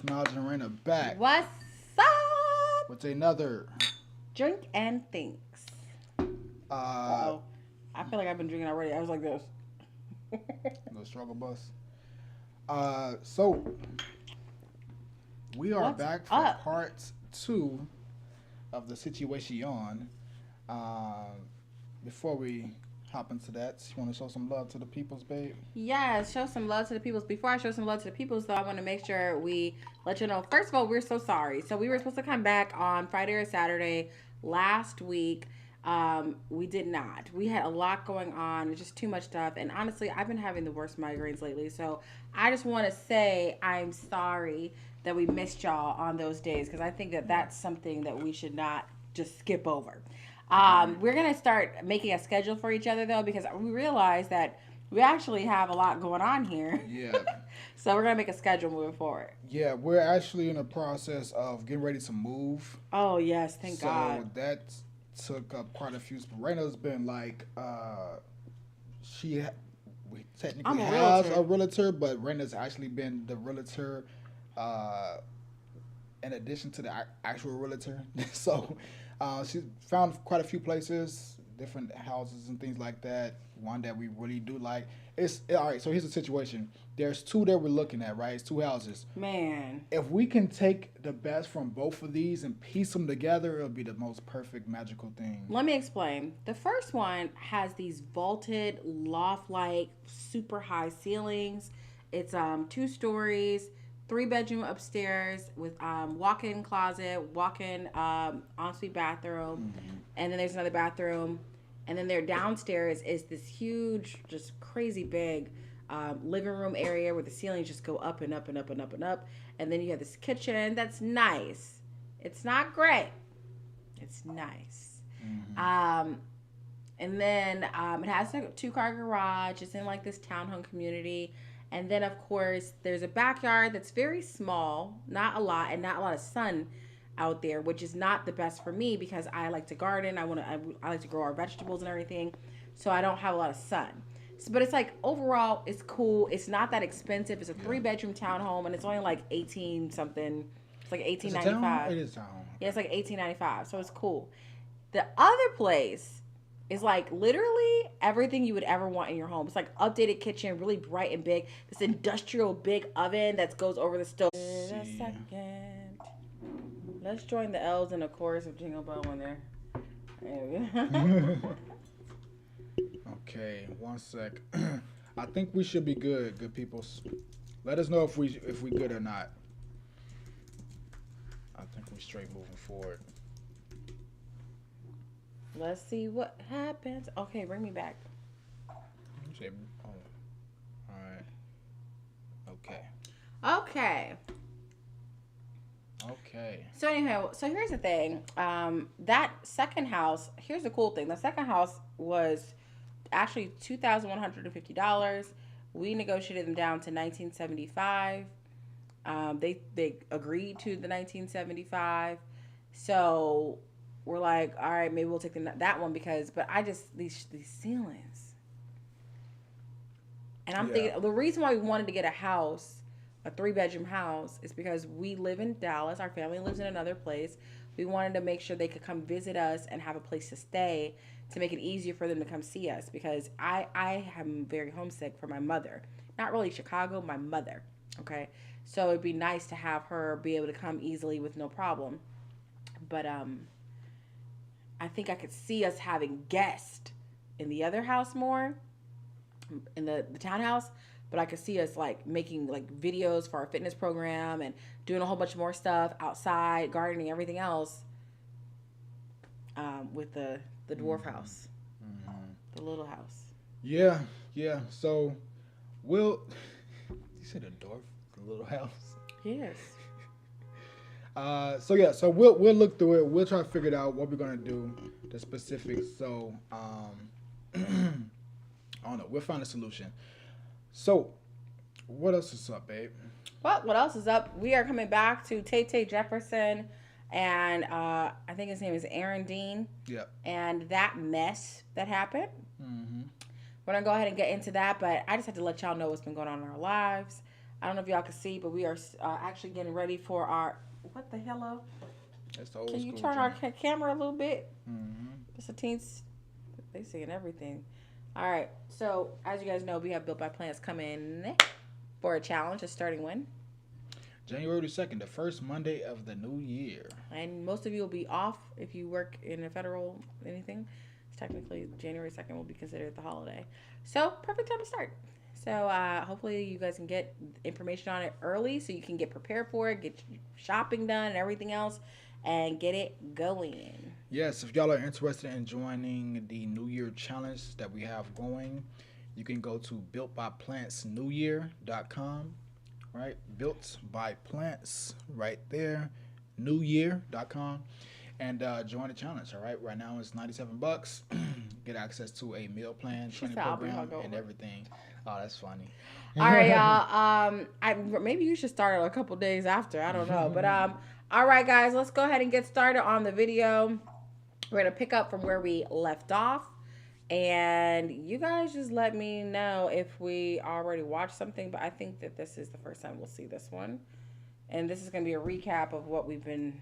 Naj and Reina back What's up? with another Drink and thinks. uh Oh, I feel like I've been drinking already. I was like this. the struggle bus. So we are What's back for up? part 2 of the situation. Um, Before we hop into that, you want to show some love to the peoples, babe? Yes, show some love to the peoples. Before I show some love to the peoples, though, I want to make sure we let you know. First of all, we're so sorry. So we were supposed to come back on Friday or Saturday last week. We did not. We had a lot going on, just too much stuff. And honestly, I've been having the worst migraines lately. So I just want to say I'm sorry that we missed y'all on those days because I think that Yeah. that's something that we should not just skip over. Agreed. We're gonna start making a schedule for each other though because we realize that we actually have a lot going on here. Yeah. So we're gonna make a schedule moving forward. Yeah, we're actually in the process of getting ready to move. Oh yes, thank God. So that took up quite a few. Reina's been like, she we technically I'm a has realtor. a realtor, but Reina's actually been the realtor, uh, in addition to the actual realtor. So, she's found quite a few places, different houses and things like that. One that we really do like. It's all right. So here's the situation. There's two that we're looking at, right? It's two houses. Man. If we can take the best from both of these and piece them together, it'll be the most perfect magical thing. Let me explain. The first one has these vaulted loft-like super high ceilings. It's 2 stories, 3 bedroom upstairs with walk-in closet, walk-in ensuite bathroom, Mm-hmm. and then there's another bathroom, and then their downstairs is this huge, just crazy big living room area where the ceilings just go up and up and up and up and up, and then you have this kitchen that's nice. It's not great. It's nice. Mm-hmm. Um, and then it has a 2 car garage. It's in like this townhome community. And then, of course, there's a backyard that's very small, not a lot, and not a lot of sun out there, which is not the best for me because I like to garden. I like to grow our vegetables and everything, so I don't have a lot of sun. So, but it's like overall, it's cool. It's not that expensive. It's a Yeah. 3 bedroom townhome, and it's only like 18 something. It's like eighteen It's a ninety town. five. It is town. Yeah, it's like 1895, so it's cool. The other place is like literally everything you would ever want in your home. It's like updated kitchen, really bright and big. This industrial big oven that goes over the stove. Wait a See. second. Let's join the L's in a chorus of Jingle Bell when they're. There we go. Okay, one sec. I think we should be good, good people. Let us know if we good or not. I think we're straight moving forward. Let's see what happens. Okay, bring me back. Say, oh, all right. Okay. Okay. Okay. So anyway, so here's the thing. That second house. Here's the cool thing. The second house was actually $2,150. We negotiated them down to 1975. They agreed to the 1975. So we're like, all right, maybe we'll take that one because. But I just these ceilings, and I'm Yeah. thinking the reason why we wanted to get a house, a 3 bedroom house, is because we live in Dallas. Our family lives in another place. We wanted to make sure they could come visit us and have a place to stay to make it easier for them to come see us because I am very homesick for my mother. Not really Chicago, my mother. Okay. So it'd be nice to have her be able to come easily with no problem. But I think I could see us having guests in the other house more, in the townhouse, but I could see us like making like videos for our fitness program and doing a whole bunch more stuff outside, gardening, everything else, with the dwarf house, Mm-hmm. the little house. Yeah, yeah. So we'll. You said a dwarf, the little house. Yes. So yeah, so we'll look through it. We'll try to figure it out what we're gonna do, the specifics. So I don't know. We'll find a solution. So what else is up, babe? Well, what else is up? We are coming back to Tay Jefferson, and I think his name is Aaron Dean, Yep. and that mess that happened. Mm-hmm. We're gonna go ahead and get into that, but I just had to let y'all know what's been going on in our lives. I don't know if y'all can see, but we are actually getting ready for our, what the hello? It's the old Can you school turn our joint. camera a little bit? Mm-hmm. Just a teens, they seeing everything. All right, so as you guys know, we have Built by Plants coming for a challenge. It's starting when? January 2nd, the first Monday of the new year. And most of you will be off if you work in a federal anything. Technically, January 2nd will be considered the holiday. So, perfect time to start. So, hopefully, you guys can get information on it early so you can get prepared for it, get shopping done, and everything else, and get it going. Yes, if y'all are interested in joining the New Year challenge that we have going, you can go to builtbyplantsnewyear.com, right? Built by Plants, right there, newyear.com, and join the challenge. All right, right now it's $97. Get access to a meal plan, She training said, "I'll be program, and hungover." everything. Oh, that's funny. All right, y'all. Maybe you should start a couple days after. I don't know, but all right, guys, let's go ahead and get started on the video. We're gonna pick up from where we left off, and you guys just let me know if we already watched something. But I think that this is the first time we'll see this one, and this is gonna be a recap of what we've been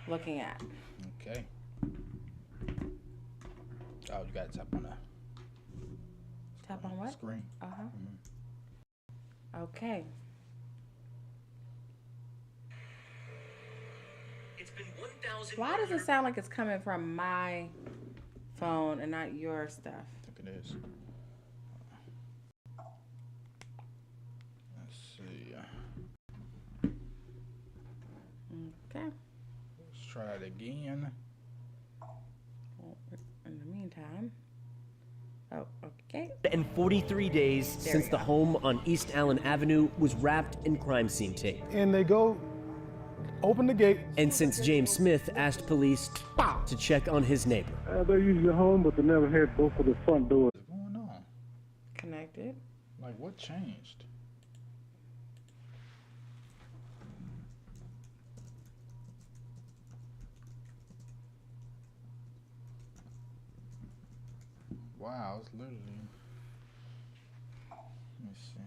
looking at. Okay. Oh, you gotta tap on that. Tap on what? Screen. Okay. It's been 1,000. Why does it sound like it's coming from my phone and not your stuff? I think it is. Let's see. Okay. Let's try it again. Well, in the meantime. Oh, okay. And 43 days since the home on East Allen Avenue was wrapped in crime scene tape. And they go open the gate. And since James Smith asked police to check on his neighbor. They're usually home, but they never had both of the front doors. What's going on? Connected. Like, what changed? Wow, it's literally. Let me see.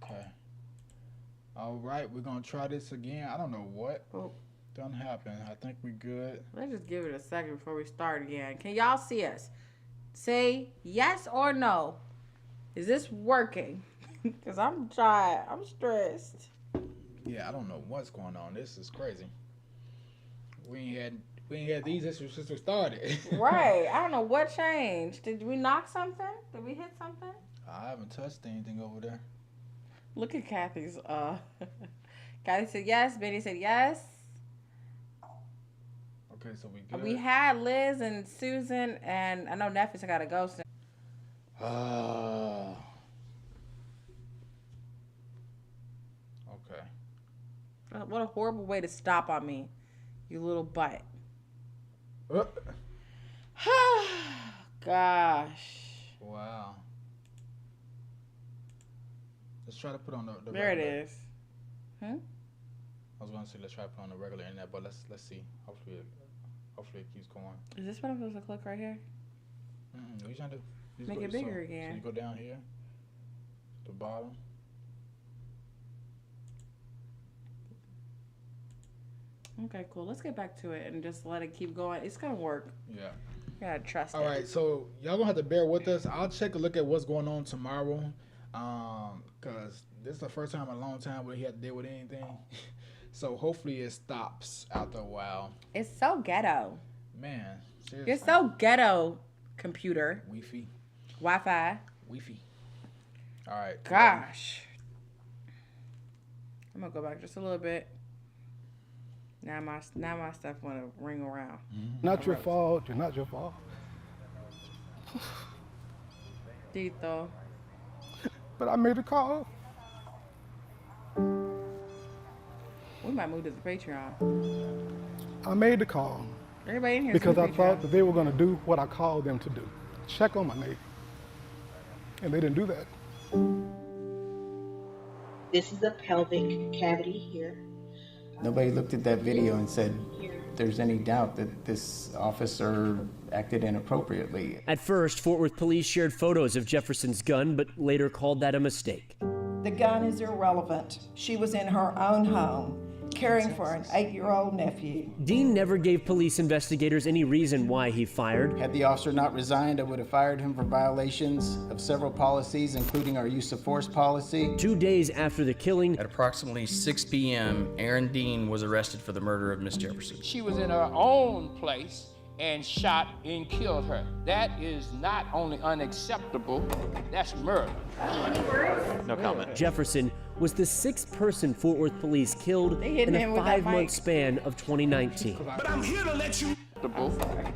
Okay. All right, we're gonna try this again. I don't know what done happened. I think we good. Let's just give it a second before we start again. Can y'all see us? Say yes or no. Is this working? Because I'm trying. I'm stressed. Yeah, I don't know what's going on. This is crazy. We ain't had these issues since we started. Right. I don't know what changed. Did we knock something? Did we hit something? I haven't touched anything over there. Look at Kathy's. Kathy said yes. Benny said yes. Okay, so we good. We had Liz and Susan, and I know Neffis got a ghost. Okay. What a horrible way to stop on me, you little butt. Gosh. Wow. Let's try to put on the There it regular. is. Hmm? I was gonna say let's try to put on the regular internet, but let's see. Hopefully it keeps going. Is this what I'm supposed to click right here? What you trying to do? Just Make go- it bigger so again. you go down here, the bottom. Okay, cool. Let's get back to it and just let it keep going. It's gonna work. Yeah. You gotta trust All it. right, so y'all gonna have to bear with us. I'll check a look at what's going on tomorrow, cause this is the first time in a long time where he had to deal with anything. So hopefully it stops after a while. It's so ghetto. Man, seriously. You're so ghetto, computer. Wi-Fi. Wi-Fi. All right. Gosh. I'm gonna go back just a little bit. Now my stuff wanna ring around. Not your fault. You're not your fault. Tito. But I made a call. We might move to the Patreon. I made the call Everybody in here because I thought that they were going to do what I called them to do. Check on my neighbor. And they didn't do that. This is a pelvic cavity here. Nobody looked at that video and said, there's any doubt that this officer acted inappropriately. At first, Fort Worth police shared photos of Jefferson's gun, but later called that a mistake. The gun is irrelevant. She was in her own home, caring for an 8-year-old nephew. Dean never gave police investigators any reason why he fired. Had the officer not resigned, I would have fired him for violations of several policies, including our use of force policy. 2 days after the killing, At approximately 6 p.m., Aaron Dean was arrested for the murder of Miss Jefferson. She was in her own place and shot and killed her. That is not only unacceptable, that's murder. No comment. Jefferson was the 6th person Fort Worth police killed in a 5-month span of 2019. But I'm here to let you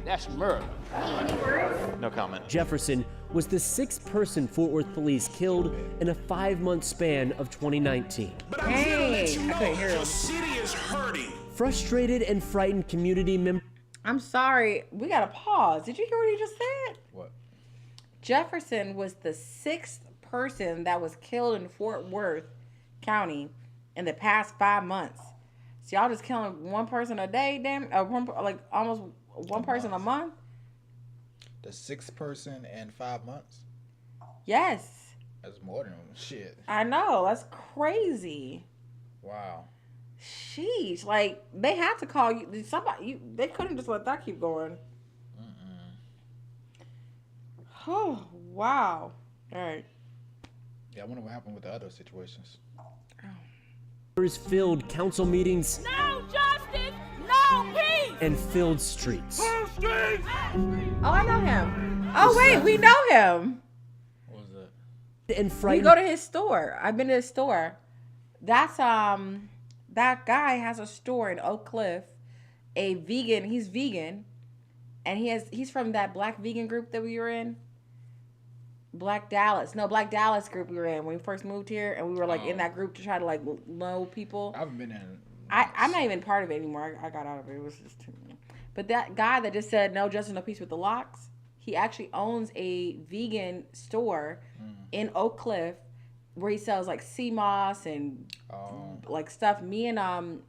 that's murder. No comment. Jefferson was the 6th person Fort Worth police killed in a 5-month span of 2019. Hey, I couldn't hear him. City is hurting. Frustrated and frightened community members. I'm sorry. We got to pause. Did you hear what he just said? What? Jefferson was the 6th person that was killed in Fort Worth County in the past 5 months. So y'all just killing one person a day, almost one person a month? The 6th person in 5 months? Yes. That's more than shit. I know. That's crazy. Wow. Sheesh. Like, they have to call you. They couldn't just let that keep going. Oh, wow. All right. Yeah, I wonder what happened with the other situations. Filled council meetings. No justice, no peace. And filled streets. Oh, I know him. Oh, wait, we know him. What was that? And We frightened. go to his store. I've been to his store. That's that guy has a store in Oak Cliff. He's vegan, and he's from that black vegan group that we were in. Black Dallas group we were in when we first moved here, and we were like in that group to try to like know people. I haven't been in. I'm not even part of it anymore. I got out of it. It was just too many. But that guy that just said no justice, no peace with the locks, he actually owns a vegan store in Oak Cliff where he sells like sea moss and like stuff. Me and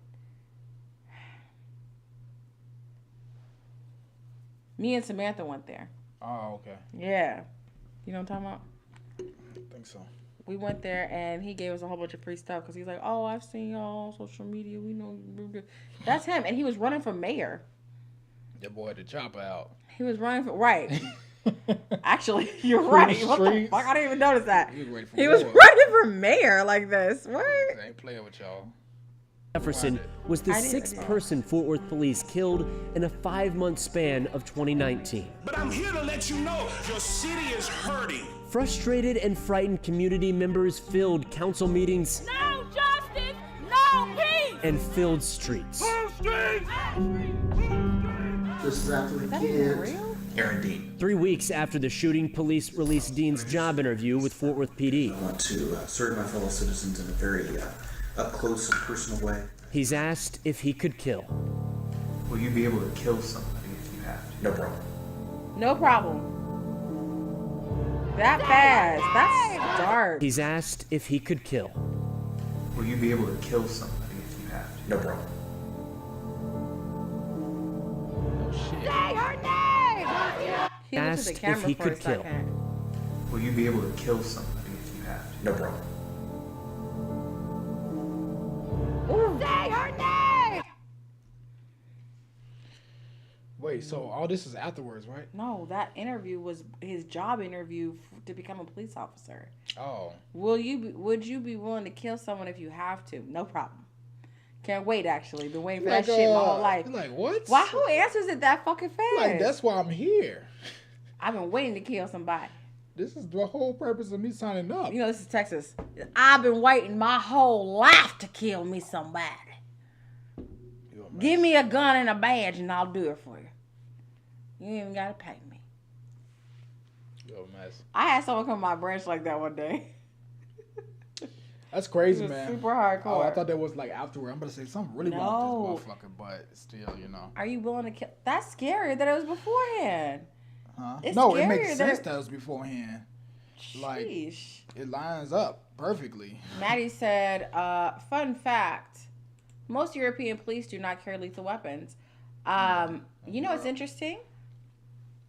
Samantha went there. Oh, okay. Yeah. You know what I'm talking about? I think so. We went there and he gave us a whole bunch of free stuff because he's like, oh, I've seen y'all on social media. We know. That's him. And he was running for mayor. That boy had the chopper out. He was running for, right. Actually, you're right. What the fuck? I didn't even notice that. He was running for mayor like this. What? I ain't playing with y'all. Jefferson was the 6th person Fort Worth police killed in a 5-month span of 2019. But I'm here to let you know your city is hurting. Frustrated and frightened community members filled council meetings. No justice, no peace. And filled streets. This is after the kid. Aaron Dean. 3 weeks after the shooting, police released Dean's job interview with Fort Worth PD. I want to serve my fellow citizens in a very up close and personal way. He's asked if he could kill. Will you be able to kill somebody if you have to? No problem. No problem. That fast. That's dark. He's asked if he could kill. Will you be able to kill somebody if you have to? No problem. Say her name. He looked at the camera if he for could a kill. second. Will you be able to kill somebody if you have to? No problem. Say her name. Wait, so all this is afterwards, right? No, that interview was his job interview to become a police officer. Oh. Would you be willing to kill someone if you have to? No problem. Can't wait, actually. Been waiting for that shit my whole life. Like, what? Why? Who answers it that fucking fast? Like, that's why I'm here. I've been waiting to kill somebody. This is the whole purpose of me signing up. You know, this is Texas. I've been waiting my whole life to kill me somebody. Give me a gun and a badge and I'll do it for you. You ain't even gotta pay me. You're a mess. I had someone come to my branch like that one day. That's crazy, It was man. super hardcore. Oh, I thought that was like afterward. I'm gonna say something really wrong with this motherfucker, but still, you know. Are you willing to kill? That's scary that it was beforehand. Huh? It's No, it scarier makes that sense that it was beforehand. Like, Sheesh. it lines up perfectly. Maddie said, fun fact, most European police do not carry lethal weapons. You know, it's interesting.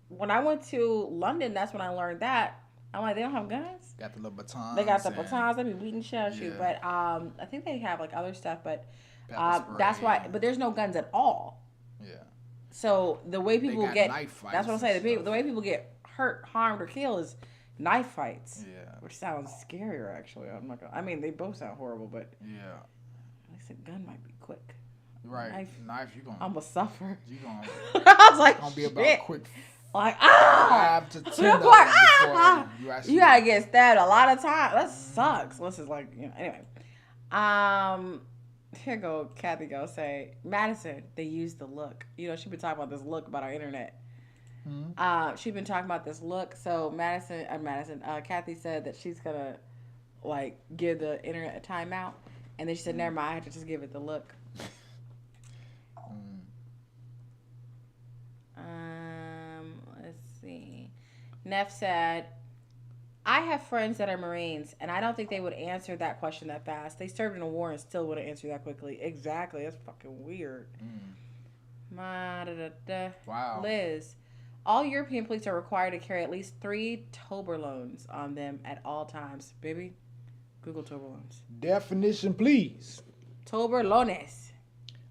When I went to London, that's when I learned that. I'm like, they don't have guns. Got the little batons. They got the batons. They be beating shit out of you. But I think they have like other stuff. But that's why. But there's no guns at all. Yeah. So the way people get, that's what I'm saying. The way people get hurt, harmed, or killed is knife fights. Yeah. Which sounds scarier, actually. I'm not gonna. I mean, they both sound horrible, but yeah. At least a gun might be quick. Right. Knife, you gonna. I'm gonna suffer. You gonna. I was like, gonna be about quick. Like 5 to 10 you gotta get stabbed a lot of times. That sucks. This is like, you know. Anyway, here go Kathy go say Madison. They use the look. You know, she's been talking about this look about our internet. She's been talking about this look. So Kathy said that she's gonna like give the internet a timeout, and then she said, "Never mind, I have to just give it the look." Let's see. Neff said, I have friends that are Marines, and I don't think they would answer that question that fast. They served in a war and still wouldn't answer that quickly. Exactly. That's fucking weird. Wow. Liz, all European police are required to carry at least 3 Toblerones on them at all times. Baby, Google Toblerones. Definition, please. Toblerones.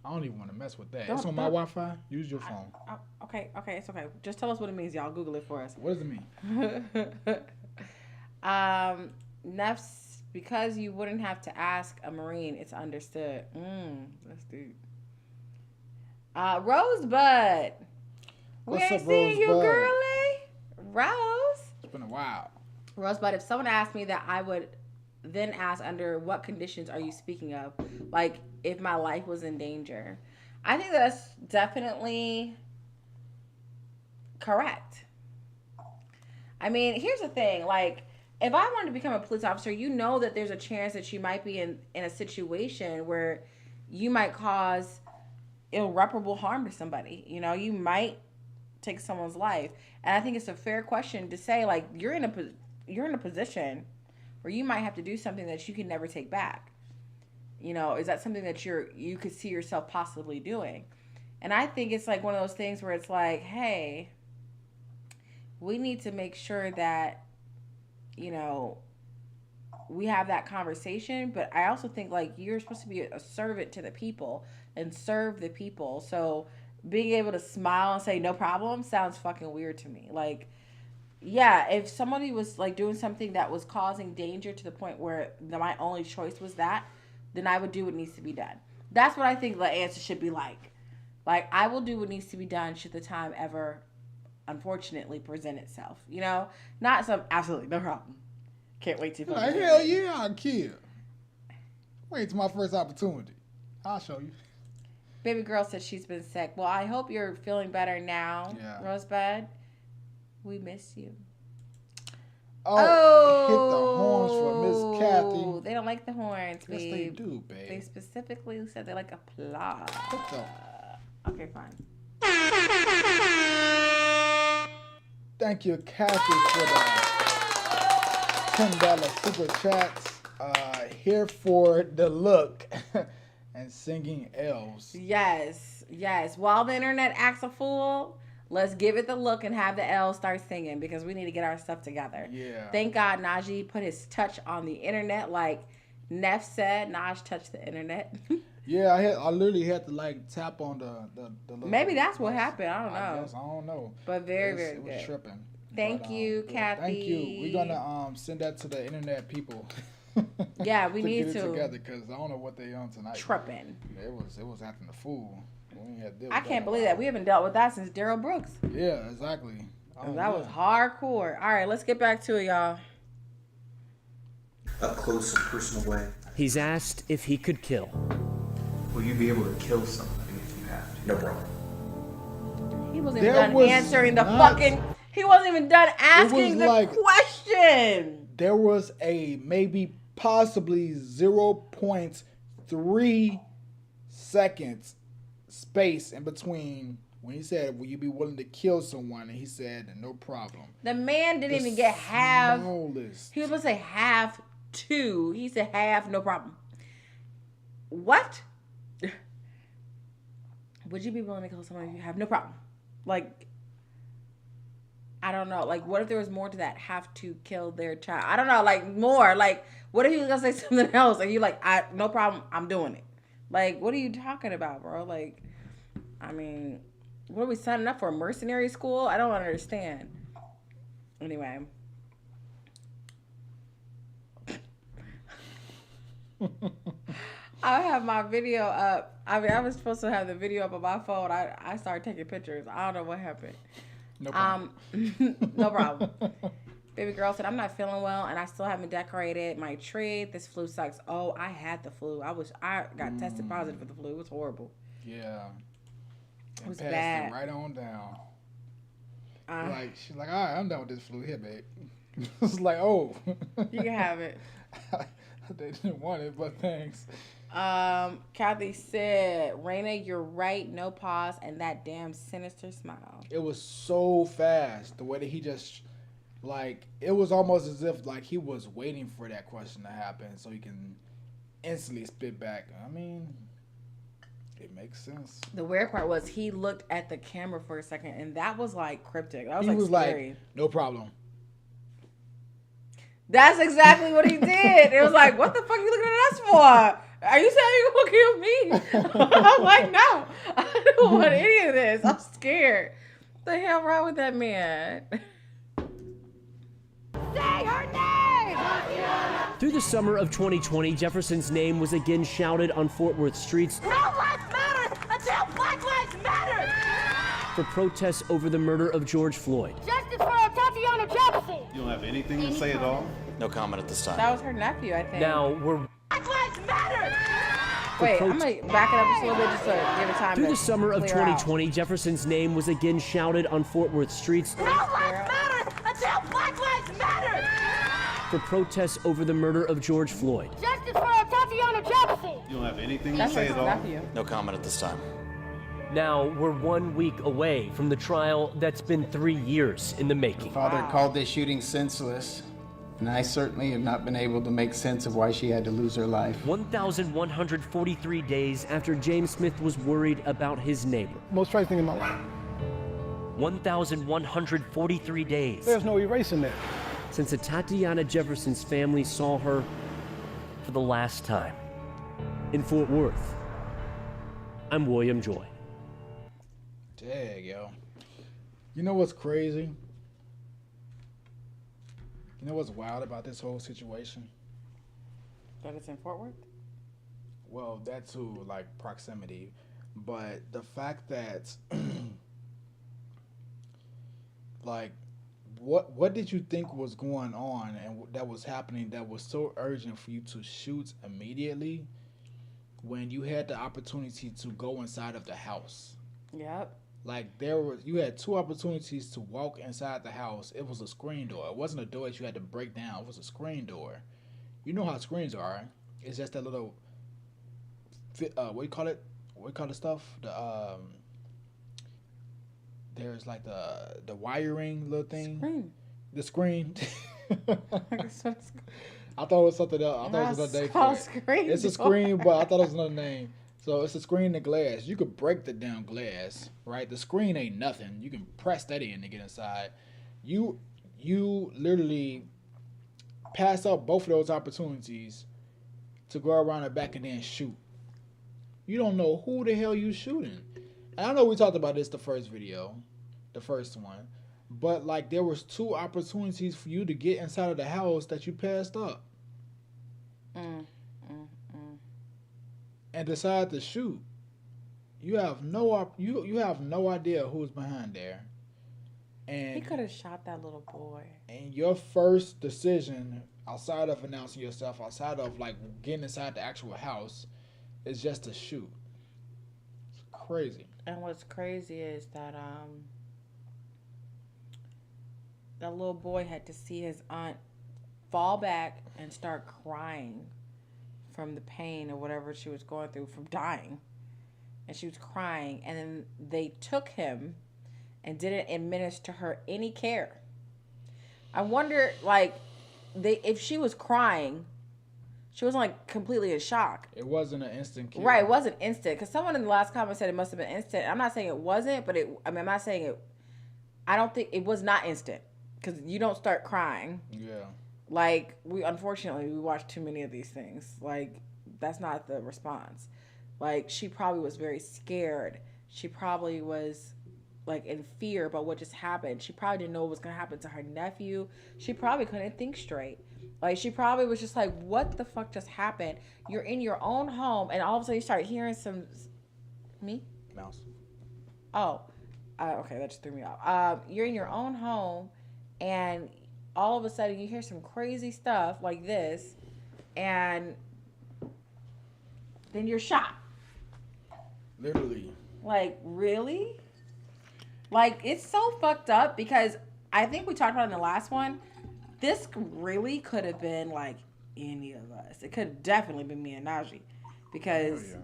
I don't even want to mess with that. It's on my Wi-Fi. Use your phone. Okay, it's okay. Just tell us what it means, y'all. Google it for us. What does it mean? Neff's, because you wouldn't have to ask a Marine, it's understood. That's deep. Rosebud. We ain't seen you, girly. Rose. It's been a while. Rosebud, if someone asked me that, I would then ask under what conditions are you speaking of? Like, if my life was in danger. I think that's definitely correct. I mean, here's the thing. Like, if I wanted to become a police officer, you know that there's a chance that you might be in a situation where you might cause irreparable harm to somebody. You know, you might take someone's life. And I think it's a fair question to say, like, you're in a position where you might have to do something that you can never take back. You know, is that something that you could see yourself possibly doing? And I think it's like one of those things where it's like, hey, we need to make sure that, you know, we have that conversation. But I also think, like, you're supposed to be a servant to the people and serve the people. So being able to smile and say no problem sounds fucking weird to me. Like, yeah, if somebody was like doing something that was causing danger to the point where my only choice was that, then I would do what needs to be done. That's what I think the answer should be like. Like, I will do what needs to be done should the time ever, unfortunately, present itself. You know? Not some, absolutely, no problem. Can't wait to. Like, hell yeah, I'll kill. Wait till my first opportunity. I'll show you. Baby girl says she's been sick. Well, I hope you're feeling better now, Rosebud. We miss you. Oh, hit the horns for Miss Kathy. They don't like the horns, babe. Yes, they do, babe. They specifically said they like applause. Okay, fine. Thank you, Kathy, for the $10 super chats. Here for the look and singing elves. Yes. While the internet acts a fool, let's give it the look and have the elves start singing, because we need to get our stuff together. Yeah. Thank God Najee put his touch on the internet, like Neff said. Naj touched the internet. Yeah, I literally had to like tap on the maybe that's what happened. I don't know. I don't know. But very good. It was tripping. Thank you, Kathy. Thank you. We're gonna send that to the internet people. Yeah, we need get to it together, because I don't know what they on tonight. Tripping. It was acting the fool. I can't believe that we haven't dealt with that since Daryl Brooks. Yeah, exactly. That was hardcore. All right, let's get back to it, y'all. Up close and personal way. He's asked if he could kill. Will you be able to kill somebody if you have to? No problem. He wasn't even done answering the fucking. He wasn't even done asking the question. There was a maybe possibly 0.3 seconds space in between when he said, will you be willing to kill someone? And he said, no problem. The man didn't even get half. He was supposed to say half two. He said half, no problem. What? would you be willing to kill someone if you have no problem? Like, I don't know. Like, what if there was more to that? Have to kill their child? I don't know. Like, more. Like, what if he was gonna say something else and you like, no problem, I'm doing it. Like, what are you talking about, bro? Like, I mean, what are we signing up for? Mercenary school? I don't understand. Anyway. I have my video up. I mean, I was supposed to have the video up on my phone. I started taking pictures. I don't know what happened. No problem. No problem. Baby girl said, I'm not feeling well and I still haven't decorated my tree. This flu sucks. Oh, I had the flu. I got tested positive for the flu. It was horrible. Yeah. It was passed bad. it right on down. She's like, all right, I'm done with this flu here, babe. It's like, oh. You can have it. They didn't want it, but thanks. Kathy said, Reina, you're right. No pause and that damn sinister smile. It was so fast. The way that he just, like, it was almost as if, like, he was waiting for that question to happen so he can instantly spit back. I mean, it makes sense. The weird part was he looked at the camera for a second and that was, like, cryptic. That was, he like, was scary. like, no problem. That's exactly what he did. It was like, what the fuck are you looking at us for? Are you saying you're going to kill me? I'm like, no. I don't want any of this. I'm scared. What the hell wrong with that man? Say her name! Through the summer of 2020, Jefferson's name was again shouted on Fort Worth streets No lives matter until Black Lives Matter! for protests over the murder of George Floyd. Justice for Atatiana Jefferson! You don't have anything to say at all? No comment at this time. That was her nephew, I think. Now we're Black Lives Matter! Wait, I'm going to back it up just a little bit just to give it time through to the summer of clear out. 2020, Jefferson's name was again shouted on Fort Worth streets No lives matter until Black Lives Matter! for protests over the murder of George Floyd. Justice for Atatiana Jefferson! You don't have anything to That's say his at all? nephew. No comment at this time. Now we're 1 week away from the trial that's been 3 years in the making. Father called this shooting senseless, and I certainly have not been able to make sense of why she had to lose her life. 1,143 days after James Smith was worried about his neighbor. Most tragic thing in my life. 1,143 days There's no erasing that. since Atatiana Jefferson's family saw her for the last time. In Fort Worth, I'm William Joy. Dang, yo. You know what's crazy? You know what's wild about this whole situation? That it's in Fort Worth? Well, that too, like proximity. But the fact that, like, what did you think was going on and that was happening that was so urgent for you to shoot immediately when you had the opportunity to go inside of the house? Yep. Like you had two opportunities to walk inside the house. It was a screen door. It wasn't a door that you had to break down. It was a screen door. You know how screens are. Right? It's just that little, what do you call it? What do you call the stuff? There's like the wiring little thing. Screen. The screen. I thought it was something else. I thought it was another name for it. Screen It's a door. screen, but I thought it was another name. So it's a screen and glass. You could break the down glass, right? The screen ain't nothing. You can press that in to get inside. You literally pass up both of those opportunities to go around the back and then shoot. You don't know who the hell you shooting. And I know we talked about this the first video, the first one. But like there was two opportunities for you to get inside of the house that you passed up. And decide to shoot. You have no you have no idea who's behind there. And He could have shot that little boy. And your first decision, outside of announcing yourself, outside of like getting inside the actual house, is just to shoot. It's crazy. And what's crazy is that that little boy had to see his aunt fall back and start crying from the pain or whatever she was going through from dying. And she was crying. And then they took him and didn't administer her any care. I wonder, like, if she was crying, She wasn't like completely in shock. It wasn't an instant kill. Right, it wasn't instant. Because someone in the last comment said it must have been instant. I'm not saying it wasn't, but I'm not saying it. I don't think it was not instant. Because you don't start crying. Yeah. Like, unfortunately, we watch too many of these things. Like, that's not the response. Like, she probably was very scared. She probably was, like, in fear about what just happened. She probably didn't know what was going to happen to her nephew. She probably couldn't think straight. Like, she probably was just like, what the fuck just happened? You're in your own home, and all of a sudden you start hearing some... Me? Mouse. Oh. Okay, that just threw me off. You're in your own home, and all of a sudden you hear some crazy stuff like this, and then you're shot. Literally. Like, really? Like, it's so fucked up because I think we talked about it in the last one. This really could have been like any of us. It could have definitely been me and Najee. Because,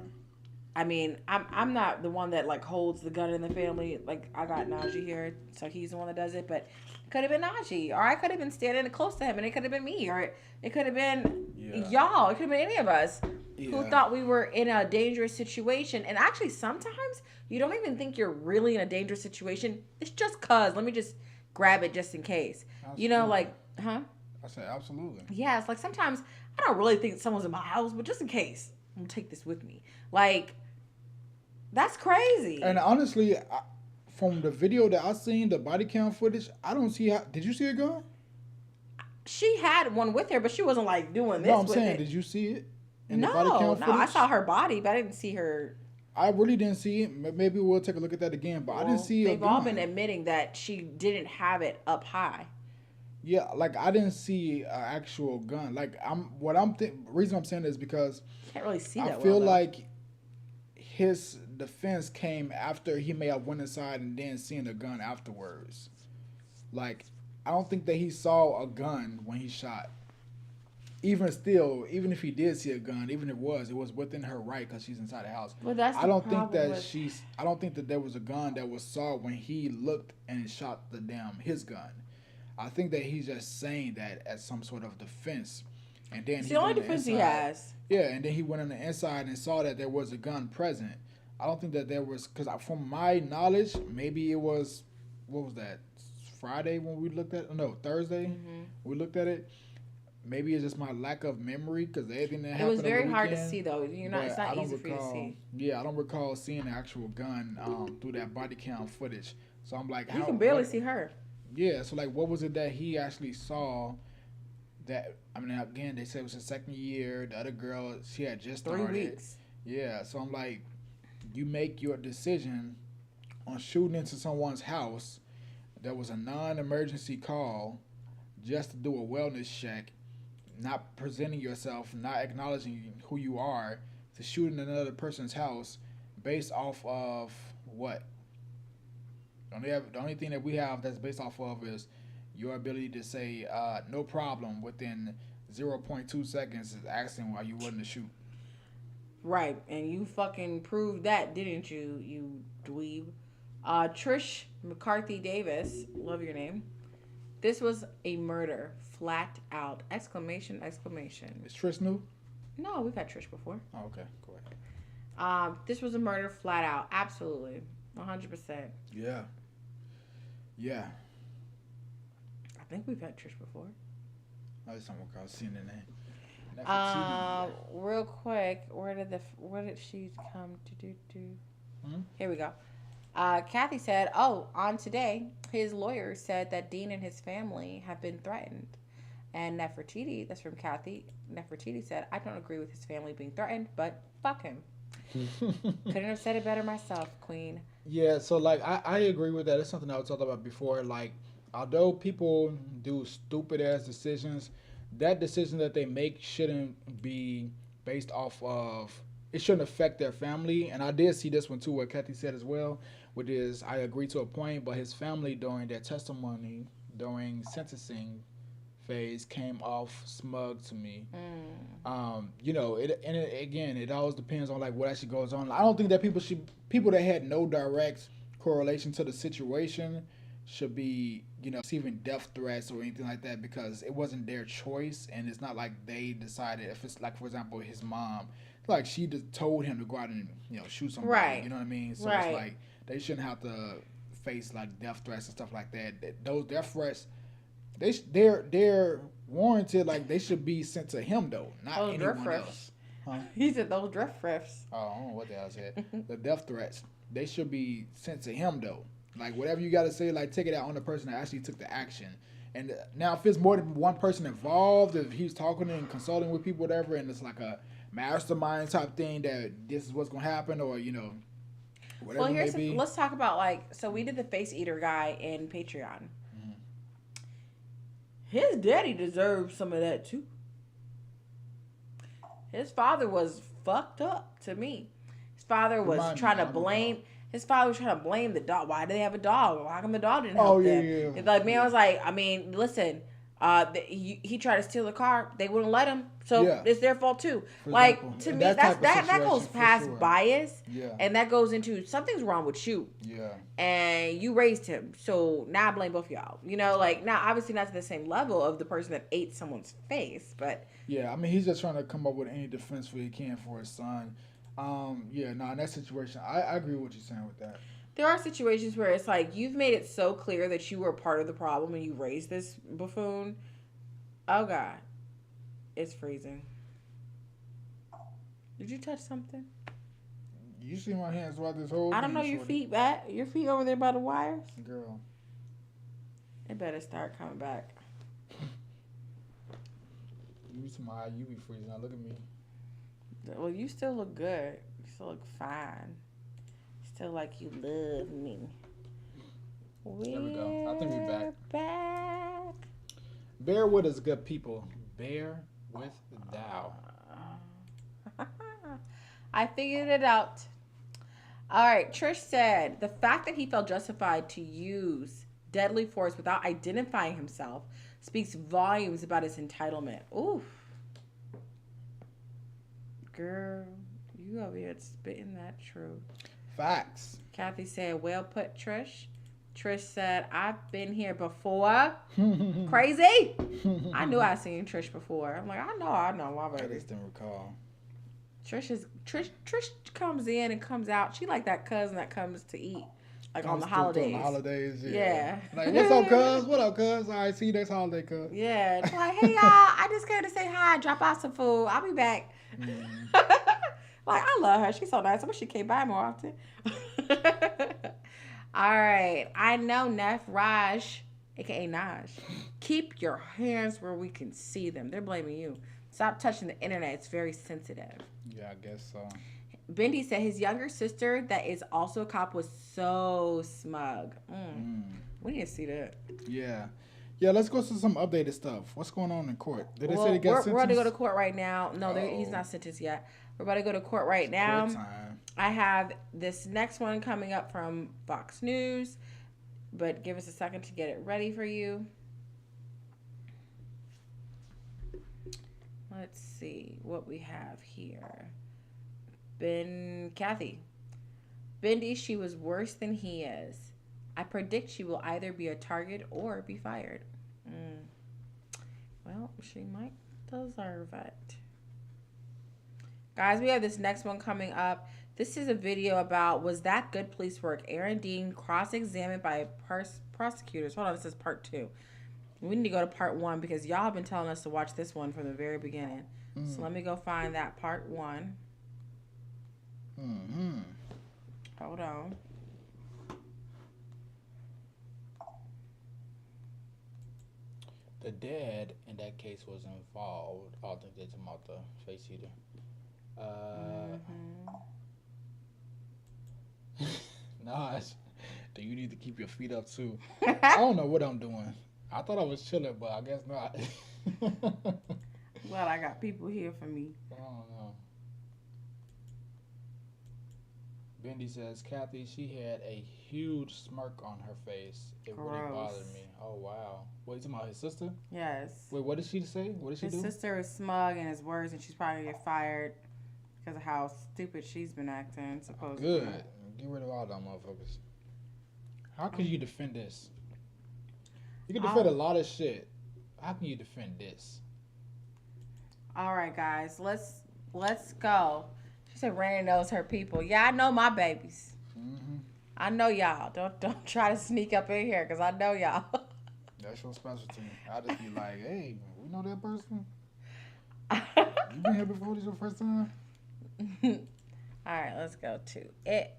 I mean, I'm not the one that like holds the gun in the family. Like, I got Najee here, so he's the one that does it. But it could have been Najee. Or I could have been standing close to him and it could have been me. Or it could have been y'all. It could have been any of us who thought we were in a dangerous situation. And actually, sometimes you don't even think you're really in a dangerous situation. It's just cause. Let me just grab it just in case. Absolutely. You know, like, huh? I said absolutely. Yeah, it's like sometimes I don't really think someone's in my house, but just in case, I'm gonna take this with me. Like, that's crazy. And honestly, from the video that I seen, the body cam footage, I don't see how. Did you see a gun? She had one with her, but she wasn't like doing this. No, I'm saying, did you see it? In the body cam footage? I saw her body, but I didn't see her. I really didn't see it. Maybe we'll take a look at that again, but I didn't see it. They've all been admitting that she didn't have it up high. Yeah, like I didn't see an actual gun. Like reason I'm saying this is because can't really see that. I feel like his defense came after he may have went inside and then seen a gun afterwards. Like, I don't think that he saw a gun when he shot. Even still, even if he did see a gun, even if it was within her right because she's inside the house. Well, that's I don't think that there was a gun that was saw when he looked and shot his gun. I think that he's just saying that as some sort of defense. And then it's the only defense he has. Yeah, and then he went on the inside and saw that there was a gun present. I don't think that there was, because from my knowledge, maybe it was, what was that, Friday when we looked at, no, Thursday, we looked at it. Maybe it's just my lack of memory because everything that happened. It was very hard to see though. It's not easy for you to see. Yeah, I don't recall seeing the actual gun through that body cam footage. So I'm like, you can barely see her. Yeah, so like, what was it that he actually saw? That, I mean, again, they said it was her second year. The other girl, she had just started. 3 weeks. Yeah, so I'm like, you make your decision on shooting into someone's house. There was a non-emergency call just to do a wellness check, not presenting yourself, not acknowledging who you are, to shoot in another person's house based off of what? The only thing that we have that's based off of is your ability to say no problem within 0.2 seconds is asking why you wasn't to shoot. Right, and you fucking proved that, didn't you, you dweeb? Trish McCarthy Davis, love your name. This was a murder, flat out! Exclamation, exclamation. Is Trish new? No, we've had Trish before. Oh, okay, go ahead. This was a murder, flat out, absolutely, 100%. Yeah. Yeah. I think we've had Trish before. I was somewhere called CNN. Real quick, where did she come to do? Here we go. Kathy said, on today, his lawyer said that Dean and his family have been threatened. And Nefertiti, that's from Kathy, Nefertiti said, I don't agree with his family being threatened, but fuck him. Couldn't have said it better myself, Queen. Yeah, so like I agree with that. It's something I was talking about before. Like, although people do stupid ass decisions, that decision that they make shouldn't be based off of, it shouldn't affect their family. And I did see this one too, what Kathy said as well, which is I agree to a point, but his family during their testimony, during sentencing phase, came off smug to me. You know, it always depends on like what actually goes on. I don't think that people that had no direct correlation to the situation should be, receiving death threats or anything like that because it wasn't their choice, and it's not like they decided. If it's like, for example, his mom, like she just told him to go out and shoot somebody. Right. You know what I mean? So Right. it's like they shouldn't have to face like death threats and stuff like that. Those death threats, they're warranted. Like they should be sent to him though, not Those anyone drift else. Huh? He said those drift riffs. Oh, I don't know what the hell I said. The death threats, they should be sent to him though. Like whatever you got to say, like take it out on the person that actually took the action. And now if it's more than one person involved, if he's talking and consulting with people, whatever, and it's like a mastermind type thing that this is what's gonna happen, or whatever Well, it may be. let's talk about so we did the face eater guy in Patreon. Mm-hmm. His daddy deserves some of that too. His father was fucked up to me. His father was trying to blame. His father was trying to blame the dog. Why do they have a dog? Why come the dog didn't help them? Yeah. Like man was like, I mean, listen. He tried to steal the car. They wouldn't let him, so it's their fault too. Like to me, that goes past bias, and that goes into something's wrong with you. Yeah, and you raised him, so now I blame both of y'all. Like now, obviously not to the same level of the person that ate someone's face, but yeah, I mean he's just trying to come up with any defense for he can for his son. In that situation, I agree with what you're saying with that. There are situations where it's like you've made it so clear that you were part of the problem and you raised this buffoon. Oh God, it's freezing. Did you touch something? You see my hands throughout this whole. I don't know your feet back. Your feet over there by the wires. Girl, it better start coming back. You see my eye, you be freezing. Now look at me. Well, you still look good. You still look fine. Still like you love me. There we go. I think we're back. Bear with us, good people. Bear with thou. I figured it out. All right. Trish said, the fact that he felt justified to use deadly force without identifying himself speaks volumes about his entitlement. Oof. Girl, you over here spitting that truth. Facts. Kathy said, well put, Trish. Trish said, I've been here before. Crazy. I knew I'd seen Trish before. I'm like, I know, my baby. I just didn't recall. Trish comes in and comes out. She like that cousin that comes to eat. Like on the holidays. On the holidays, yeah. Like, what's up, cuz? What up, cuz? All right, see you next holiday, cuz. Yeah. It's like, hey, y'all, I just came to say hi, drop out some food. I'll be back. Like, I love her. She's so nice. I wish she came by more often. All right. I know Neff Raj, a.k.a. Naj. Keep your hands where we can see them. They're blaming you. Stop touching the internet. It's very sensitive. Yeah, I guess so. Bendy said his younger sister that is also a cop was so smug. We need to see that. Yeah. Yeah, let's go to some updated stuff. What's going on in court? Did they say they got sentenced? We're about to go to court right now. No, he's not sentenced yet. We're about to go to court right now. Court time. I have this next one coming up from Fox News, but give us a second to get it ready for you. Let's see what we have here. Kathy. Bendy, she was worse than he is. I predict she will either be a target or be fired. Well, she might deserve it. Guys, we have this next one coming up. This is a video about, was that good police work? Aaron Dean cross-examined by prosecutors. Hold on, this is part 2. We need to go to part 1 because y'all have been telling us to watch this one from the very beginning. So let me go find that part 1. Hold on. The dad in that case was involved. I think they're talking about the face eater. Nice. Do you need to keep your feet up too? I don't know what I'm doing. I thought I was chilling, but I guess not. Well, I got people here for me. I don't know. Bendy says, Kathy, she had a huge smirk on her face. It really bothered me. Oh, wow. What, you talking about his sister? Yes. Wait, what did she say? What did she do? His sister is smug in his words, and she's probably going to get fired because of how stupid she's been acting, supposedly. Good. Get rid of all them motherfuckers. How could you defend this? You can defend a lot of shit. How can you defend this? All right, guys, let's go. She said Raina knows her people. Yeah, I know my babies. Mm-hmm. I know y'all. Don't try to sneak up in here because I know y'all. That's your specialty. I just be like, hey, we know that person. You been here before? This your first time? All right, let's go to it.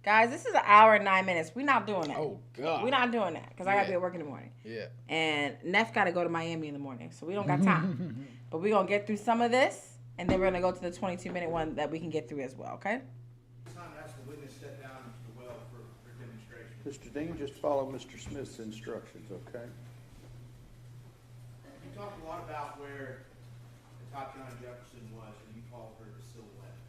Guys, this is an hour and 9 minutes. We're not doing that. Oh, God. We're not doing that because I got to be at work in the morning. Yeah. And Neff got to go to Miami in the morning, so we don't got time. But we're going to get through some of this, and then we're going to go to the 22-minute one that we can get through as well, okay? Mr. Dean, just follow Mr. Smith's instructions, okay? You talked a lot about where Atatiana Jefferson was when you called her the silhouette.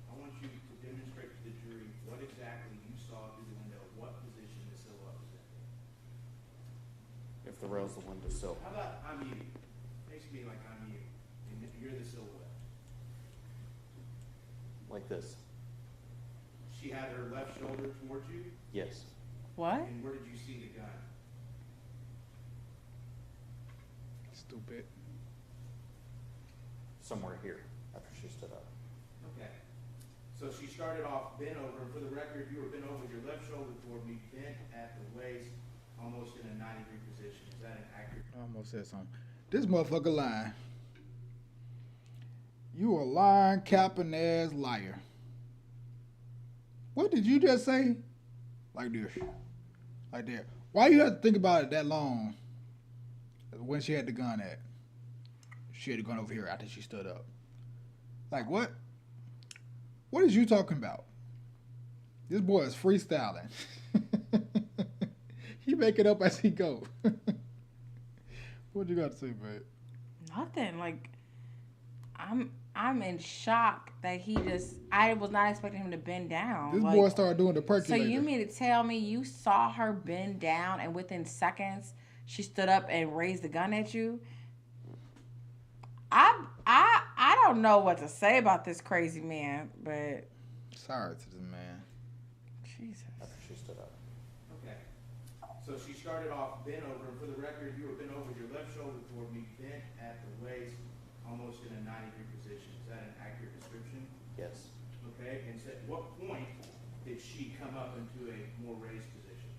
I want you to demonstrate to the jury what exactly you saw through the window, what position the silhouette was in. If the rail's the windowsill. How about I'm you? Face me like I'm you, and you're the silhouette. Like this? She had her left shoulder towards you. Yes. What? And where did you see the gun? Stupid. Somewhere here, after she stood up. Okay. So she started off bent over, and for the record, you were bent over with your left shoulder toward me, bent at the waist, almost in a 90-degree position. Is that an accurate? I almost said something. This motherfucker lying. You a lying, capping ass liar. What did you just say? Like this. Like that. Why you have to think about it that long? When she had the gun at? She had the gun over here after she stood up. Like what? What is you talking about? This boy is freestyling. He make it up as he go. What you got to say, babe? Nothing. Like, I'm in shock that I was not expecting him to bend down. This boy started doing the percolator. So you mean to tell me you saw her bend down and within seconds she stood up and raised the gun at you? I don't know what to say about this crazy man, but sorry to the man. Jesus. After she stood up. Okay. So she started off bent over, and for the record, you were bent over with your left shoulder toward me, bent at the waist, almost in a 90-degree position. Is that an accurate description? Yes. Okay. And so at what point did she come up into a more raised position?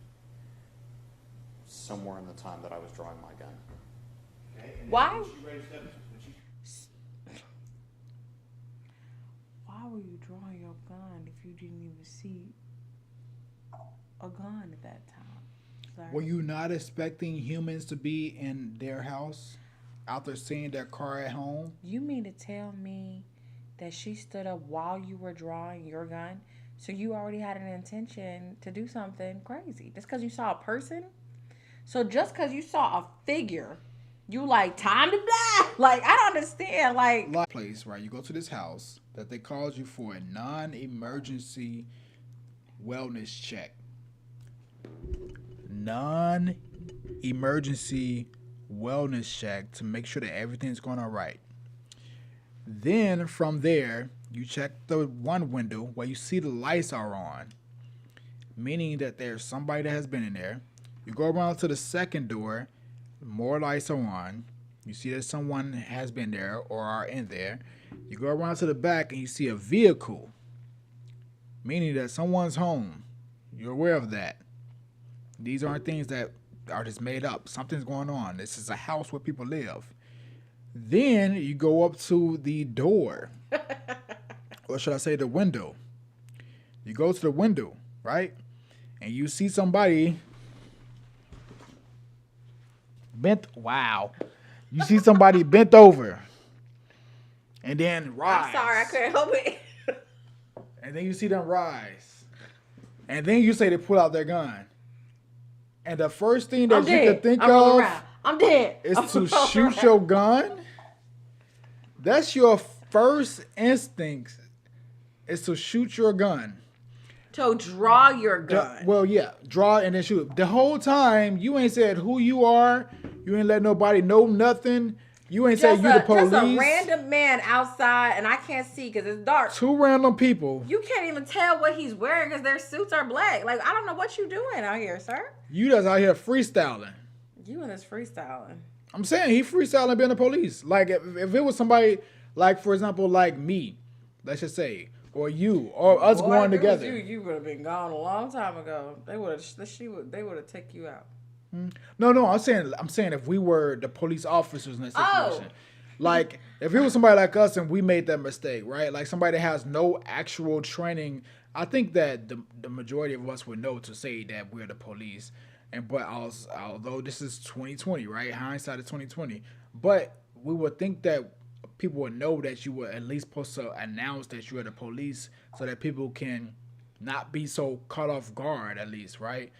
Somewhere in the time that I was drawing my gun. Okay. And why? When she raised up, why were you drawing your gun if you didn't even see a gun at that time? Sorry. Were you not expecting humans to be in their house after seeing their car at home? You mean to tell me that she stood up while you were drawing your gun? So you already had an intention to do something crazy. Just because you saw a person? So just because you saw a figure, you like, time to die? Like, I don't understand. Like, place, right? You go to this house that they called you for a non-emergency wellness check. Non-emergency wellness check to make sure that everything's going all right. Then from there, you check the one window where you see the lights are on, meaning that there's somebody that has been in there. You go around to the second door, more lights are on. You see that someone has been there or are in there. You go around to the back and you see a vehicle, meaning that someone's home. You're aware of that. These aren't things that are just made up. Something's going on. This is a house where people live. Then you go up to the door, or should I say the window. You go to the window, right? And you see somebody bent. Wow. You see somebody bent over and then rise. I'm sorry, I couldn't help it. And then you see them rise. And then you say they pull out their gun. And the first thing that you could think of I'm dead. is to shoot your gun. That's your first instinct, is to shoot your gun. To draw your gun. Well, yeah, draw and then shoot. The whole time, you ain't said who you are. You ain't let nobody know nothing. You ain't said you the police. Just a random man outside, and I can't see because it's dark. Two random people. You can't even tell what he's wearing because their suits are black. Like, I don't know what you doing out here, sir. You just out here freestyling. You and this freestyling. I'm saying he freestyling being the police. Like if it was somebody like, for example, like me, let's just say, or you, or us going together. You would have been gone a long time ago. They would have taken you out. No. I'm saying if we were the police officers in that situation, like if it was somebody like us and we made that mistake, right? Like somebody that has no actual training, I think that the majority of us would know to say that we're the police. But although this is 2020, right? Hindsight is 2020. But we would think that people would know that you were at least supposed to announce that you are the police so that people can not be so caught off guard, at least, right?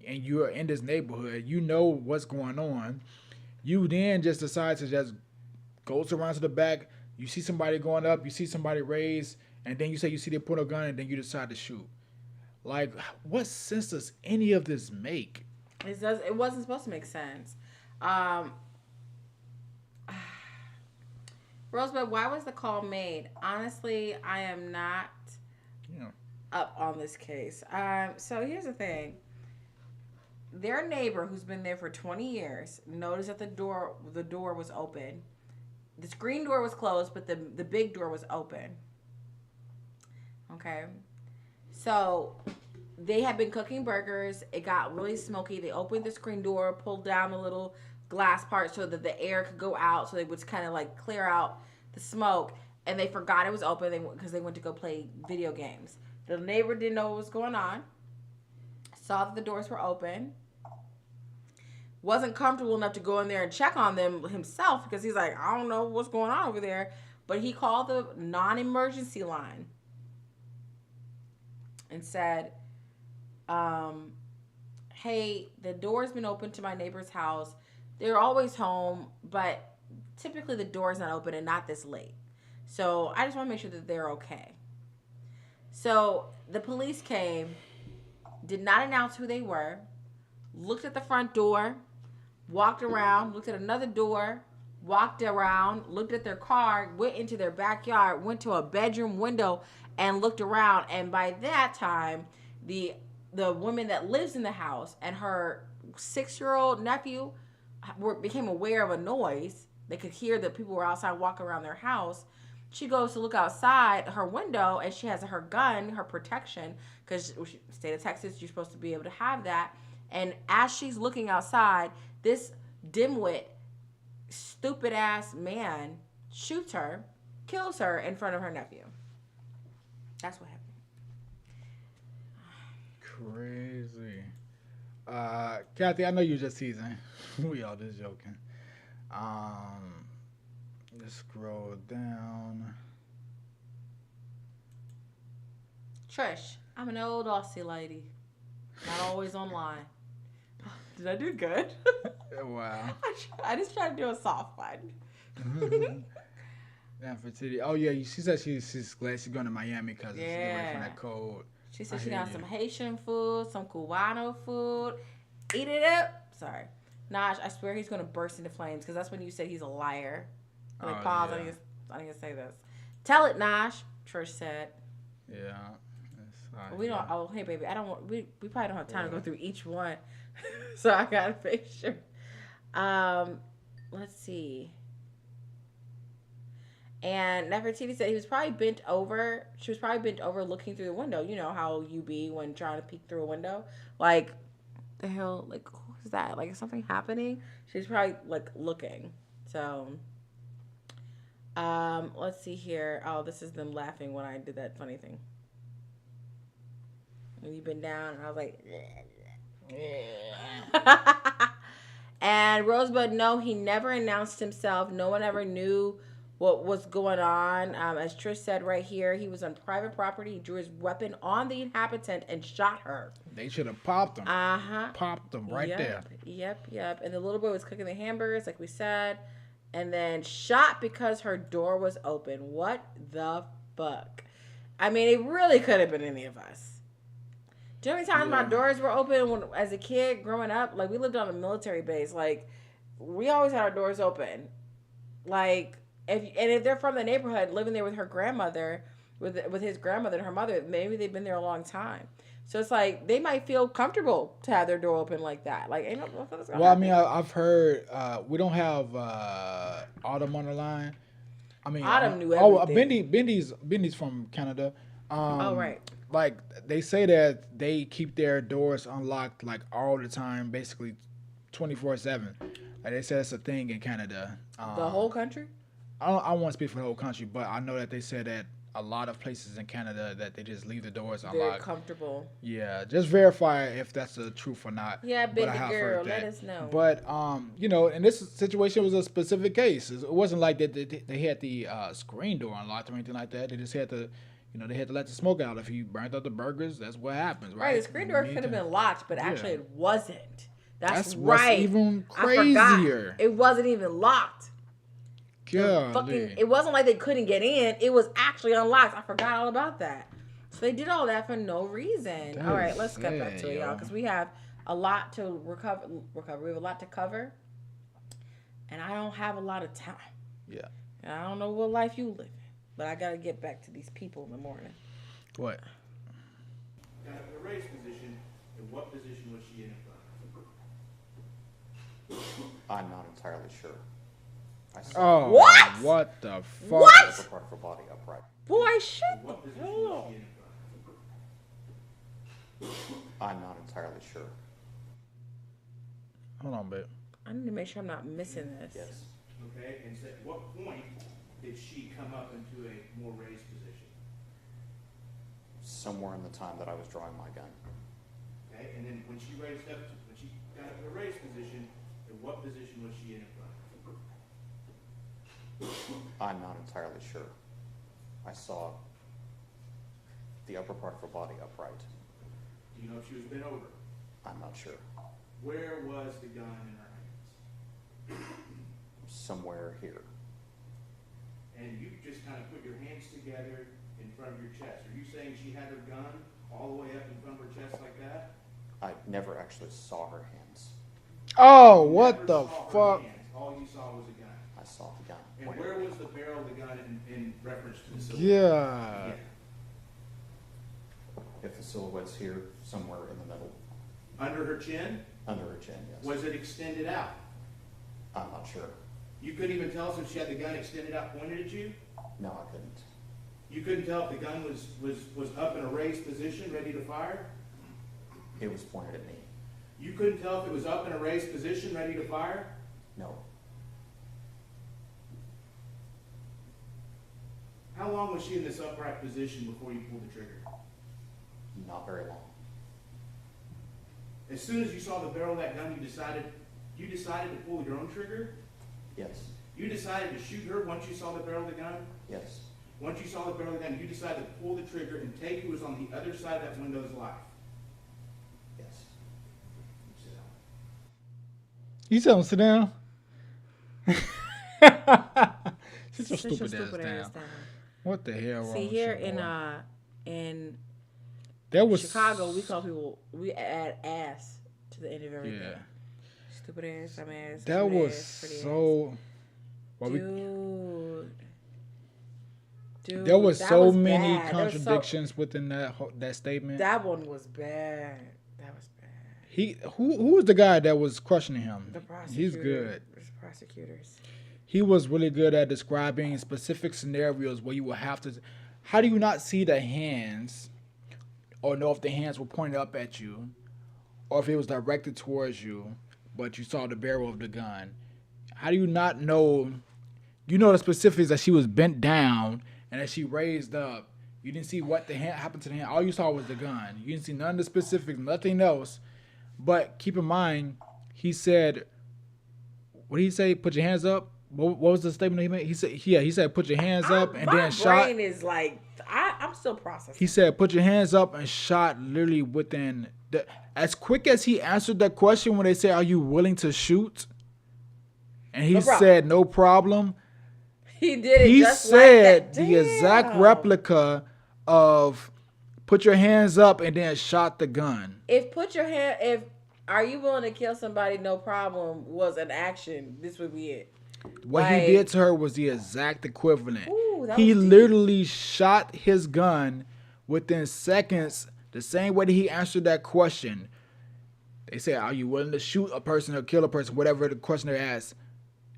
And you're in this neighborhood, you know what's going on. You then just decide to just go around to the back. You see somebody going up, you see somebody raise, and then you say you see they put a gun, and then you decide to shoot. Like, what sense does any of this make? It wasn't supposed to make sense. Rosebud, why was the call made? Honestly, I am not up on this case. So here's the thing. Their neighbor, who's been there for 20 years, noticed that the door was open. The screen door was closed, but the big door was open. Okay. So they had been cooking burgers. It got really smoky. They opened the screen door, pulled down the little glass part so that the air could go out, so they would kind of like clear out the smoke. And they forgot it was open because they went to go play video games. The neighbor didn't know what was going on. Saw that the doors were open. Wasn't comfortable enough to go in there and check on them himself because he's like, I don't know what's going on over there. But he called the non-emergency line and said, hey, the door's been open to my neighbor's house. They're always home, but typically the door's not open and not this late. So I just want to make sure that they're okay. So the police came, did not announce who they were, looked at the front door, walked around, looked at another door, walked around, looked at their car, went into their backyard, went to a bedroom window and looked around. And by that time, the woman that lives in the house and her 6-year-old nephew became aware of a noise. They could hear that people were outside walking around their house. She goes to look outside her window and she has her gun, her protection, because state of Texas, you're supposed to be able to have that. And as she's looking outside, this dimwit, stupid ass man shoots her, kills her in front of her nephew. That's what happened. Crazy. Kathy, I know you're just teasing. We all just joking. Let's scroll down. Trish, I'm an old Aussie lady. Not always online. Did I do good? Wow. I just tried to do a soft one. Oh yeah, she said she's glad she's going to Miami because she's away from that cold. She said she got some Haitian food, some Cubano food. Eat it up. Sorry. Naj, I swear he's going to burst into flames because that's when you said he's a liar. Like, pause. Yeah. I didn't say this. Tell it, Naj, Trish said. Yeah. We don't. Oh, hey, baby. I don't want. We probably don't have time to go through each one, so I gotta make sure. Let's see. And Nefertiti said he was probably bent over. She was probably bent over looking through the window. You know how you be when trying to peek through a window. Like, the hell? Like, who's that? Like, is something happening? She's probably like looking. So, let's see here. Oh, this is them laughing when I did that funny thing. When you've been down, and I was like, and Rosebud, no, he never announced himself. No one ever knew what was going on. As Trish said right here, he was on private property. He drew his weapon on the inhabitant and shot her. They should have popped him. Popped him right there. Yep. And the little boy was cooking the hamburgers, like we said, and then shot because her door was open. What the fuck? I mean, it really could have been any of us. Do you know how many times my doors were open as a kid growing up? Like, we lived on a military base. Like, we always had our doors open. Like, if they're from the neighborhood, living there with her grandmother, with his grandmother and her mother, maybe they've been there a long time. So it's like they might feel comfortable to have their door open like that. Like, ain't no motherfuckers gonna Well, I happen. mean, I've heard we don't have Autumn on the line. I mean, Autumn knew Bendy's everything. Bendy's from Canada. Oh, right. Like they say that they keep their doors unlocked like all the time, basically 24/7. Like they said, it's a thing in Canada. The whole country? I don't want to speak for the whole country, but I know that they said that a lot of places in Canada that they just leave the doors unlocked. Very comfortable. Yeah, just verify if that's the truth or not. Yeah, But baby I have girl, heard let that. us know. But you know, in this situation, it was a specific case. It wasn't like they had the screen door unlocked or anything like that. They just had to, you know, they had to let the smoke out. If you burnt up the burgers, that's what happens, right? Right, the screen door could have been locked, but actually it wasn't. That's what's right. even I forgot. crazier. It wasn't even locked. Golly. It wasn't like they couldn't get in. It was actually unlocked. I forgot all about that. So they did all that for no reason. That All right, is let's get back sad, to it, y'all, yo. because we have a lot to recover. We have a lot to cover, and I don't have a lot of time. Yeah. And I don't know what life you live in, but I gotta get back to these people in the morning. What? Now, the raised position, in what position was she in front? I'm not entirely sure. I Oh, What? What the fuck? What? upper part of her body upright. Boy, shut What the position hell was up. she in front? I'm not entirely sure. Hold on, babe. I need to make sure I'm not missing this. Yes. Okay, and so at what point did she come up into a more raised position? Somewhere in the time that I was drawing my gun. Okay, and then when she raised up, when she got up to a raised position, in what position was she in front? I'm not entirely sure. I saw the upper part of her body upright. Do you know if she was bent over? I'm not sure. Where was the gun in her hands? Somewhere here. And you just kind of put your hands together in front of your chest. Are you saying she had her gun all the way up in front of her chest like that? I never actually saw her hands. Oh, You what never the saw her fuck? hands. All you saw was a gun. I saw the gun. And pointed where at me. was the barrel of the gun in reference to the silhouette? Yeah. If the silhouette's here, somewhere in the middle. Under her chin? Under her chin, yes. Was it extended out? I'm not sure. You couldn't even tell us if she had the gun extended out pointed at you? No, I couldn't. You couldn't tell if the gun was up in a raised position, ready to fire? It was pointed at me. You couldn't tell if it was up in a raised position, ready to fire? No. How long was she in this upright position before you pulled the trigger? Not very long. As soon as you saw the barrel of that gun, you decided to pull your own trigger? Yes. You decided to shoot her once you saw the barrel of the gun? Yes. Once you saw the barrel of the gun, you decided to pull the trigger and take who was on the other side of that window's life? Yes. Sit down. You tell him to sit down. Sit your Sit your stupid ass down. What the hell wrong See, with here you, boy? in That was Chicago, we call people, we add ass to the end of everything. Yeah. Stupid ass, dumb ass. That stupid was ass, pretty so. ass. Well, Dude, there was that so was many bad. contradictions within that statement. That one was bad. That was bad. Who was the guy that was crushing him? The prosecutor. He's good. The prosecutors. He was really good at describing specific scenarios where you will have to. How do you not see the hands, or know if the hands were pointed up at you, or if it was directed towards you, but you saw the barrel of the gun? How do you not know? You know the specifics that she was bent down and that she raised up. You didn't see what the hand happened to the hand. All you saw was the gun. You didn't see none of the specifics, nothing else. But keep in mind, he said, what did he say? Put your hands up. What was the statement he made? He said, he said, put your hands up and then shot. My brain is like, I'm still processing. He said, put your hands up and shot literally within as quick as he answered that question when they said, are you willing to shoot? And he said, no problem. He did it. He just said like that. the exact replica of put your hands up and then shot the gun. If are you willing to kill somebody, no problem, was an action, this would be it. What he did to her was the exact equivalent. Ooh, that He was deep. literally shot his gun within seconds The same way that he answered that question. They said, are you willing to shoot a person or kill a person, whatever the questioner asked,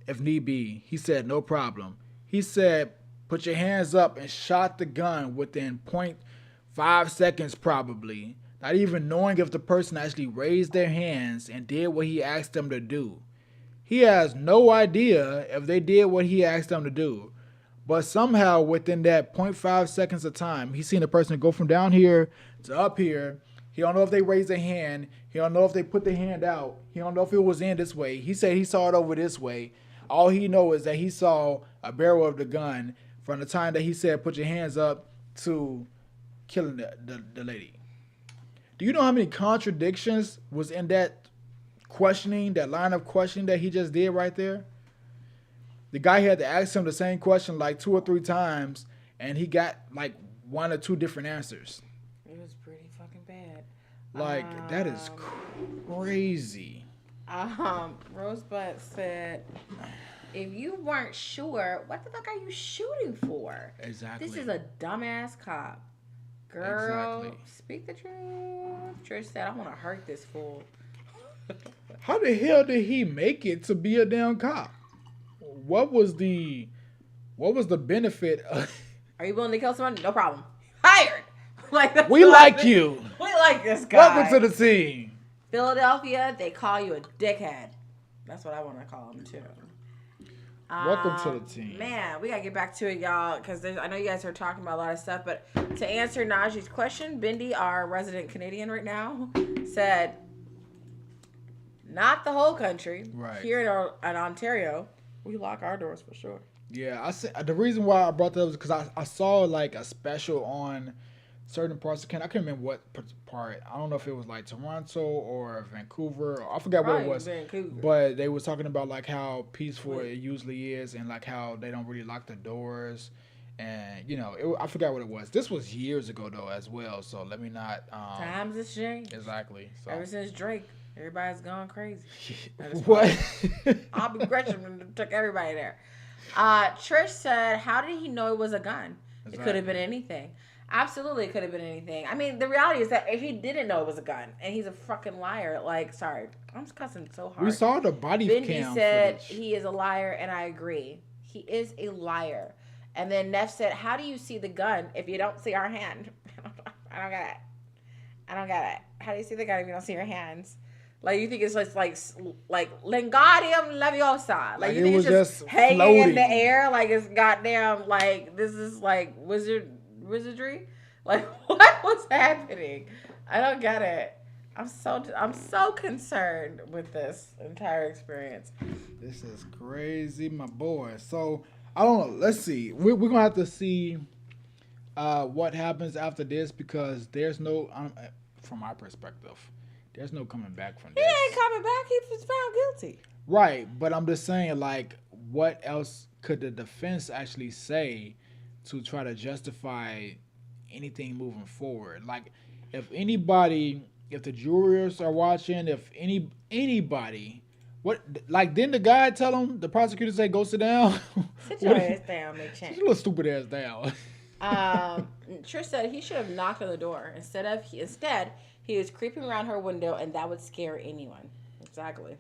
if need be. He said, no problem. He said, put your hands up, and shot the gun within 0.5 seconds probably, not even knowing if the person actually raised their hands and did what he asked them to do. He has no idea if they did what he asked them to do. But somehow within that 0.5 seconds of time, he's seen the person go from down here to up here. He don't know if they raised their hand. He don't know if they put their hand out. He don't know if it was in this way. He said he saw it over this way. All he knows is that he saw a barrel of the gun from the time that he said, put your hands up, to killing the lady. Do you know how many contradictions was in that questioning, that line of questioning that he just did right there? The guy had to ask him the same question like 2 or 3 times, and he got like 1 or 2 different answers. It was pretty fucking bad. Like, that is crazy. Rosebud said, if you weren't sure, what the fuck are you shooting for? Exactly. This is a dumbass cop. Girl, Exactly. speak the truth. Trish said, I want to hurt this fool. How the hell did he make it to be a damn cop? What was the benefit of... Are you willing to kill someone? No problem. Hired. Like, We like you. We like this guy. Welcome to the team. Philadelphia, they call you a dickhead. That's what I want to call him too. Welcome to the team. Man, we gotta get back to it, y'all, because I know you guys are talking about a lot of stuff. But to answer Najee's question, Bindi, our resident Canadian right now, said, not the whole country. Right. Here in Ontario, we lock our doors for sure. Yeah, the reason why I brought that up is because I saw like a special on certain parts of Canada. I can't remember what part. I don't know if it was like Toronto or Vancouver. Or I forgot what it was. Vancouver. But they was talking about like how peaceful it usually is, and like how they don't really lock the doors. And you know, I forgot what it was. This was years ago though as well. So let me not. Times has changed. Exactly. So. Ever since Drake, everybody's gone crazy. What? I'll be Gretchen took everybody there. Trish said, how did he know it was a gun? Exactly. It could have been anything. Absolutely, it could have been anything. I mean, the reality is that if he didn't know it was a gun, and he's a fucking liar, like, sorry, I'm cussing so hard. We saw the body cam Bindi said footage. he is a liar, and I agree. He is a liar. And then Neff said, how do you see the gun if you don't see our hand? I don't get it. I don't get it. How do you see the gun if you don't see your hands? Like, you think it's just like Wingardium Leviosa. Like, you think it's just hanging floating in the air? Like, it's goddamn, like, this is like wizardry? Like, what was happening? I don't get it. I'm so concerned with this entire experience. This is crazy, my boy. So, I don't know. Let's see. We're going to have to see what happens after this, because there's no, from my perspective, there's no coming back from this. He ain't coming back. He was found guilty. Right. But I'm just saying, like, what else could the defense actually say to try to justify anything moving forward? Like, if the jurors are watching, if anybody, didn't the guy tell him, the prosecutor say, go sit down? Sit your ass down, make change. Sit your little stupid ass down. Trish said he should have knocked on the door. Instead, he was creeping around her window, and that would scare anyone. Exactly.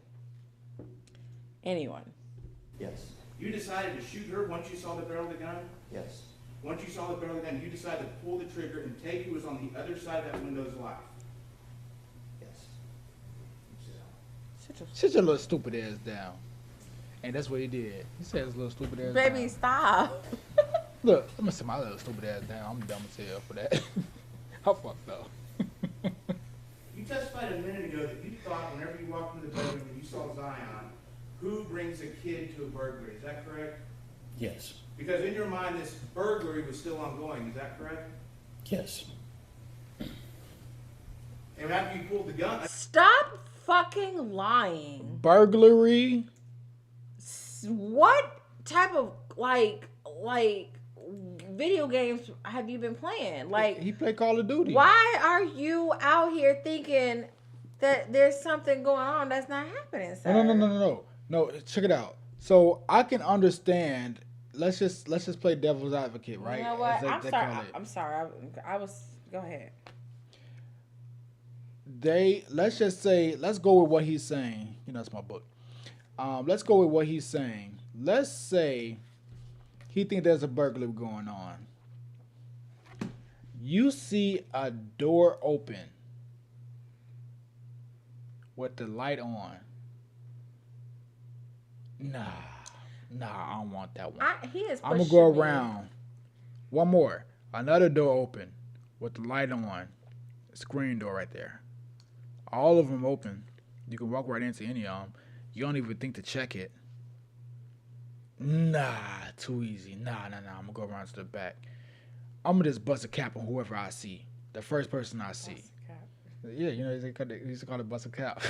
Anyone. Yes. You decided to shoot her once you saw the barrel of the gun? Yes. Once you saw the barrel of the gun, you decided to pull the trigger and take who was on the other side of that window's life? Yes. Sit your little stupid ass down. And that's what he did. He said his little stupid ass down. Baby, stop. Look, I'm gonna sit my little stupid ass down. I'm dumb as hell for that. How fucked up. You testified a minute ago that you thought whenever you walked into the bedroom and you saw Zion, who brings a kid to a burglary? Is that correct? Yes. Because in your mind, this burglary was still ongoing. Is that correct? Yes. And after you pulled the gun... Stop fucking lying. Burglary? What type of, like video games have you been playing? Like, he played Call of Duty. Why are you out here thinking that there's something going on that's not happening, sir? No, check it out. So I can understand. Let's just play devil's advocate, right? You know what? I'm sorry. I was. Go ahead. let's just say, let's go with what he's saying. You know, it's my book. Let's go with what he's saying. Let's say he think there's a burglary going on. You see a door open with the light on. Nah, I don't want that one. I'm gonna go around. One more. Another door open with the light on. Screen door right there. All of them open. You can walk right into any of them. You don't even think to check it. Nah, too easy. Nah. I'm gonna go around to the back. I'm gonna just bust a cap on whoever I see. The first person I see. Yeah, you know, he's called a bust a cap.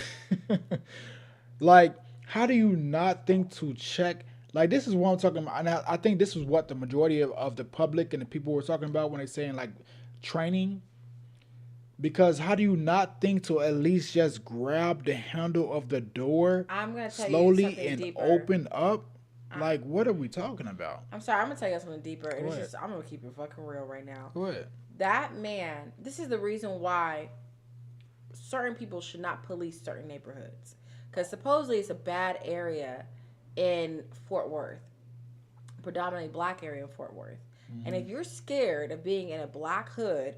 Like, how do you not think to check? Like, this is what I'm talking about. And I think this is what the majority of the public and the people were talking about when they're saying, like, training. Because how do you not think to at least just grab the handle of the door slowly and deeper. Open up? Like, what are we talking about? I'm sorry, I'm going to tell you something deeper. And it's just, I'm going to keep it fucking real right now. Go ahead. That man, this is the reason why certain people should not police certain neighborhoods. Because supposedly it's a bad area in Fort Worth. Predominantly black area in Fort Worth. Mm-hmm. And if you're scared of being in a black hood,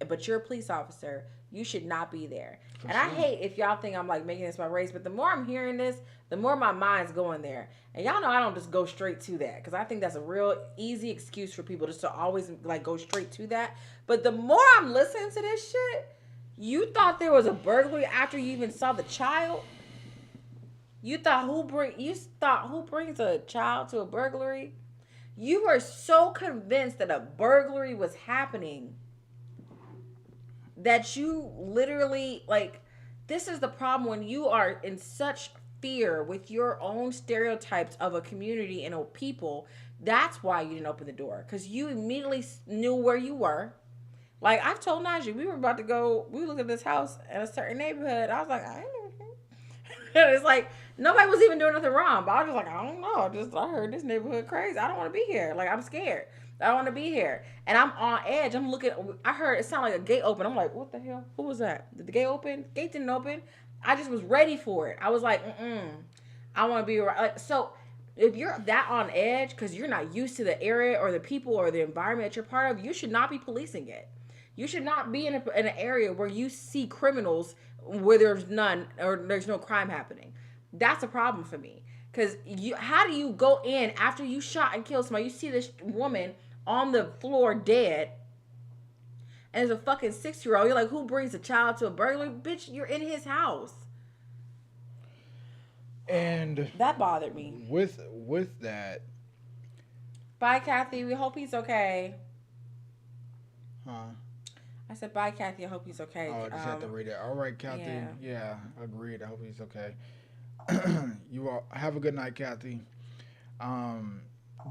but you're a police officer, you should not be there. For sure. I hate if y'all think I'm like making this my race, but the more I'm hearing this, the more my mind's going there. And y'all know I don't just go straight to that, because I think that's a real easy excuse for people just to always like go straight to that. But the more I'm listening to this shit, you thought there was a burglary after you even saw the child? You thought who brings a child to a burglary? You were so convinced that a burglary was happening that you literally, like, this is the problem when you are in such fear with your own stereotypes of a community and of people. That's why you didn't open the door, because you immediately knew where you were. Like, I told Naj, we looked at this house in a certain neighborhood. I was like, I ain't know. It's like, nobody was even doing nothing wrong, but I was just like, I don't know. I heard this neighborhood crazy. I don't want to be here. Like, I'm scared. I don't want to be here. And I'm on edge. I'm looking. I heard it sound like a gate open. I'm like, what the hell? Who was that? Did the gate open? Gate didn't open. I just was ready for it. I was like, I want to be right. Like, so if you're that on edge because you're not used to the area or the people or the environment that you're part of, you should not be policing it. You should not be in an area where you see criminals where there's none or there's no crime happening. That's a problem for me. Because how do you go in after you shot and killed somebody? You see this woman on the floor dead, and there's a fucking 6-year-old. You're like, who brings a child to a burglary? Bitch, you're in his house. And that bothered me. With that. Bye, Kathy. We hope he's okay. Huh? I said, bye, Kathy. I hope he's okay. Oh, I just had to read it. All right, Kathy. Yeah, agreed. I hope he's okay. You all have a good night, Kathy.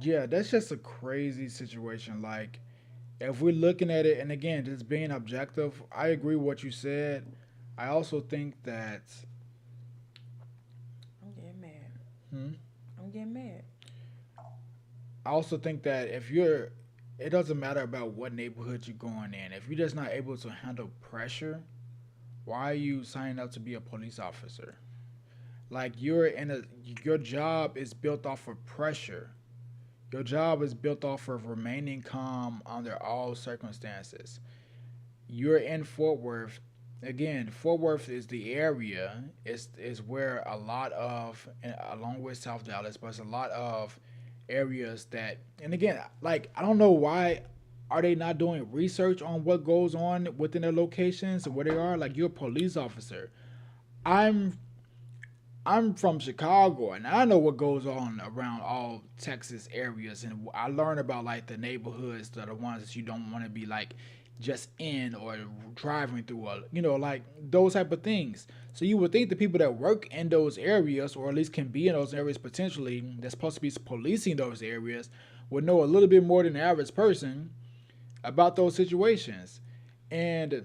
Yeah, that's just a crazy situation. Like, if we're looking at it, and again, just being objective, I agree with what you said. I also think that... I'm getting mad. I'm getting mad. I also think that it doesn't matter about what neighborhood you're going in. If you're just not able to handle pressure, why are you signing up to be a police officer? Like, your job is built off of pressure. Your job is built off of remaining calm under all circumstances. You're in Fort Worth. Again, Fort Worth is the area. Is where a lot of, along with South Dallas, but it's a lot of areas that, and again, like, I don't know why are they not doing research on what goes on within their locations and where they are. Like, you're a police officer. I'm from Chicago, and I know what goes on around all Texas areas, and I learn about, like, the neighborhoods that are the ones that you don't want to be, like, just in or driving through, or, you know, like, those type of things. So you would think the people that work in those areas, or at least can be in those areas potentially, that's supposed to be policing those areas, would know a little bit more than the average person about those situations. And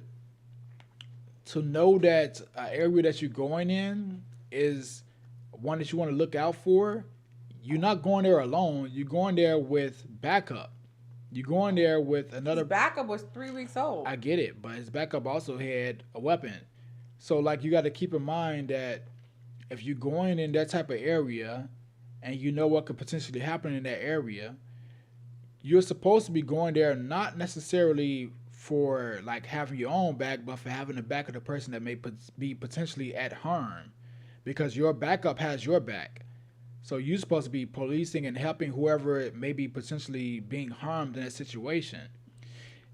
to know that an area that you're going in is one that you want to look out for, you're not going there alone. You're going there with backup. You're going there with another... His backup was 3 weeks old. I get it, but his backup also had a weapon. So like you got to keep in mind that if you're going in that type of area and you know what could potentially happen in that area, you're supposed to be going there not necessarily for like having your own back, but for having the back of the person that may be potentially at harm, because your backup has your back. So you're supposed to be policing and helping whoever may be potentially being harmed in a situation.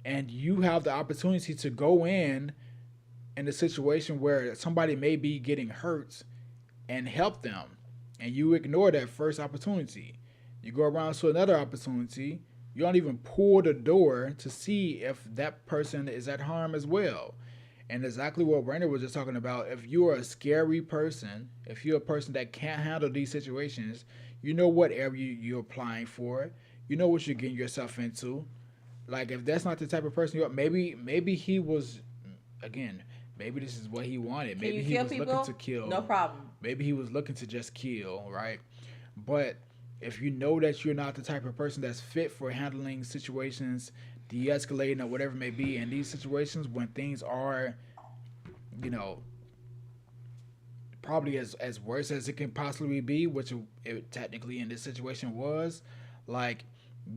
And you have the opportunity to go in a situation where somebody may be getting hurt and help them. And you ignore that first opportunity. You go around to another opportunity. You don't even pull the door to see if that person is at harm as well. And exactly what Brandon was just talking about, if you're a scary person, if you're a person that can't handle these situations, you know what area you're applying for. You know what you're getting yourself into. Like, if that's not the type of person you are, maybe he was, again, maybe this is what he wanted. Maybe he was looking to kill. No problem. Maybe he was looking to just kill, right? But if you know that you're not the type of person that's fit for handling situations, de-escalating or whatever it may be, in these situations when things are, you know, probably as worse as it can possibly be, which it technically in this situation was, like,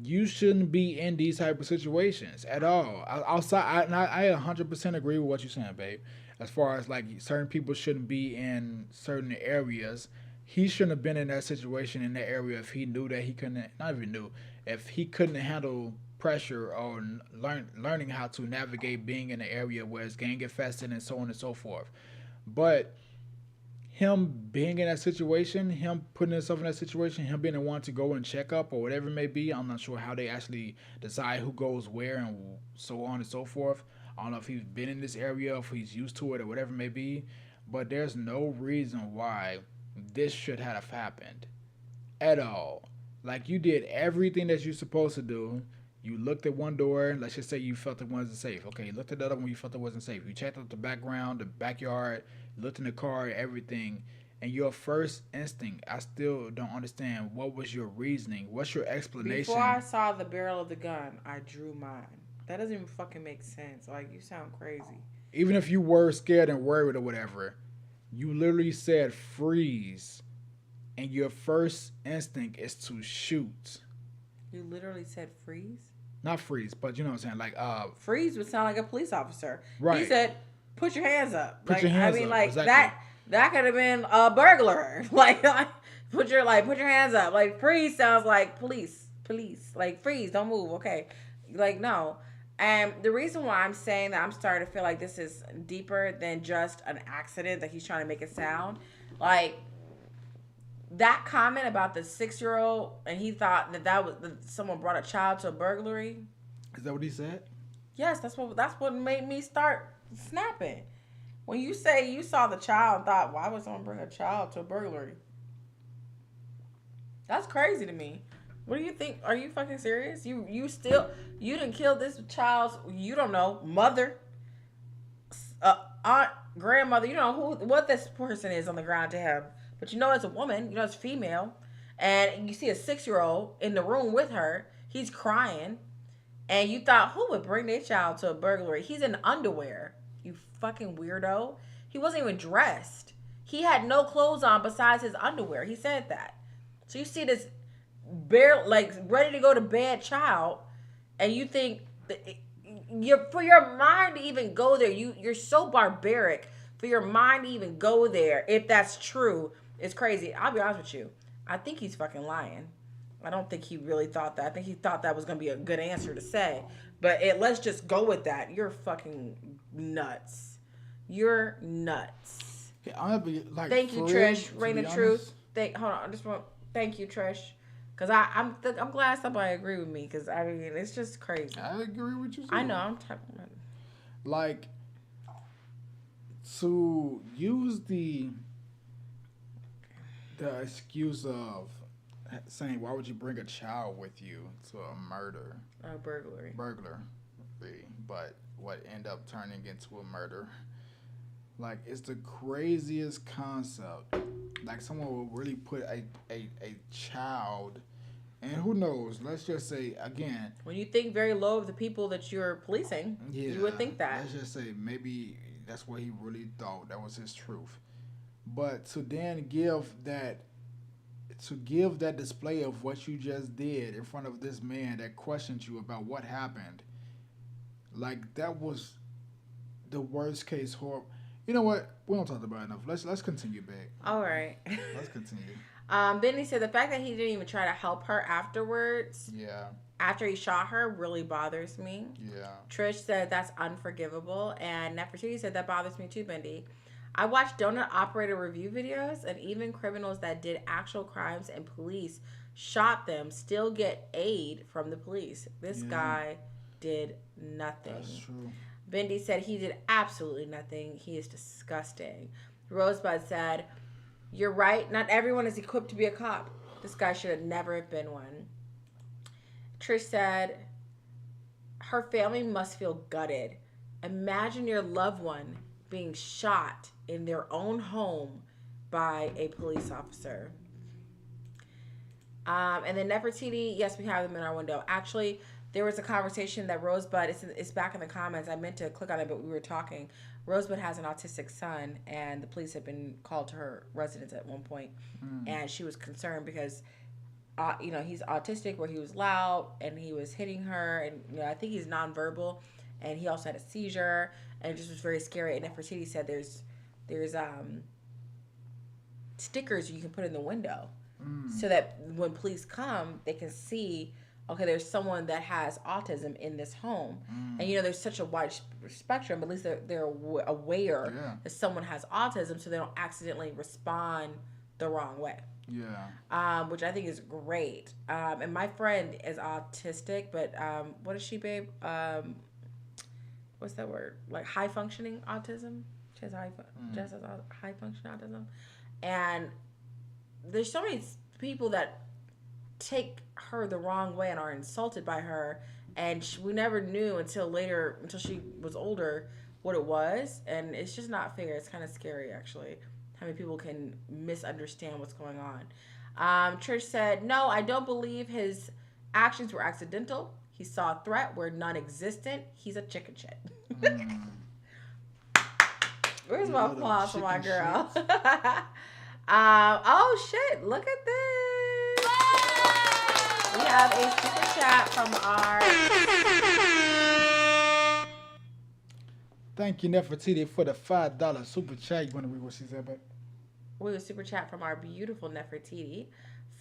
you shouldn't be in these type of situations at all. I 100% agree with what you're saying, babe. As far as like certain people shouldn't be in certain areas, he shouldn't have been in that situation in that area if he knew that he couldn't. Not even knew, if he couldn't handle pressure or learning how to navigate being in an area where it's gang infested and so on and so forth. But him being in that situation, him putting himself in that situation, him being the one to go and check up or whatever it may be, I'm not sure how they actually decide who goes where and so on and so forth. I don't know if he's been in this area, if he's used to it or whatever it may be, but there's no reason why this should have happened at all. Like, you did everything that you're supposed to do. You looked at one door, let's just say you felt it wasn't safe. Okay, you looked at the other one, you felt it wasn't safe. You checked out the background, the backyard, looked in the car, everything. And your first instinct, I still don't understand, what was your reasoning? What's your explanation? Before I saw the barrel of the gun, I drew mine. That doesn't even fucking make sense. Like, you sound crazy. Even if you were scared and worried or whatever, you literally said freeze. And your first instinct is to shoot. You literally said freeze? Not freeze, but you know what I'm saying? Like, freeze would sound like a police officer. Right. He said, put your hands up. Put your hands up. Like, exactly. that could have been a burglar. like put your hands up. Like, freeze sounds like police. Like, freeze, don't move. Okay. Like, no. And the reason why I'm saying that, I'm starting to feel like this is deeper than just an accident that he's trying to make it sound. Like, that comment about the 6-year-old, and he thought that was someone brought a child to a burglary. Is that what he said? Yes, that's what made me start snapping. When you say you saw the child and thought, why would someone bring a child to a burglary? That's crazy to me. What do you think? Are you fucking serious? You didn't kill this child's, you don't know, mother, aunt, grandmother. You don't know what this person is on the ground to him. But you know it's a woman, you know it's female, and you see a 6-year-old in the room with her, he's crying, and you thought, who would bring their child to a burglary? He's in underwear, you fucking weirdo. He wasn't even dressed. He had no clothes on besides his underwear. He said that. So you see this ready to go to bed child, and you think, for your mind to even go there, you're so barbaric, for your mind to even go there, if that's true, it's crazy. I'll be honest with you. I think he's fucking lying. I don't think he really thought that. I think he thought that was going to be a good answer to say. But let's just go with that. You're fucking nuts. You're nuts. Yeah, I'll be like, thank you, Trish. Reina Truth. Hold on. Thank you, Trish. Because I'm glad somebody agree with me. Because, I mean, it's just crazy. I agree with you, too. I know. I'm talking about it. Like, to use the excuse of saying, why would you bring a child with you to a murder? A burglary. But what end up turning into a murder? Like, it's the craziest concept. Like, someone will really put a child, and who knows, let's just say, again, when you think very low of the people that you're policing, you would think that. Let's just say maybe That's what he really thought. That was his truth. But to then give that display of what you just did in front of this man that questioned you about what happened, like that was the worst case horror. You know what? We don't talk about it enough. Let's continue, babe. All right. Let's continue. Benny said the fact that he didn't even try to help her afterwards. Yeah. After he shot her, really bothers me. Yeah. Trish said that's unforgivable, and Nefertiti said that bothers me too, Bendy. I watched donut operator review videos, and even criminals that did actual crimes and police shot them still get aid from the police. This guy did nothing. That's true. Bendy said he did absolutely nothing. He is disgusting. Rosebud said, "You're right. Not everyone is equipped to be a cop. This guy should have never have been one." Trish said, her family must feel gutted. Imagine your loved one being shot in their own home by a police officer. And then Nefertiti, yes, we have them in our window. Actually, there was a conversation that Rosebud, it's back in the comments. I meant to click on it, but we were talking. Rosebud has an autistic son, and the police had been called to her residence at one point. And she was concerned because, he's autistic, where he was loud, and he was hitting her, and I think he's nonverbal, and he also had a seizure, and it just was very scary. And Nefertiti said there's stickers you can put in the window so that when police come, they can see, okay, there's someone that has autism in this home. And, there's such a wide spectrum, but at least they're aware that someone has autism, so they don't accidentally respond the wrong way. Yeah. Which I think is great. And my friend is autistic, but what is she, babe? What's that word? Like high functioning autism? She has high functioning autism. And there's so many people that take her the wrong way and are insulted by her, and we never knew until she was older what it was, and it's just not fair. It's kind of scary, actually, how many people can misunderstand what's going on. Trish said, no, I don't believe his actions were accidental. He saw a threat where non-existent. He's a chicken shit. Where's my applause for my girl? Oh shit, look at this. We have a super chat from our... Thank you, Nefertiti, for the $5 super chat. You want to read what she said, babe? We have a super chat from our beautiful Nefertiti.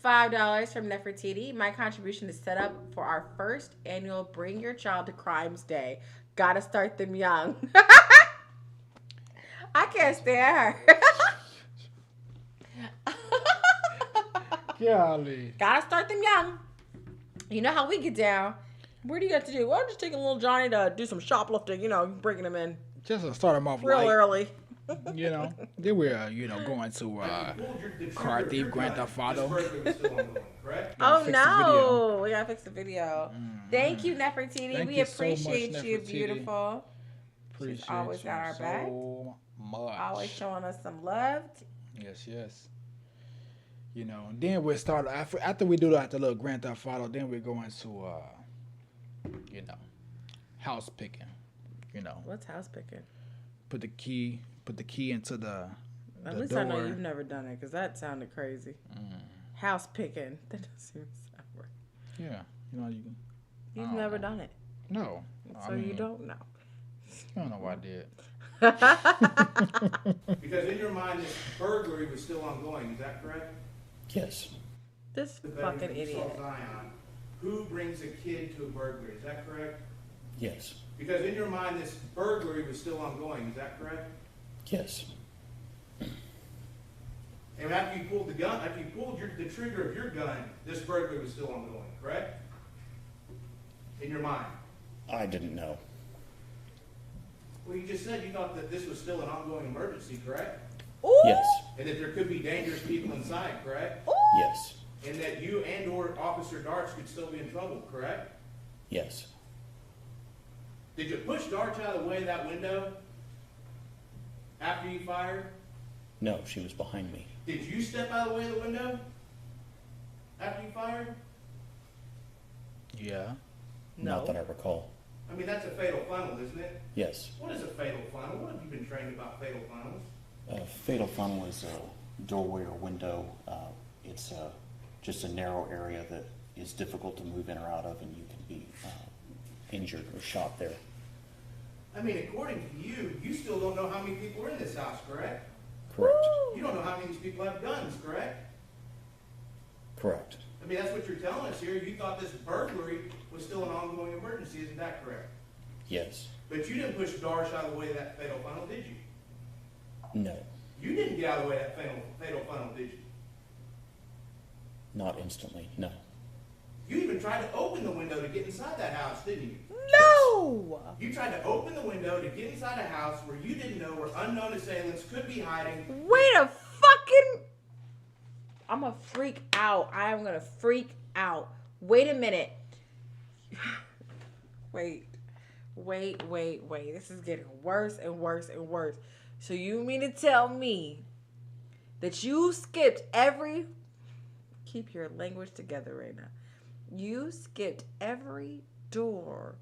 $5 from Nefertiti. My contribution is set up for our first annual Bring Your Child to Crimes Day. Gotta start them young. I can't stand her. Golly. Gotta start them young. You know how we get down. What do you got to do? Well, I'm just taking little Johnny to do some shoplifting, bringing him in. Just to start him off real early. Then we're, going to car thief, Grand Theft Auto. Oh no, we gotta fix the video. Thank you, Nefertiti. Thank we you appreciate so much, you, Nefertiti. beautiful. Appreciate She's always got our back. so much. Always showing us some love. Yes. Then we'll start after we do the little Grand Theft Auto. Then we're going to house picking. What's house picking? Put the key into the At least door. I know you've never done it, because that sounded crazy. House picking. That doesn't even sound right. Yeah. You've never done it. No. So you don't know. I don't know why I did. Because in your mind, this burglary was still ongoing. Is that correct? Yes. This fucking idiot. Zion. Who brings a kid to a burglary? Is that correct? Yes. Because in your mind, this burglary was still ongoing. Is that correct? Yes. And after you pulled the gun, after you pulled the trigger of your gun, this burglary was still ongoing, correct? In your mind. I didn't know. Well, you just said you thought that this was still an ongoing emergency, correct? Ooh. Yes. And that there could be dangerous people inside, correct? Ooh. Yes. And that you and/or Officer Darts could still be in trouble, correct? Yes. Did you push Darts out of the way of that window after you fired? No, she was behind me. Did you step out of the way of the window after you fired? Yeah. No. Not that I recall. I mean, that's a fatal funnel, isn't it? Yes. What is a fatal funnel? What have you been trained about fatal funnels? A fatal funnel is a doorway or window. It's just a narrow area that is difficult to move in or out of, and you can be injured or shot there. I mean, according to you, you still don't know how many people are in this house, correct? Correct. You don't know how many of these people have guns, correct? Correct. I mean, that's what you're telling us here. You thought this burglary was still an ongoing emergency, isn't that correct? Yes. But you didn't push Darsh out of the way of that fatal funnel, did you? No. You didn't get out of the way of that fatal funnel, did you? Not instantly, no. You even tried to open the window to get inside that house, didn't you? No! You tried to open the window to get inside a house where you didn't know where unknown assailants could be hiding. Wait a fucking... I'm gonna freak out. I am gonna freak out. Wait a minute. Wait. This is getting worse and worse and worse. So you mean to tell me that you skipped every... Keep your language together right now. You skipped every door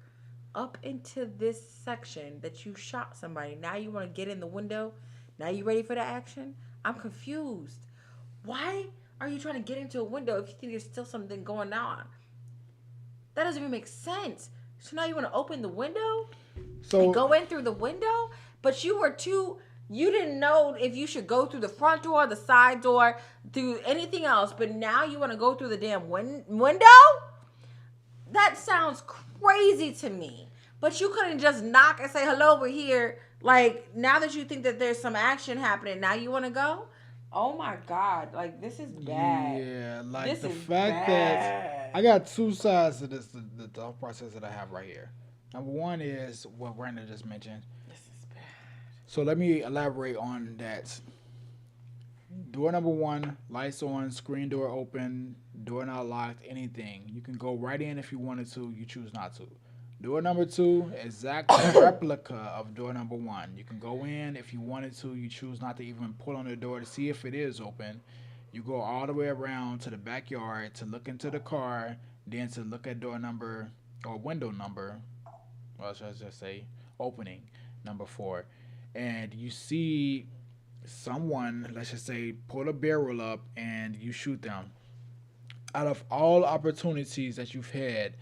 up into this section that you shot somebody. Now you want to get in the window? Now you ready for the action? I'm confused. Why are you trying to get into a window if you think there's still something going on? That doesn't even make sense. So now you want to open the window and go in through the window? But you didn't know if you should go through the front door, the side door, through anything else. But now you want to go through the damn window? That sounds crazy to me. But you couldn't just knock and say, hello, we're here. Like, now that you think that there's some action happening, now you want to go? Oh my God. Like, this is bad. Yeah, like this the is fact bad. that I got two sides to this, the thought process that I have right here. Number one is what Brandon just mentioned. This is bad. So let me elaborate on that. Door number one, lights on, screen door open, door not locked, anything. You can go right in if you wanted to, you choose not to. Door number two, exact replica of door number one. You can go in if you wanted to, you choose not to even pull on the door to see if it is open. You go all the way around to the backyard to look into the car, then to look at door number or window number, well, should I just say opening number 4. And you see someone, let's just say, pull a barrel up and you shoot them. Out of all opportunities that you've had,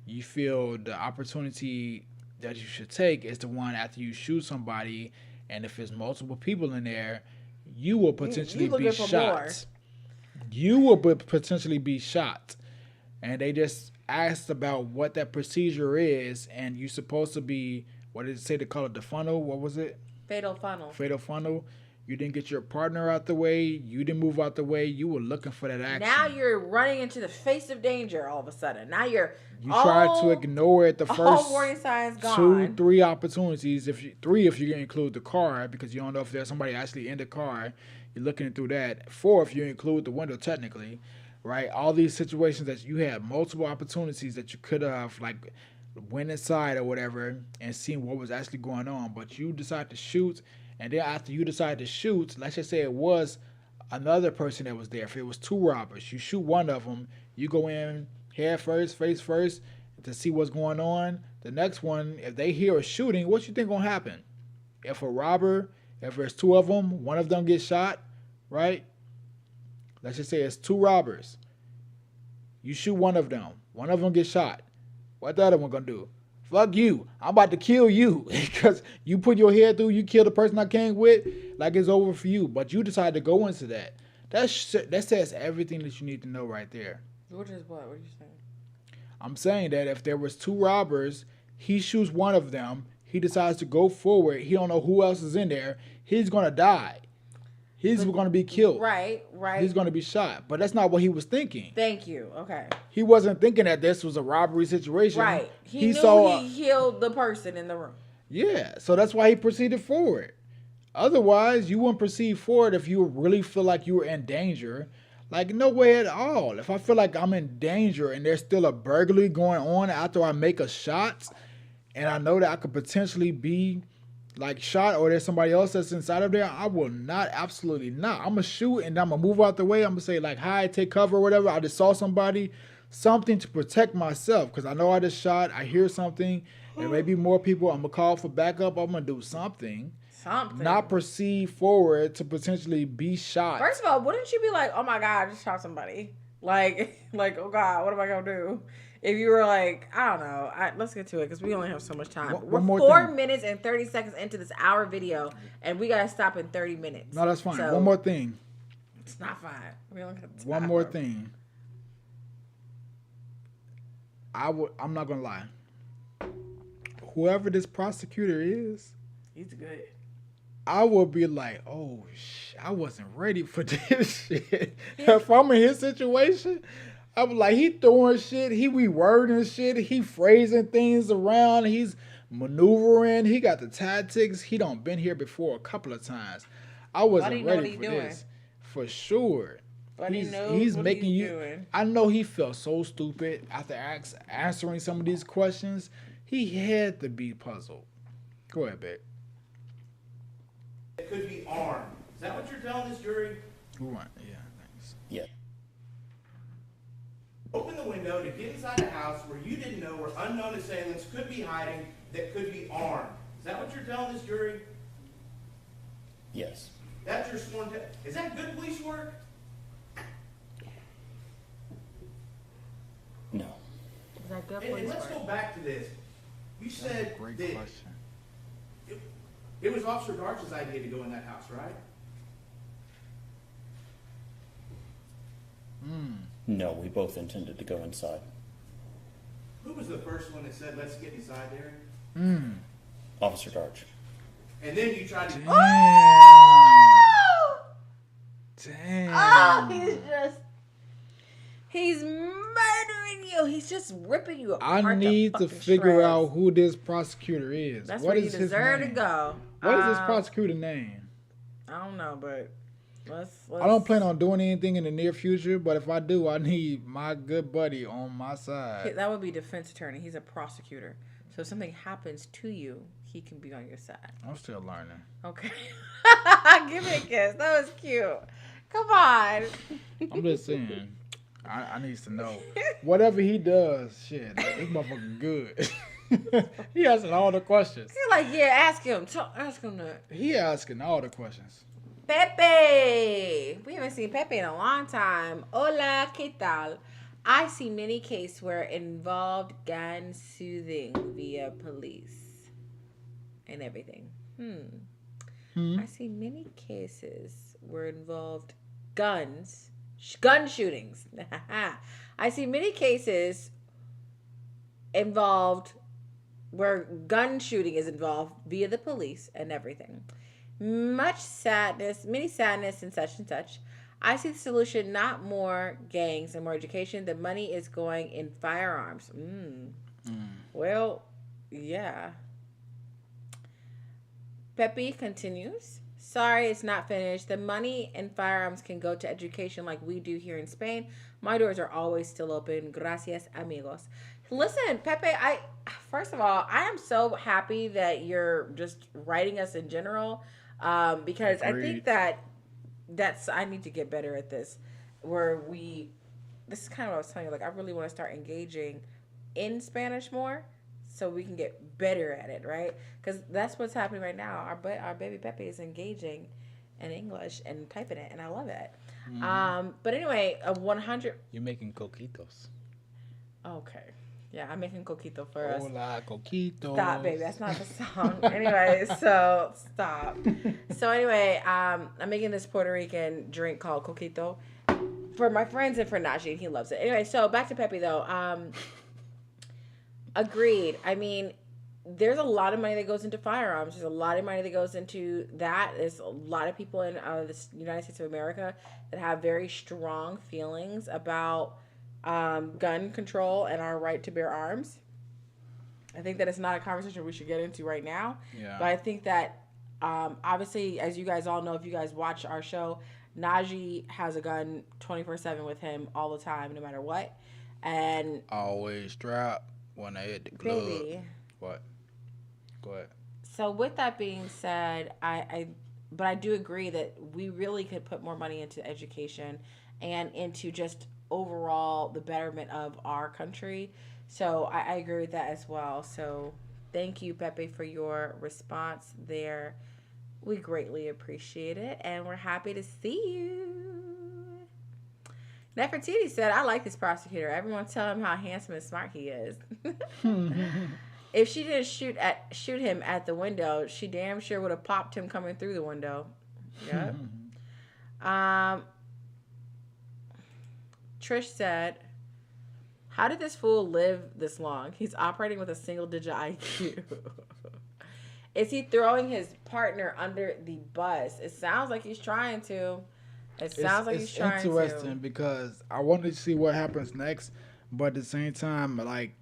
you feel the opportunity that you should take is the one after you shoot somebody, and if there's multiple people in there, you will potentially be shot. You will potentially be shot. And they just asked about what that procedure is, and you're supposed to be, what did it say they call it, the funnel? What was it? Fatal funnel. Fatal funnel. You didn't get your partner out the way. You didn't move out the way. You were looking for that action. Now you're running into the face of danger all of a sudden. Now you tried to ignore it the first all warning signs gone. 2-3 opportunities. If you include the car, because you don't know if there's somebody actually in the car. You're looking through that. 4 if you include the window technically, right? All these situations that you had multiple opportunities that you could have like went inside or whatever and seen what was actually going on, but you decided to shoot. And then after you decide to shoot, let's just say it was another person that was there. If it was 2 robbers, you shoot one of them. You go in head first, face first, to see what's going on. The next one, if they hear a shooting, what you think gonna happen? If there's 2 of them, one of them gets shot, right? Let's just say it's 2 robbers. You shoot one of them gets shot. What the other one gonna do? Fuck you. I'm about to kill you because you put your head through, you kill the person I came with, like it's over for you. But you decide to go into that. That says everything that you need to know right there. Which is what? What are you saying? I'm saying that if there was 2 robbers, he shoots one of them, he decides to go forward, he don't know who else is in there, he's going to die. He's going to be killed. Right. He's going to be shot. But that's not what he was thinking. Thank you. Okay. He wasn't thinking that this was a robbery situation. Right. He knew he killed the person in the room. Yeah. So that's why he proceeded forward. Otherwise, you wouldn't proceed forward if you really feel like you were in danger. Like, no way at all. If I feel like I'm in danger and there's still a burglary going on after I make a shot, and I know that I could potentially be like shot or there's somebody else that's inside of there, I will not, absolutely not. I'm going to shoot and I'm going to move out the way. I'm going to say like, hi, take cover or whatever. I just saw somebody. something to protect myself because I know I just shot. I hear something, and maybe more people. I'm gonna call for backup. I'm gonna do something. Not proceed forward to potentially be shot. First of all, wouldn't you be like, oh my God, I just shot somebody? Like, oh God, what am I going to do? If you were like, I don't know. Let's get to it because we only have so much time. We're 4 minutes and 30 seconds into this hour video, and we got to stop in 30 minutes. No, that's fine. So, one more thing. It's not fine. We only have time. One more thing. I'm not going to lie. Whoever this prosecutor is. He's good. I would be like, oh, I wasn't ready for this shit. If I'm in his situation, I was like, he throwing shit, he rewording shit, he phrasing things around, he's maneuvering, he got the tactics. He done been here before a couple of times. I wasn't ready for this. For sure. But he's making you doing. I know he felt so stupid after answering some of these questions. He had to be puzzled. Go ahead, babe. It could be armed. Is that what you're telling this jury? Yeah, thanks. Yeah. Open the window to get inside a house where you didn't know where unknown assailants could be hiding that could be armed. Is that what you're telling this jury? Yes. That's your sworn is that good police work? No. Is that good and let's go back to this. You said that's a great that question. It was Officer Darch's idea to go in that house, right? No, we both intended to go inside. Who was the first one that said, let's get inside there? Officer Darch. And then you tried to... Damn. Oh, he's murdering you. He's just ripping you apart. I need to figure out who this prosecutor is. That's what where is you his deserve name? to go. What is this prosecutor name? I don't know, but let's... I don't plan on doing anything in the near future, but if I do, I need my good buddy on my side. That would be defense attorney. He's a prosecutor. So if something happens to you, he can be on your side. I'm still learning. Okay. Give me a kiss. That was cute. Come on. I'm just saying. I need to know. Whatever he does, shit, this motherfucker good. He asking all the questions. You're like, yeah, ask him. Ask him that. He asking all the questions. Pepe. We haven't seen Pepe in a long time. Hola, ¿qué tal? I see many cases where involved gun soothing via police and everything. I see many cases where involved gun shootings. I see many cases involved where gun shooting is involved via the police and everything. Many sadness and such. I see the solution, not more gangs and more education. The money is going in firearms. Well, yeah. Pepe continues. Sorry, it's not finished. The money and firearms can go to education like we do here in Spain. My doors are always still open. Gracias, amigos. Listen, Pepe, first of all, I am so happy that you're just writing us in general, because I think I need to get better at this. This is kind of what I was telling you. Like, I really want to start engaging in Spanish more, so we can get better at it, right? Because that's what's happening right now. Our baby Pepe is engaging in English and typing it, and I love it. But anyway, 100. You're making coquitos. Okay. Yeah, I'm making coquito for us. Hola, coquitos. Stop, baby. That's not the song. Anyway, so stop. So anyway, I'm making this Puerto Rican drink called coquito for my friends and for Naj, and he loves it. Anyway, so back to Pepe, though. Agreed. I mean, there's a lot of money that goes into firearms. There's a lot of money that goes into that. There's a lot of people in the United States of America that have very strong feelings about gun control and our right to bear arms. I think that it's not a conversation we should get into right now. Yeah. But I think that obviously, as you guys all know, if you guys watch our show, Najee has a gun 24/7 with him all the time, no matter what. And always strapped when I hit the club. Baby. What? Go ahead. So with that being said, but I do agree that we really could put more money into education and into just overall the betterment of our country. So I agree with that as well. So thank you, Pepe, for your response there. We greatly appreciate it, and we're happy to see you. Nefertiti said, I like this prosecutor. Everyone tell him how handsome and smart he is. If she didn't shoot him at the window, she damn sure would have popped him coming through the window. Yep. Trish said, how did this fool live this long? He's operating with a single-digit IQ. Is he throwing his partner under the bus? It sounds like he's trying to. It's interesting because I wanted to see what happens next, but at the same time, like,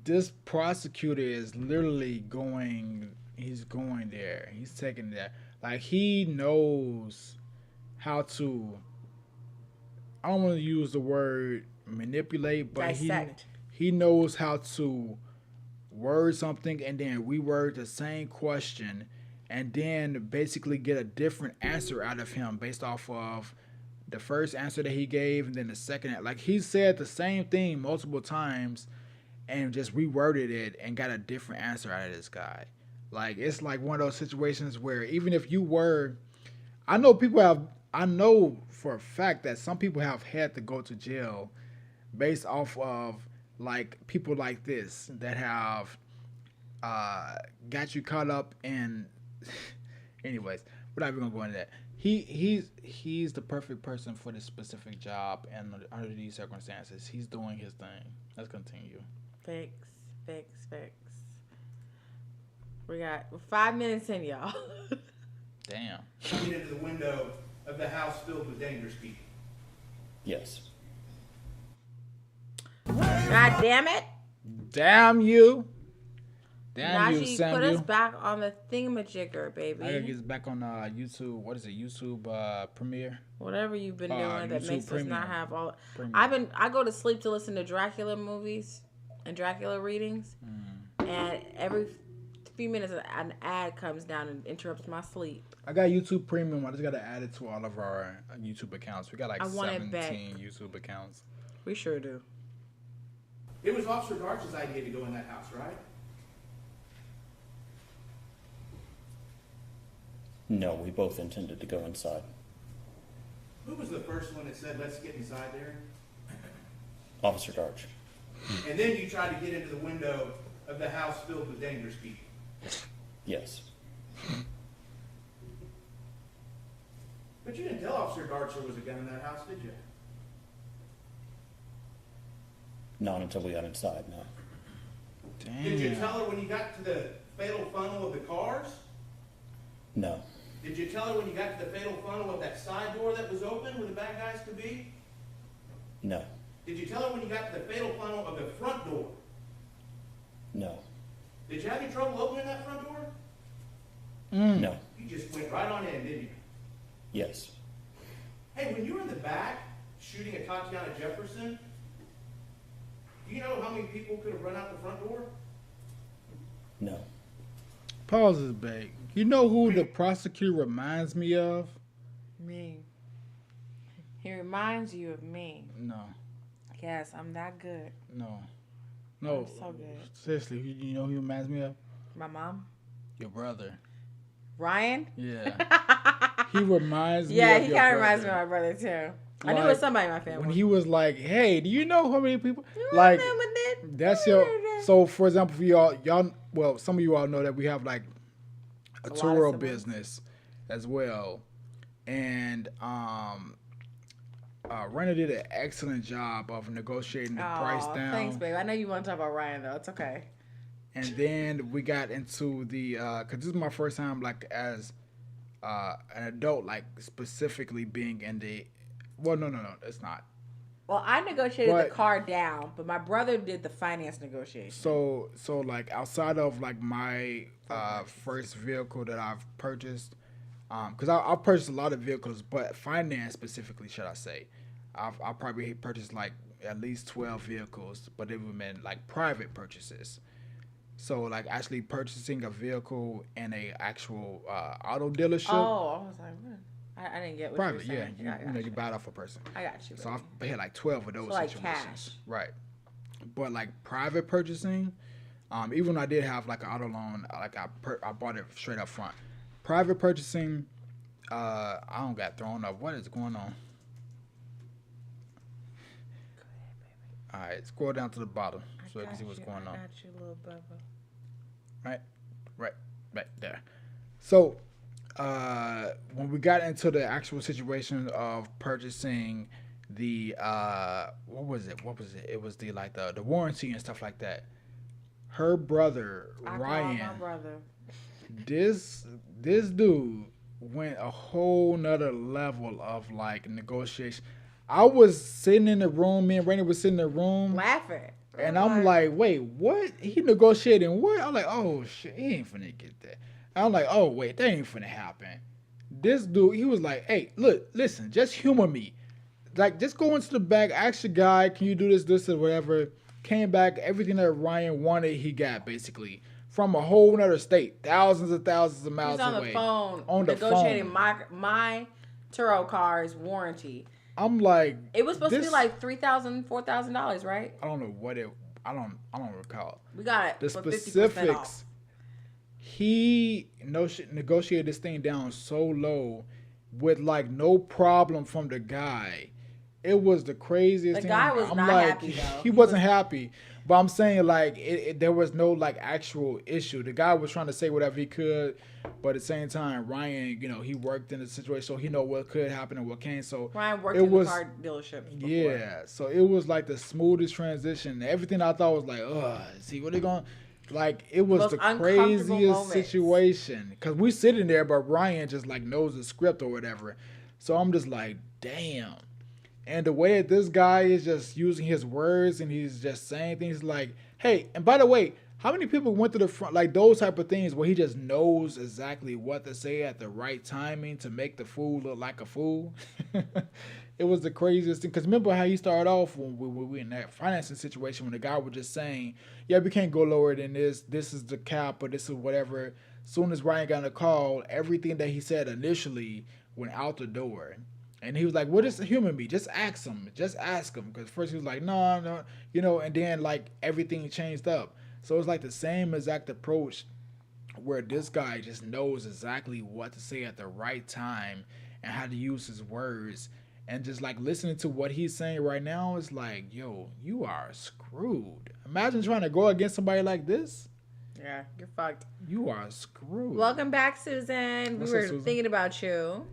this prosecutor is literally going there. He's taking that. Like, he knows how to, I don't want to use the word manipulate, but he knows how to word something and then reword the same question and then basically get a different answer out of him based off of the first answer that he gave and then the second. Like, he said the same thing multiple times and just reworded it and got a different answer out of this guy. Like, it's like one of those situations where even if you were, I know for a fact that some people have had to go to jail based off of like people like this that have got you caught up in. Anyways, we're not even gonna go into that. He's the perfect person for this specific job, and under these circumstances, he's doing his thing. Let's continue. Fix. We got 5 minutes in, y'all. Damn. Coming into the window of the house filled with dangerous people. Yes. God damn it. Damn you. Damn Najee, you, Samuel. put us back on the thingamajigger, baby. I gotta get us back on YouTube. What is it? YouTube Premiere? Whatever you've been doing that YouTube makes Premium. us not have all. Premium. I go to sleep to listen to Dracula movies and Dracula readings, and every few minutes an ad comes down and interrupts my sleep. I got YouTube Premium. I just gotta add it to all of our YouTube accounts. We got like 17 YouTube accounts. We sure do. It was Officer Garch's idea to go in that house, right? No, we both intended to go inside. Who was the first one that said, let's get inside there? Officer Garch. And then you tried to get into the window of the house filled with dangerous people. Yes. But you didn't tell Officer Garch there was a gun in that house, did you? Not until we got inside, no. Damn. Did you tell her when you got to the fatal funnel of the cars? No. Did you tell her when you got to the fatal funnel of that side door that was open where the bad guys could be? No. Did you tell her when you got to the fatal funnel of the front door? No. Did you have any trouble opening that front door? No. You just went right on in, didn't you? Yes. Hey, when you were in the back shooting at Atatiana Jefferson, do you know how many people could have run out the front door? No. Pause this back. You know who the prosecutor reminds me of? Me. He reminds you of me. No. Yes, I'm that good. No. I'm so good. Seriously, you know who he reminds me of? My mom? Your brother. Ryan? Yeah. He reminds me Yeah, of he your kind of brother. reminds me of my brother, too. I knew it Like, was somebody in my family. When he was like, hey, do you know how many people? Like, that's your... So, for example, for y'all, well, some of you all know that we have, like, a Turo business as well. And Reina did an excellent job of negotiating the price down. Thanks, babe. I know you want to talk about Ryan, though. It's okay. And then we got into the... Because this is my first time, like, as an adult, like, specifically being in the... Well, no, it's not. Well, I negotiated the car down, but my brother did the finance negotiation. So like outside of like my first vehicle that I've purchased, because I've purchased a lot of vehicles, but finance specifically, should I say, I've probably purchased like at least 12 vehicles, but they've been like private purchases. So like actually purchasing a vehicle in a actual auto dealership. Oh, I was like, I didn't get what Private, you were yeah. saying. You buy it off a person. I got you. So I had like 12 of those So like situations. cash. Right. But like private purchasing, even though I did have like an auto loan, like I bought it straight up front. Private purchasing, I don't got thrown up. What is going on? All right, scroll down to the bottom so you can see what's going on. I got you, little Bubba. Right there. So, when we got into the actual situation of purchasing the what was it? It was the like the warranty and stuff like that. Her brother Ryan, my brother. this dude went a whole nother level of like negotiation. I was sitting in the room, me and Raina was sitting in the room laughing. And I'm like, wait, what? He negotiating what? I'm like, oh shit, he ain't finna get that. I'm like, oh wait, that ain't finna happen. This dude, he was like, hey, look, listen, just humor me. Like, just go into the back, ask the guy, can you do this, or whatever. Came back, everything that Ryan wanted, he got basically from a whole nother state, thousands of miles away. He's on the phone, negotiating my Turo car's warranty. I'm like, it was supposed to be like $3,000, $4,000, right? I don't know what it. I don't recall. We got it. The for specifics. 50% off. He negotiated this thing down so low, with like no problem from the guy. It was the craziest thing. The guy was not happy though. He wasn't happy. But I'm saying like there was no like actual issue. The guy was trying to say whatever he could, but at the same time, Ryan, he worked in the situation, so he know what could happen and what can't. So Ryan worked in the car dealerships before. Yeah, so it was like the smoothest transition. Everything I thought was like, see what they going. Like it was the craziest situation because we sitting there, but Ryan just like knows the script or whatever. So I'm just like, damn. And the way that this guy is just using his words and he's just saying things like, hey, and by the way, how many people went to the front, like those type of things where he just knows exactly what to say at the right timing to make the fool look like a fool? It was the craziest thing. Because remember how he started off when we were in that financing situation when the guy was just saying, yeah, we can't go lower than this. This is the cap or this is whatever. As soon as Ryan got a call, everything that he said initially went out the door. And he was like, what is the human be? Just ask him. Just ask him. Because first he was like, no. And then like everything changed up. So it's like the same exact approach where this guy just knows exactly what to say at the right time and how to use his words. And just like listening to what he's saying right now is like, yo, you are screwed. Imagine trying to go against somebody like this. Yeah, you're fucked. You are screwed. Welcome back, Susan. We were thinking about you.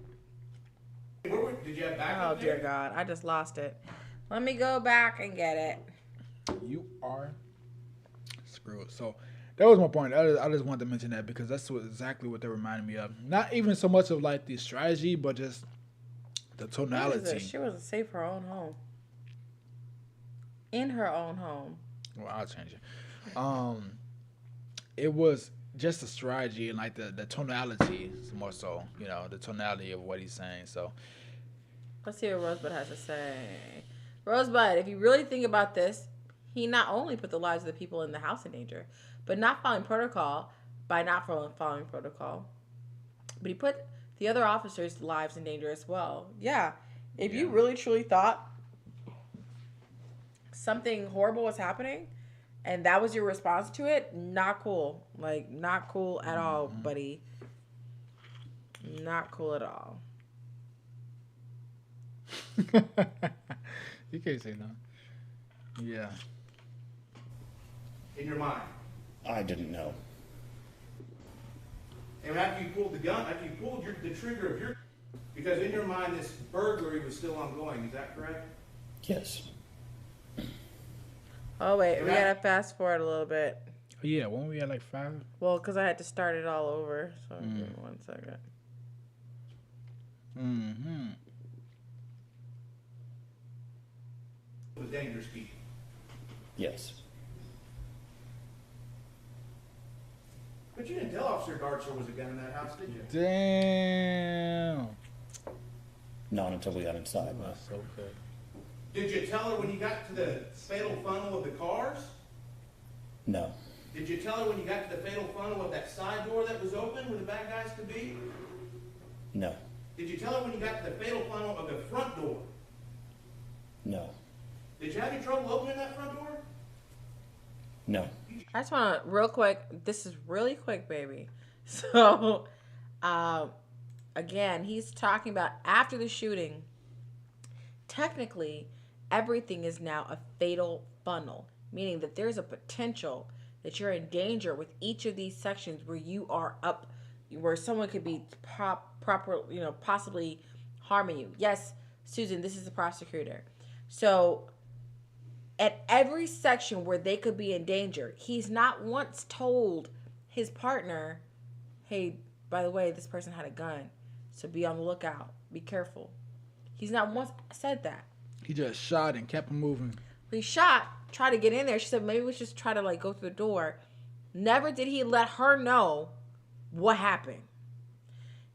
Did you have back Oh, dear God. I just lost it. Let me go back and get it. You are screwed. So that was my point. I just wanted to mention that because that's exactly what they reminded me of. Not even so much of like the strategy, but just the tonality. She was safe her own home. In her own home. Well, I'll change it. It was just the strategy and like the tonality more so, the tonality of what he's saying. So let's see what Rosebud has to say. Rosebud, if you really think about this, he not only put the lives of the people in the house in danger, but not following protocol, but he put the other officers' lives in danger as well. Yeah. If you really truly thought something horrible was happening and that was your response to it, not cool. Like, not cool at all, buddy. Not cool at all. You can't say no. Yeah. In your mind. I didn't know. And after you pulled the gun, after you pulled the trigger of your, because in your mind this burglary was still ongoing. Is that correct? Yes. Oh wait, we gotta fast forward a little bit. Oh, yeah, when we had like 5. Well, because I had to start it all over. So give me 1 second. Mm-hmm. It was dangerous people. Yes. But you didn't tell Officer Darts there was a gun in that house, did you? Damn. Not until we got inside. That's so good. Did you tell her when you got to the fatal funnel of the cars? No. Did you tell her when you got to the fatal funnel of that side door that was open where the bad guys could be? No. Did you tell her when you got to the fatal funnel of the front door? No. Did you have any trouble opening that front door? No. I just want to, real quick, this is really quick, baby. So, again, he's talking about after the shooting, technically, everything is now a fatal funnel, meaning that there's a potential that you're in danger with each of these sections where you are up, where someone could be possibly harming you. Yes, Susan, this is the prosecutor. So at every section where they could be in danger, he's not once told his partner, hey, by the way, this person had a gun, so be on the lookout, be careful. He's not once said that. He just shot and kept moving. He shot, tried to get in there. She said maybe we should just try to go through the door. Never did he let her know what happened.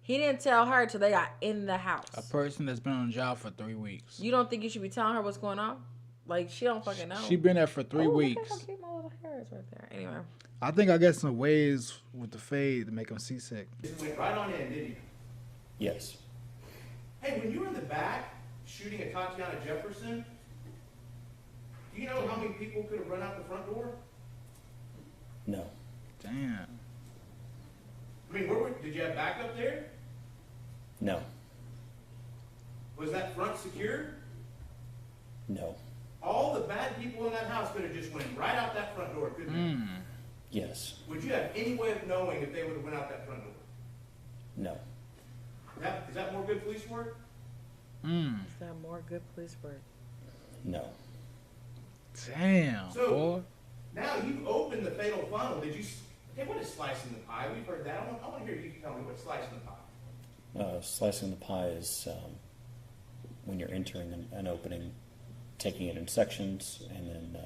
He didn't tell her till they got in the house. A person that's been on the job for 3 weeks. You don't think you should be telling her what's going on? She don't fucking know. She been there for 3 weeks. Look how cute my little hair is right there. Anyway. I think I got some ways with the fade to make him seasick. You went right on in, didn't you? Yes. Hey, when you were in the back shooting at Atatiana Jefferson, do you know how many people could have run out the front door? No. Damn. I mean, did you have backup there? No. Was that front secure? No. All the bad people in that house could have just went right out that front door, couldn't they? Yes. Would you have any way of knowing if they would have went out that front door? No. Is that more good police work? Is that more good police work? No. Damn, So, boy. now you've opened the fatal funnel. Did you... Hey, what is slicing the pie? We've heard that. I want to hear you tell me what's slicing the pie. Slicing the pie is when you're entering an opening, taking it in sections, and then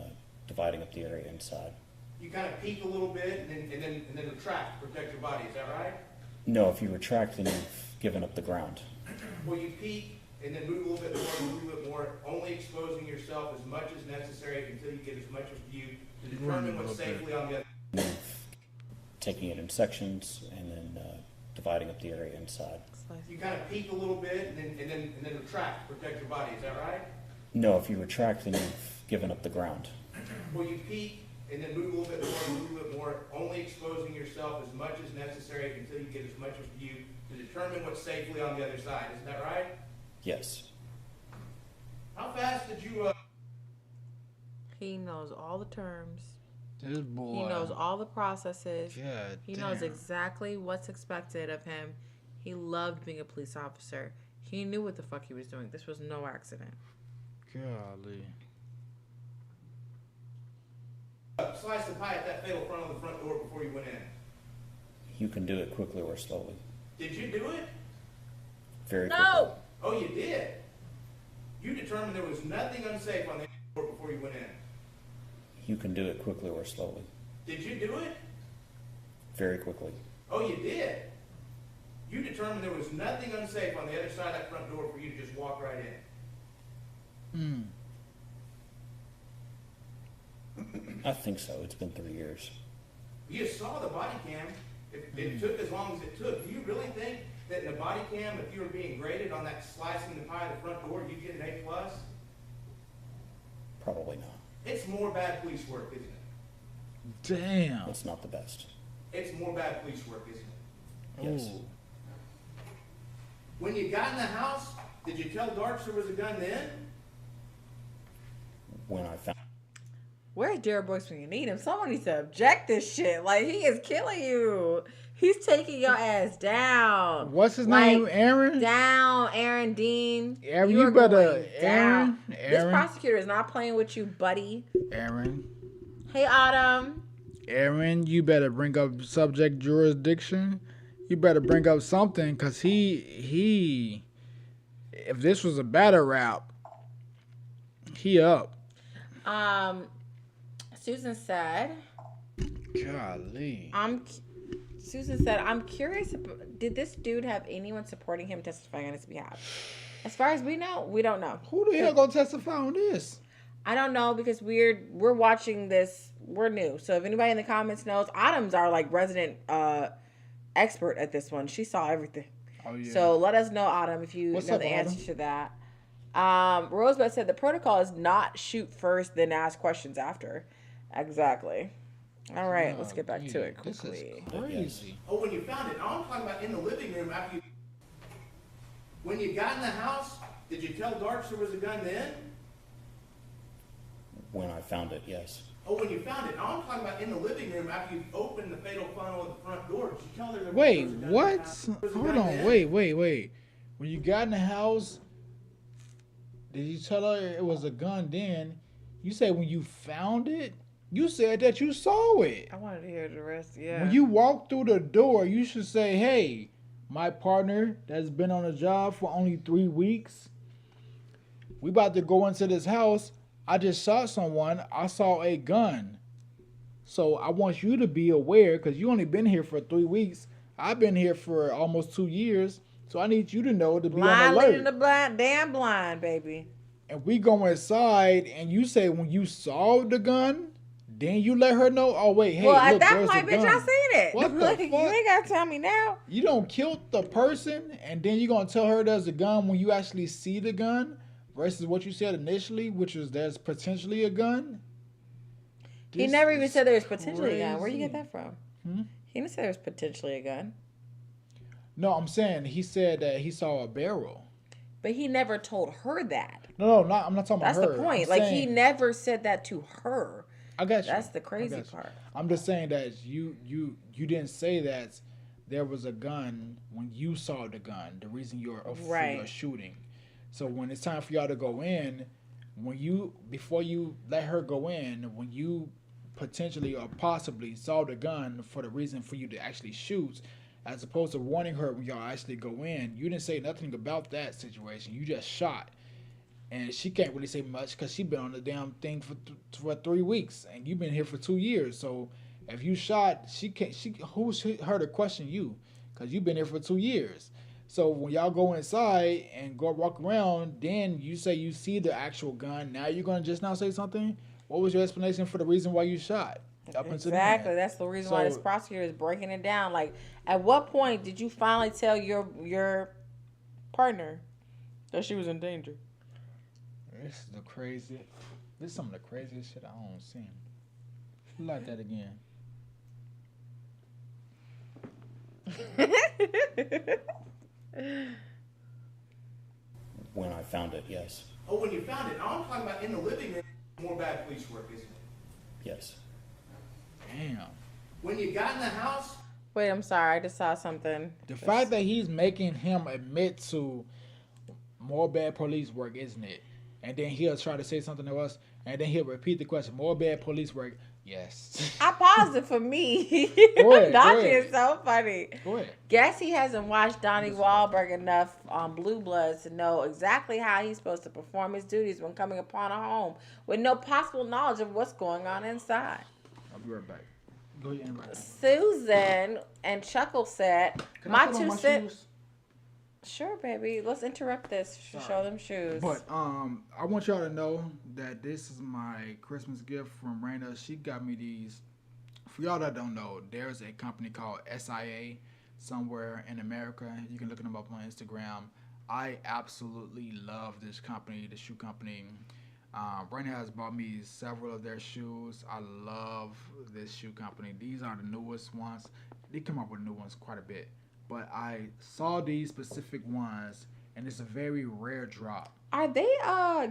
dividing up the area inside. You kind of peek a little bit and then retract to protect your body. Is that right? No, if you retract, then you've given up the ground. Well, you peek and then move a little bit more, move a little bit more, only exposing yourself as much as necessary until you get as much of view to determine what's safely on the other. Taking it in sections and then dividing up the area inside. You kind of peek a little bit and then retract to protect your body. Is that right? No, if you retract, then you've given up the ground. Well, you peek and then move a little bit more, move a little bit more, only exposing yourself as much as necessary until you get as much of view to determine what's safely on the other side. Isn't that right? Yes. How fast did you... He knows all the terms. This boy. He knows all the processes. God he damn. knows exactly what's expected of him. He loved being a police officer. He knew what the fuck he was doing. This was no accident. Golly. Slice the pie at that fatal front of the front door before you went in. You can do it quickly or slowly. Did you do it? Very quickly. Oh, you did? You determined there was nothing unsafe on the door before you went in. You can do it quickly or slowly. Did you do it? Very quickly. Oh, you did? You determined there was nothing unsafe on the other side of that front door for you to just walk right in. I think so. It's been 3 years. You saw the body cam. It took as long as it took. Do you really think that in a body cam, if you were being graded on that slicing the pie at the front door, you'd get an A+? Probably not. It's more bad police work, isn't it? Damn. It's not the best. It's more bad police work, isn't it? Yes. Ooh. When you got in the house, did you tell Darks there was a gun then? When I found... Where's Jared Brooks when you need him? Someone needs to object this shit. He is killing you. He's taking your ass down. What's his name? Aaron? Down, Aaron Dean. Aaron, You're you better... going down. Aaron? This prosecutor is not playing with you, buddy. Aaron? Hey, Autumn. Aaron, you better bring up subject jurisdiction. You better bring up something, because he... If this was a battle rap, he up. Susan said... Golly. Susan said, I'm curious, did this dude have anyone supporting him testifying on his behalf? As far as we know, we don't know. Who the hell gonna testify on this? I don't know, because we're watching this. We're new. So if anybody in the comments knows, Autumn's our resident expert at this one. She saw everything. Oh, yeah. So let us know, Autumn, if you What's know up, the answer Autumn? to that. Rosebud said the protocol is not shoot first, then ask questions after. Exactly. All right, let's get back to it quickly. Crazy. Oh, when you found it. I'm talking about in the living room after you. When you got in the house, did you tell Darks there was a gun then? When I found it, yes. Oh, when you found it. I'm talking about in the living room after you opened the fatal funnel at the front door. Did you tell her there Wait, was a gun in the what? house? There was a Hold gun on. then? Wait. When you got in the house, did you tell her it was a gun then? You said when you found it? You said that you saw it. I wanted to hear the rest, yeah. When you walk through the door, you should say, hey, my partner that's been on a job for only 3 weeks, we about to go into this house. I just shot someone. I saw a gun. So I want you to be aware, because you only been here for 3 weeks. I've been here for almost 2 years. So I need you to know to be on Blind alert. leading the blind, damn blind, baby. And we go inside, and you say when you saw the gun, then you let her know. Oh wait, hey, well, at look, that there's point, a bitch, gun. I seen it. What the Like, fuck? you ain't gotta tell me now. You don't kill the person, and then you gonna tell her there's a gun when you actually see the gun, versus what you said initially, which was there's potentially a gun. He This never even is said there was potentially a gun. Where you crazy. get that from? Hmm? He didn't say there was potentially a gun. No, I'm saying he said that he saw a barrel. But he never told her that. No, I'm not talking That's about her. the point. I'm Like, saying, he never said that to her. I got you. That's the I crazy got you. part. I'm just saying that you didn't say that there was a gun when you saw the gun. The reason for your shooting. So when it's time for y'all to go in, before you let her go in, when you potentially or possibly saw the gun for the reason for you to actually shoot, as opposed to warning her when y'all actually go in, you didn't say nothing about that situation. You just shot. And she can't really say much because she's been on the damn thing for 3 weeks, and you've been here for 2 years. So if you shot, who's her to question you? Because you've been here for 2 years. So when y'all go inside and go walk around, then you say you see the actual gun. Now you're gonna just now say something. What was your explanation for the reason why you shot? Exactly. That's the reason why this prosecutor is breaking it down. Like, at what point did you finally tell your partner that she was in danger? This is This is some of the craziest shit I don't see. Like that again. When I found it, yes. Oh, when you found it. I'm talking about in the living room. More bad police work, isn't it? Yes. Damn. When you got in the house. Wait, I'm sorry. I just saw something. The fact that he's making him admit to more bad police work, isn't it? And then he'll try to say something to us, and then he'll repeat the question. More bad police work. Yes. I paused it for me. Go ahead, Donnie is so funny. Go ahead. Guess he hasn't watched Donnie Wahlberg enough on Blue Bloods to know exactly how he's supposed to perform his duties when coming upon a home with no possible knowledge of what's going on inside. I'll be right back. Go ahead and Susan and Chuckle said, Can my I put on 2 my cents. shoes? Sure, baby. Let's interrupt this to show them shoes. But I want y'all to know that this is my Christmas gift from Reina. She got me these. For y'all that don't know, there's a company called SIA somewhere in America. You can look them up on Instagram. I absolutely love this company, the shoe company. Reina has bought me several of their shoes. I love this shoe company. These are the newest ones. They come up with new ones quite a bit. But I saw these specific ones, and it's a very rare drop. Are they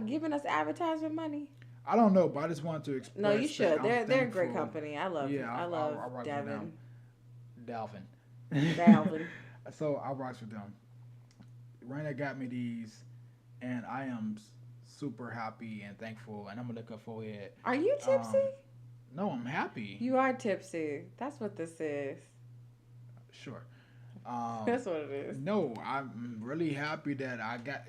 giving us advertisement money? I don't know, but I just wanted to express. No, you should. that They're a I'm great thankful. company. I love. Yeah, I love rock with Devin. them. Dalvin. So I rocked with them. Reina got me these, and I am super happy and thankful. And I'm gonna look up forehead. Are you tipsy? No, I'm happy. You are tipsy. That's what this is. Sure. That's what it is. No, I'm really happy that I got.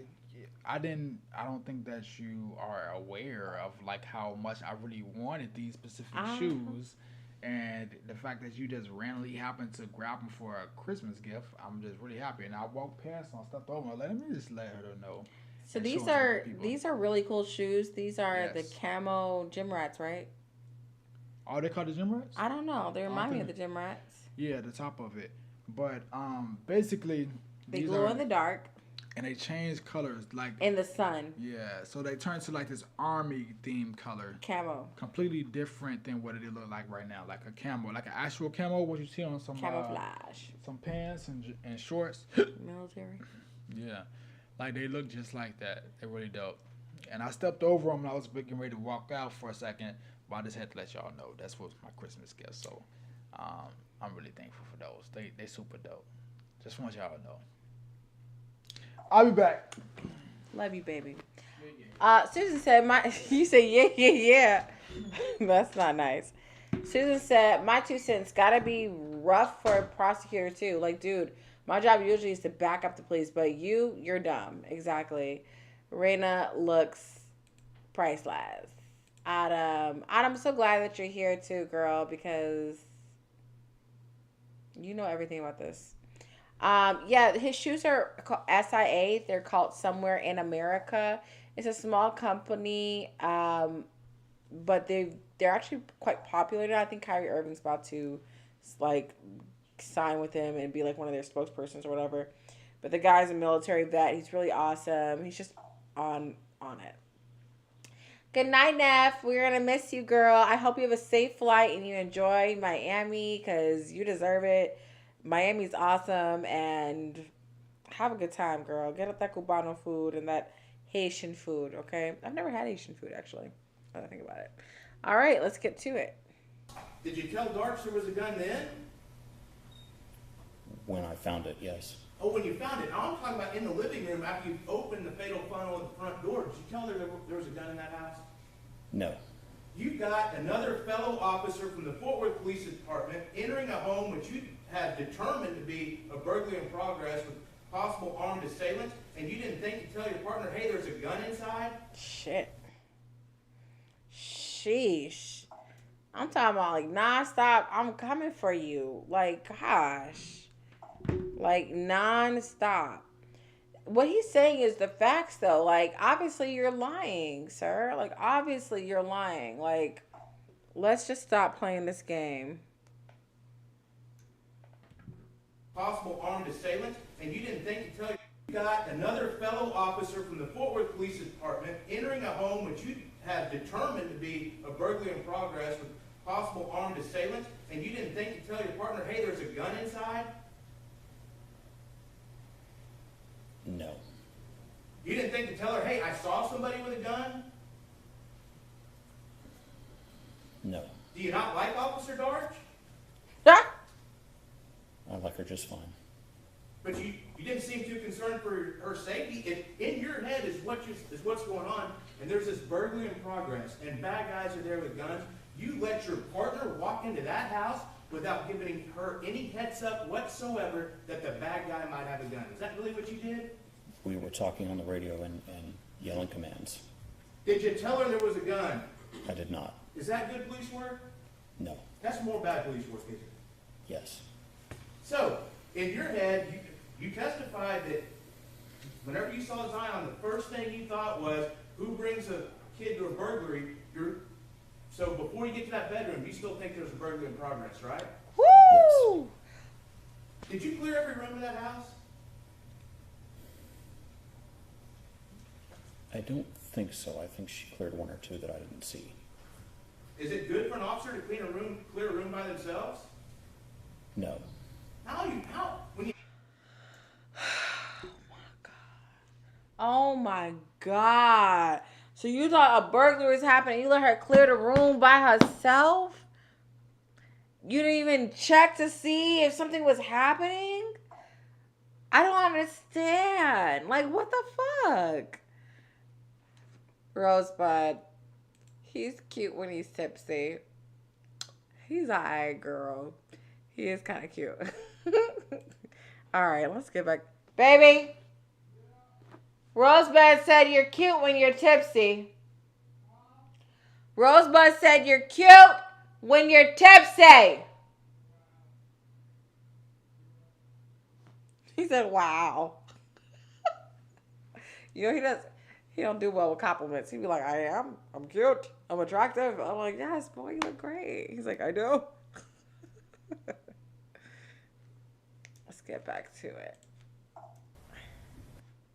I don't think that you are aware of like how much I really wanted these specific shoes, and the fact that you just randomly happened to grab them for a Christmas gift. I'm just really happy, and I walked past and I stepped over. Let me just let her know. So these are really cool shoes. These are the camo gym rats, right? Are they called the gym rats? I don't know. They remind me of the gym rats. Yeah, the top of it. But basically, They These glow are- in the dark. And they change colors like in the sun. Yeah, so they turn to like this army themed color. Camo. Completely different than what it look like right now. Like a camo, like an actual camo, what you see on some camouflage, some pants and shorts. Military. Yeah, like they look just like that. They're really dope. And I stepped over them and I was getting ready to walk out for a second, but I just had to let y'all know that's what's my Christmas gift. So I'm really thankful for those. They super dope. Just want y'all to know. I'll be back. Love you, baby. Susan said, you say, yeah. That's not nice. Susan said, my 2 cents gotta be rough for a prosecutor, too. Like, dude, my job usually is to back up the police, but you're dumb. Exactly. Reina looks priceless. Adam, I'm so glad that you're here, too, girl, because you know everything about this. Yeah, his shoes are called SIA. They're called Somewhere in America. It's a small company, but they're actually quite popular now. I think Kyrie Irving's about to like sign with them and be like one of their spokespersons or whatever. But the guy's a military vet. He's really awesome. He's just on it. Good night, Neff. We're gonna miss you, girl. I hope you have a safe flight and you enjoy Miami because you deserve it. Miami's awesome, and have a good time, girl. Get up that Cubano food and that Haitian food, okay? I've never had Haitian food, actually, now that I think about it. All right, let's get to it. Did you tell Darks there was a gun then? When I found it, yes. Oh, when you found it. Now I'm talking about in the living room after you opened the fatal funnel at the front door. Did you tell her there was a gun in that house? No. You got another fellow officer from the Fort Worth Police Department entering a home which you had determined to be a burglary in progress with possible armed assailants, and you didn't think to tell your partner, hey, there's a gun inside? Shit. Sheesh. I'm talking about like nonstop. I'm coming for you. Like, gosh. Like, nonstop. What he's saying is the facts, though. Like, obviously you're lying, sir. Like, obviously you're lying. Like, let's just stop playing this game. Possible armed assailants, and you didn't think to tell you got another fellow officer from the Fort Worth Police Department entering a home which you have determined to be a burglary in progress with possible armed assailants, and you didn't think to tell your partner, hey, there's a gun inside? No. You didn't think to tell her, hey, I saw somebody with a gun? No. Do you not like Officer Darch? I like her just fine. But you didn't seem too concerned for her safety. In your head is what's going on, and there's this burglary in progress, and bad guys are there with guns. You let your partner walk into that house without giving her any heads up whatsoever that the bad guy might have a gun. Is that really what you did? We were talking on the radio and yelling commands. Did you tell her there was a gun? I did not. Is that good police work? No. That's more bad police work, isn't it? Yes. So, in your head, you testified that whenever you saw Zion, the first thing you thought was, who brings a kid to a burglary? So before you get to that bedroom, you still think there's a burglary in progress, right? Woo! Yes. Did you clear every room in that house? I don't think so. I think she cleared one or two that I didn't see. Is it good for an officer to clear a room by themselves? No. Oh my God. So you thought a burglary was happening. You let her clear the room by herself? You didn't even check to see if something was happening? I don't understand. Like, what the fuck? Rosebud. He's cute when he's tipsy. He's an alright girl. He is kind of cute. Alright, let's get back. Baby! Rosebud said you're cute when you're tipsy. Rosebud said you're cute when you're tipsy. He said, wow. You know, he don't do well with compliments. He'd be like, I'm cute. I'm attractive. I'm like, yes, boy, you look great. He's like, I do. Let's get back to it.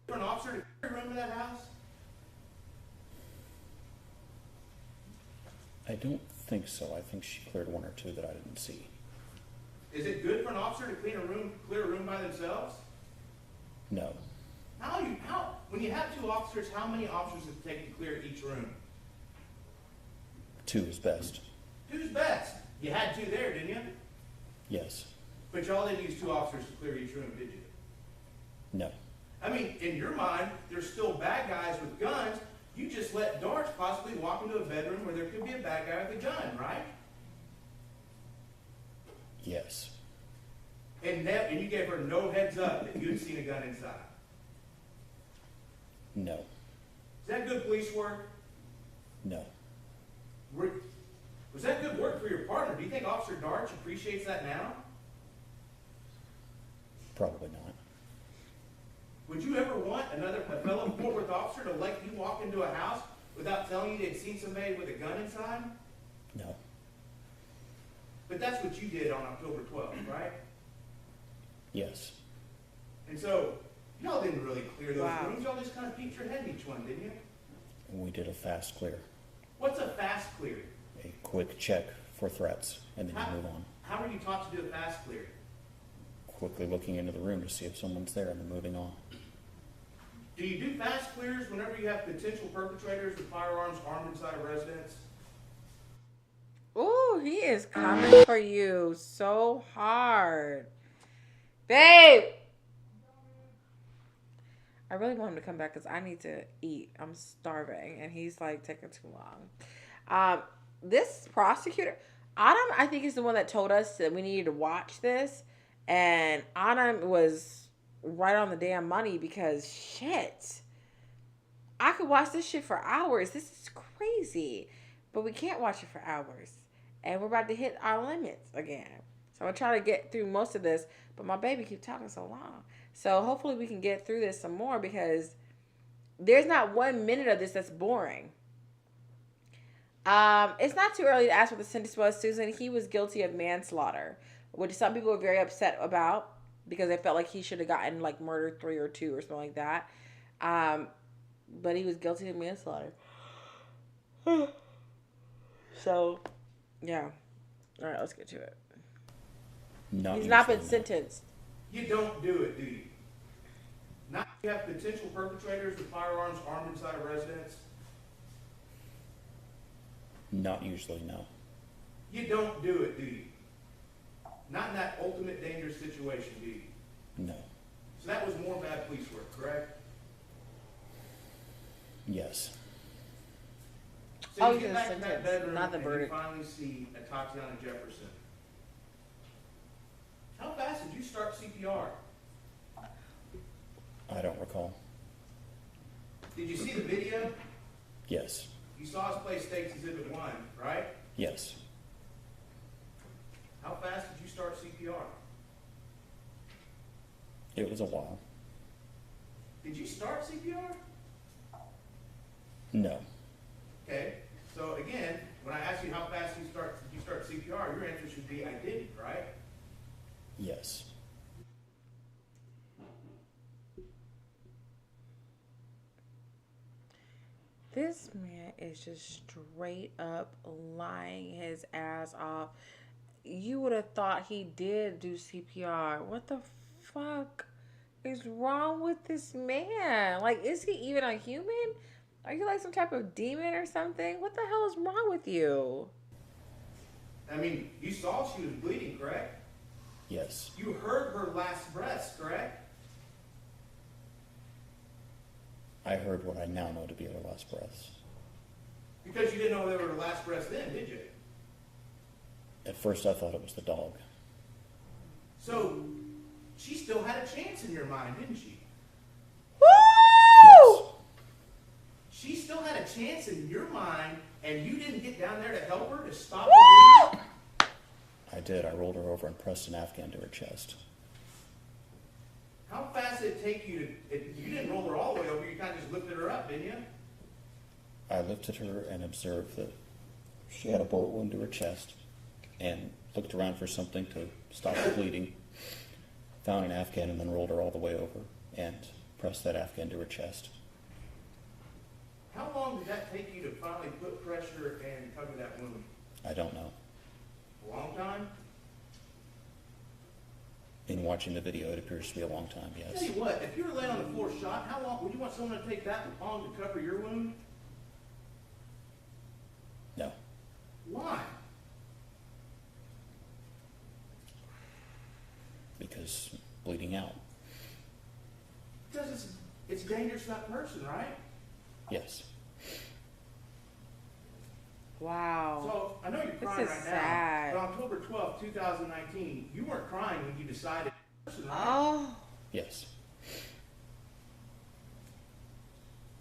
For an officer to clear a room in that house? I don't think so. I think she cleared one or two that I didn't see. Is it good for an officer to clear a room by themselves? No. When you have two officers, how many officers does it take to clear each room? 2 is best. 2's best. You had 2 there, didn't you? Yes. But y'all didn't use 2 officers to clear each room, did you? No. I mean, in your mind, there's still bad guys with guns. You just let darts possibly walk into a bedroom where there could be a bad guy with a gun, right? Yes. And you gave her no heads up that you had seen a gun inside. No. Is that good police work? No. Was that good work for your partner? Do you think Officer Darch appreciates that now? Probably not. Would you ever want a fellow Fort Worth officer to let you walk into a house without telling you they'd seen somebody with a gun inside? No. But that's what you did on October 12th, right? Yes. And so, y'all didn't really clear those rooms. Y'all just kind of peeked your head in each one, didn't you? And we did a fast clear. What's a fast clear? A quick check for threats, and then you move on. How were you taught to do a fast clear? Quickly looking into the room to see if someone's there, and then moving on. Do you do fast clears whenever you have potential perpetrators with firearms armed inside a residence? Ooh, he is coming for you so hard. Babe! I really want him to come back because I need to eat. I'm starving. And he's like taking too long. This prosecutor, Adam, I think is the one that told us that we needed to watch this. And Adam was right on the damn money because shit. I could watch this shit for hours. This is crazy. But we can't watch it for hours. And we're about to hit our limits again. So I'm going to try to get through most of this. But my baby keeps talking so long. So hopefully we can get through this some more because there's not 1 minute of this that's boring. It's not too early to ask what the sentence was, Susan. He was guilty of manslaughter, which some people were very upset about because they felt like he should have gotten like murder 3 or 2 or something like that. But he was guilty of manslaughter. So, yeah. All right, let's get to it. He's not been sentenced. You don't do it, do you? Not you have potential perpetrators with firearms armed inside a residence? Not usually, no. You don't do it, do you? Not in that ultimate dangerous situation, do you? No. So that was more bad police work, correct? Yes. So you get back to that bedroom not the and verdict. you finally see Atatiana Jefferson. How fast did you start CPR? I don't recall. Did you see the video? Yes. You saw us play States Exhibit 1, right? Yes. How fast did you start CPR? It was a while. Did you start CPR? No. Okay. So again, when I ask you how fast did you start CPR, your answer should be I didn't, right? Yes. This man is just straight up lying his ass off. You would have thought he did do CPR. What the fuck is wrong with this man? Like, is he even a human? Are you like some type of demon or something? What the hell is wrong with you? I mean, you saw she was bleeding, correct? Yes. You heard her last breaths, correct? I heard what I now know to be her last breaths. Because you didn't know they were her last breaths then, did you? At first I thought it was the dog. So, she still had a chance in your mind, didn't she? Woo! Yes. She still had a chance in your mind, and you didn't get down there to help her, to stop the bleeding? I did. I rolled her over and pressed an Afghan to her chest. How fast did it take you to... You didn't roll her all the way over, you kind of just lifted her up, didn't you? I lifted her and observed that she had a bullet wound to her chest and looked around for something to stop the bleeding. Found an Afghan and then rolled her all the way over and press that Afghan to her chest. How long did that take you to finally put pressure and cover that wound? I don't know. A long time? In watching the video, it appears to be a long time, I'll yes. tell you what, if you were laying on the floor shot, how long would you want someone to take that long to cover your wound? No. Why? Because bleeding out. Because it's dangerous to that person, right? Yes. Wow. So, I know you're This crying is right sad. now, but October 12th, 2019, you weren't crying when you decided, right? Oh. Yes.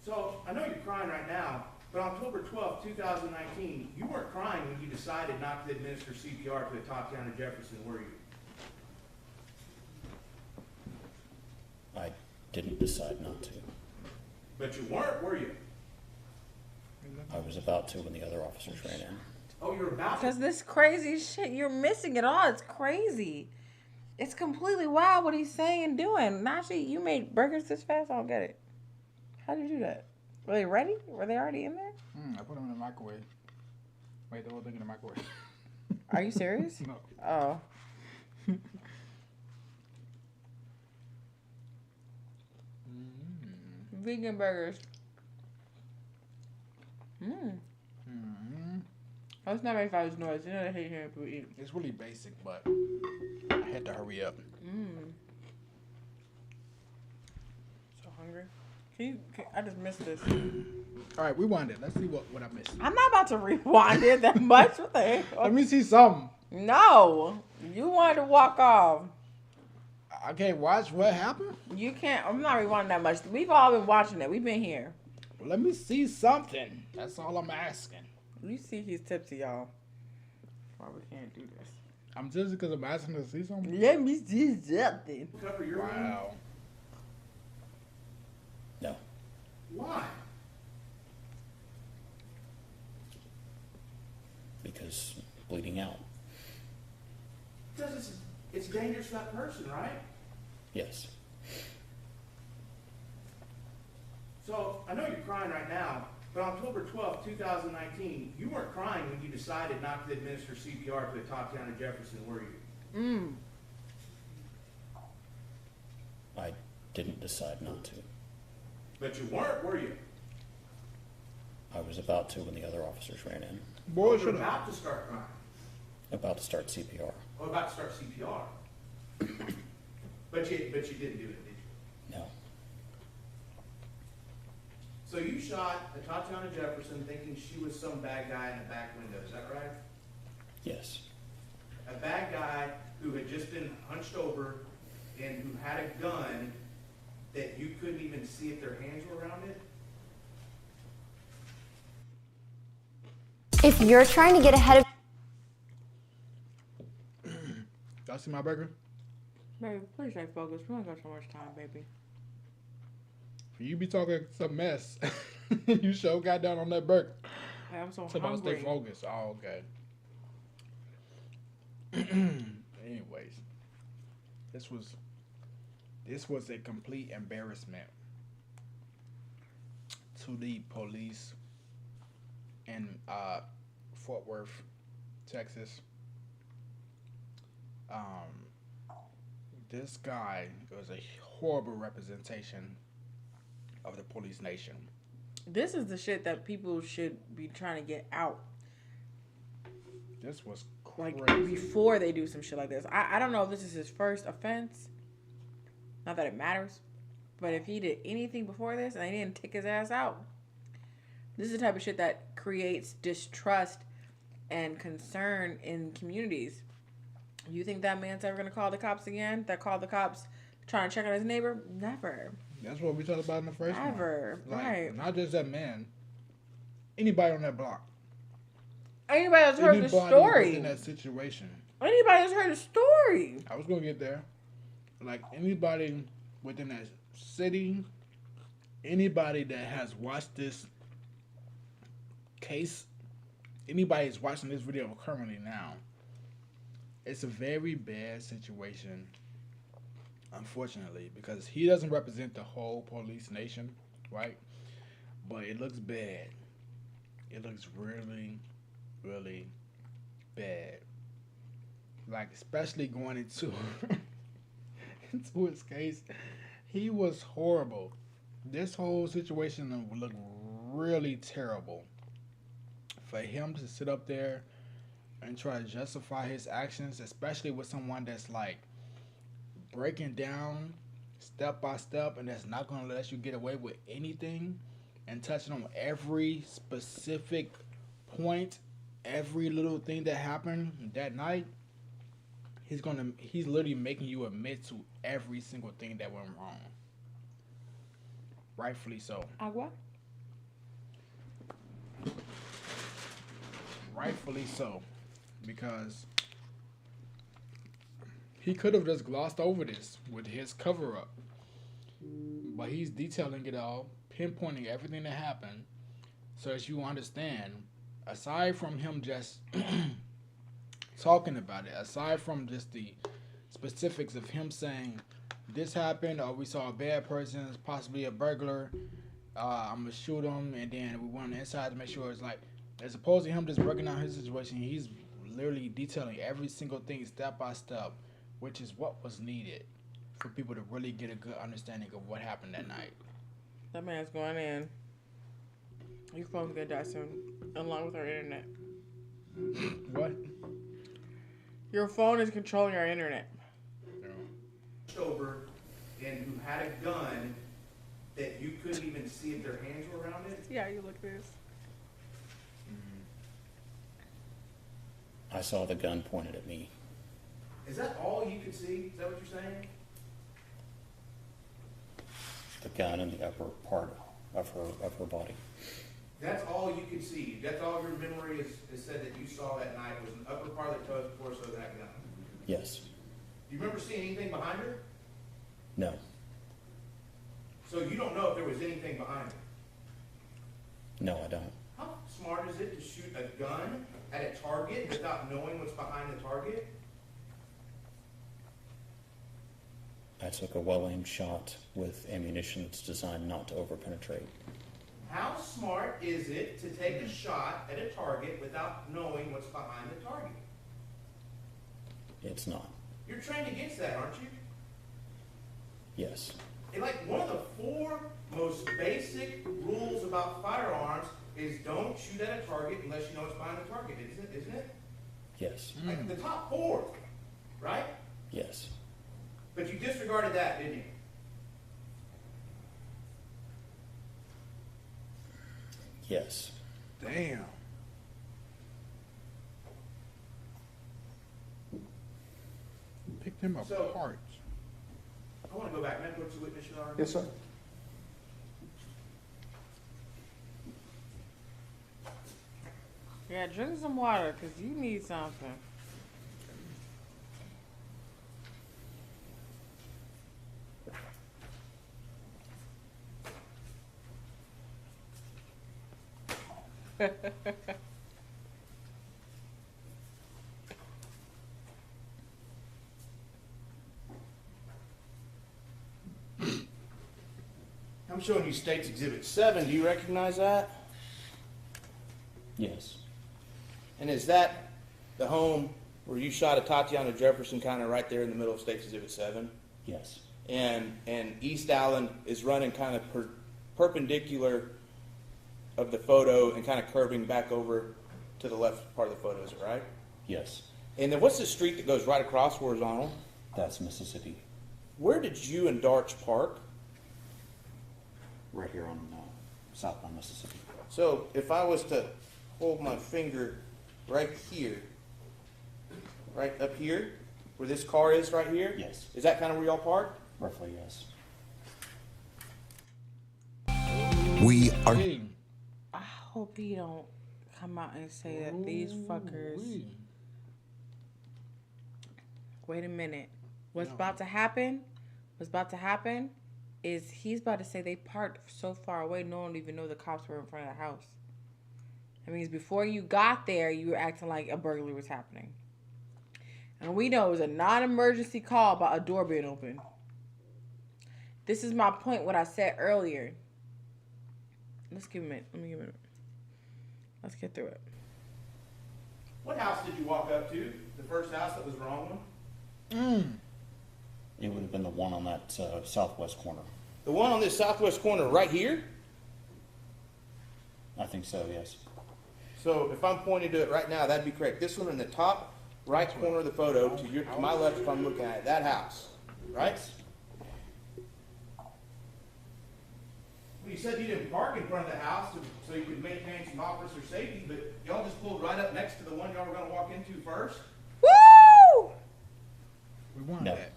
So, I know you're crying right now, but October 12th, 2019, you weren't crying when you decided not to administer CPR to Atatiana Jefferson, were you? I didn't decide not to. But you weren't, were you? I was about to when the other officers ran in. Oh, you're about to? Because this crazy shit, you're missing it all. It's crazy. It's completely wild what he's saying and doing. Naji, you made burgers this fast? I don't get it. How did you do that? Were they ready? Were they already in there? I put them in the microwave. Wait, the whole thing in the microwave. Are you serious? No. Oh. Vegan burgers. Let's not make all this noise. You know they hate hearing people eat. It's really basic, but I had to hurry up. So hungry. I just missed this. All right, rewind it. Let's see what I missed. I'm not about to rewind it that much. What the heck? Let me see something. No. You wanted to walk off. I can't watch what happened. You can't. I'm not rewinding that much. We've all been watching it. We've been here. Well, let me see something. That's all I'm asking. You see he's tipsy, y'all. Why we can't do this? I'm just because I'm asking to see something. Let me see something. Cover your wound? Wow. No. Why? Because bleeding out. Because it's dangerous to that person, right? Yes. So, I know you're crying right now, but October 12th, 2019, you weren't crying when you decided not to administer CPR to Atatiana Jefferson, were you? I didn't decide not to. But you weren't, were you? I was about to when the other officers ran in. Boy, You were about to start crying. About to start CPR. Oh, about to start CPR. But you didn't do it, did you? No. So you shot Atatiana Jefferson thinking she was some bad guy in the back window, is that right? Yes. A bad guy who had just been hunched over and who had a gun that you couldn't even see if their hands were around it? If you're trying to get ahead of... Y'all see my burger? Baby, please stay focused. We don't got so much time, baby. You be talking some mess. You sure got down on that burger. Hey, I'm so About hungry. stay focused. Oh, okay. Anyways, this was a complete embarrassment to the police in Fort Worth, Texas. This guy was a horrible representation of the police nation. This is the shit that people should be trying to get out. This was Like, crazy. before they do some shit like this. I don't know if this is his first offense. Not that it matters. But if he did anything before this and they didn't take his ass out, this is the type of shit that creates distrust and concern in communities. You think that man's ever going to call the cops again? That called the cops trying to check on his neighbor? Never. That's what we talked about in the first one. Never. Like, Right. not just that man. Anybody on that block. Anybody that's heard the story. in that situation. Anybody that's heard the story. I was going to get there. Like, anybody within that city, anybody that has watched this case, anybody that's watching this video currently now, it's a very bad situation. unfortunately, because he doesn't represent the whole police nation, right? But it looks bad. It looks really, really bad. Like, especially going into into his case, he was horrible. This whole situation looked really terrible. For him to sit up there and try to justify his actions, especially with someone that's like breaking down step by step and that's not going to let you get away with anything and touching on every specific point, every little thing that happened that night. He's literally making you admit to every single thing that went wrong. Rightfully so. Agua? Rightfully so. Because he could have just glossed over this with his cover up. But he's detailing it all, pinpointing everything that happened so that you understand, aside from him just talking about it, aside from just the specifics of him saying this happened or we saw a bad person, possibly a burglar, I'm gonna shoot him, and then we went inside to make sure it's like, as opposed to him just breaking down his situation, he's literally detailing every single thing step by step, which is what was needed for people to really get a good understanding of what happened that night. That man's going in. Your phone's gonna die soon, along with our internet. What? Your phone is controlling our internet. Over and who had a gun that you couldn't even see if their hands were around it? Yeah, you look this. I saw the gun pointed at me. Is that all you could see? Is that what you're saying? The gun in the upper part of her body. That's all you could see. That's all your memory is said that you saw that night was an upper part of the torso of that gun. Yes. Do you remember seeing anything behind her? No. So you don't know if there was anything behind her? No, I don't. How smart is it to shoot a gun at a target without knowing what's behind the target? I took a well-aimed shot with ammunition that's designed not to overpenetrate. How smart is it to take a shot at a target without knowing what's behind the target? It's not. You're trained against that, aren't you? Yes. And like one of the 4 most basic rules about firearms is don't shoot at a target unless you know what's behind the target, isn't it? Yes. Like the top 4, right? Yes. But you disregarded that, didn't you? Yes. Damn. Pick them apart. I want to go back. Can I go to witness your honor? Yes, sir. Yeah, drink some water, because you need something. I'm showing you State's Exhibit 7. Do you recognize that? Yes. And is that the home where you shot Atatiana Jefferson kind of right there in the middle of State's Exhibit 7? Yes. And East Allen is running kind of perpendicular of the photo and kind of curving back over to the left part of the photo, is it right? Yes. And then what's the street that goes right across horizontal? That's Mississippi. Where did you and Darch park? Right here on southbound Mississippi. So if I was to hold my finger right here, right up here, where this car is right here? Yes. Is that kind of where y'all park? Roughly, yes. We are. I hope he don't come out and say that these fuckers. Wait a minute. What's about to happen? What's about to happen is he's about to say they parked so far away, no one even know the cops were in front of the house. That means before you got there, you were acting like a burglary was happening. And we know it was a non-emergency call about a door being open. This is my point, what I said earlier. Let's give a minute. Let me give a minute. Let's get through it. What house did you walk up to? The first house that was the wrong one? It would have been the one on that southwest corner. The one on this southwest corner right here? I think so, yes. So if I'm pointing to it right now, that'd be correct. This one in the top right corner of the photo, to my left if I'm looking at it, that house, right? Well, you said you didn't park in front of the house so you could maintain some officer safety, but y'all just pulled right up next to the one y'all were going to walk into first? Woo! We wanted that.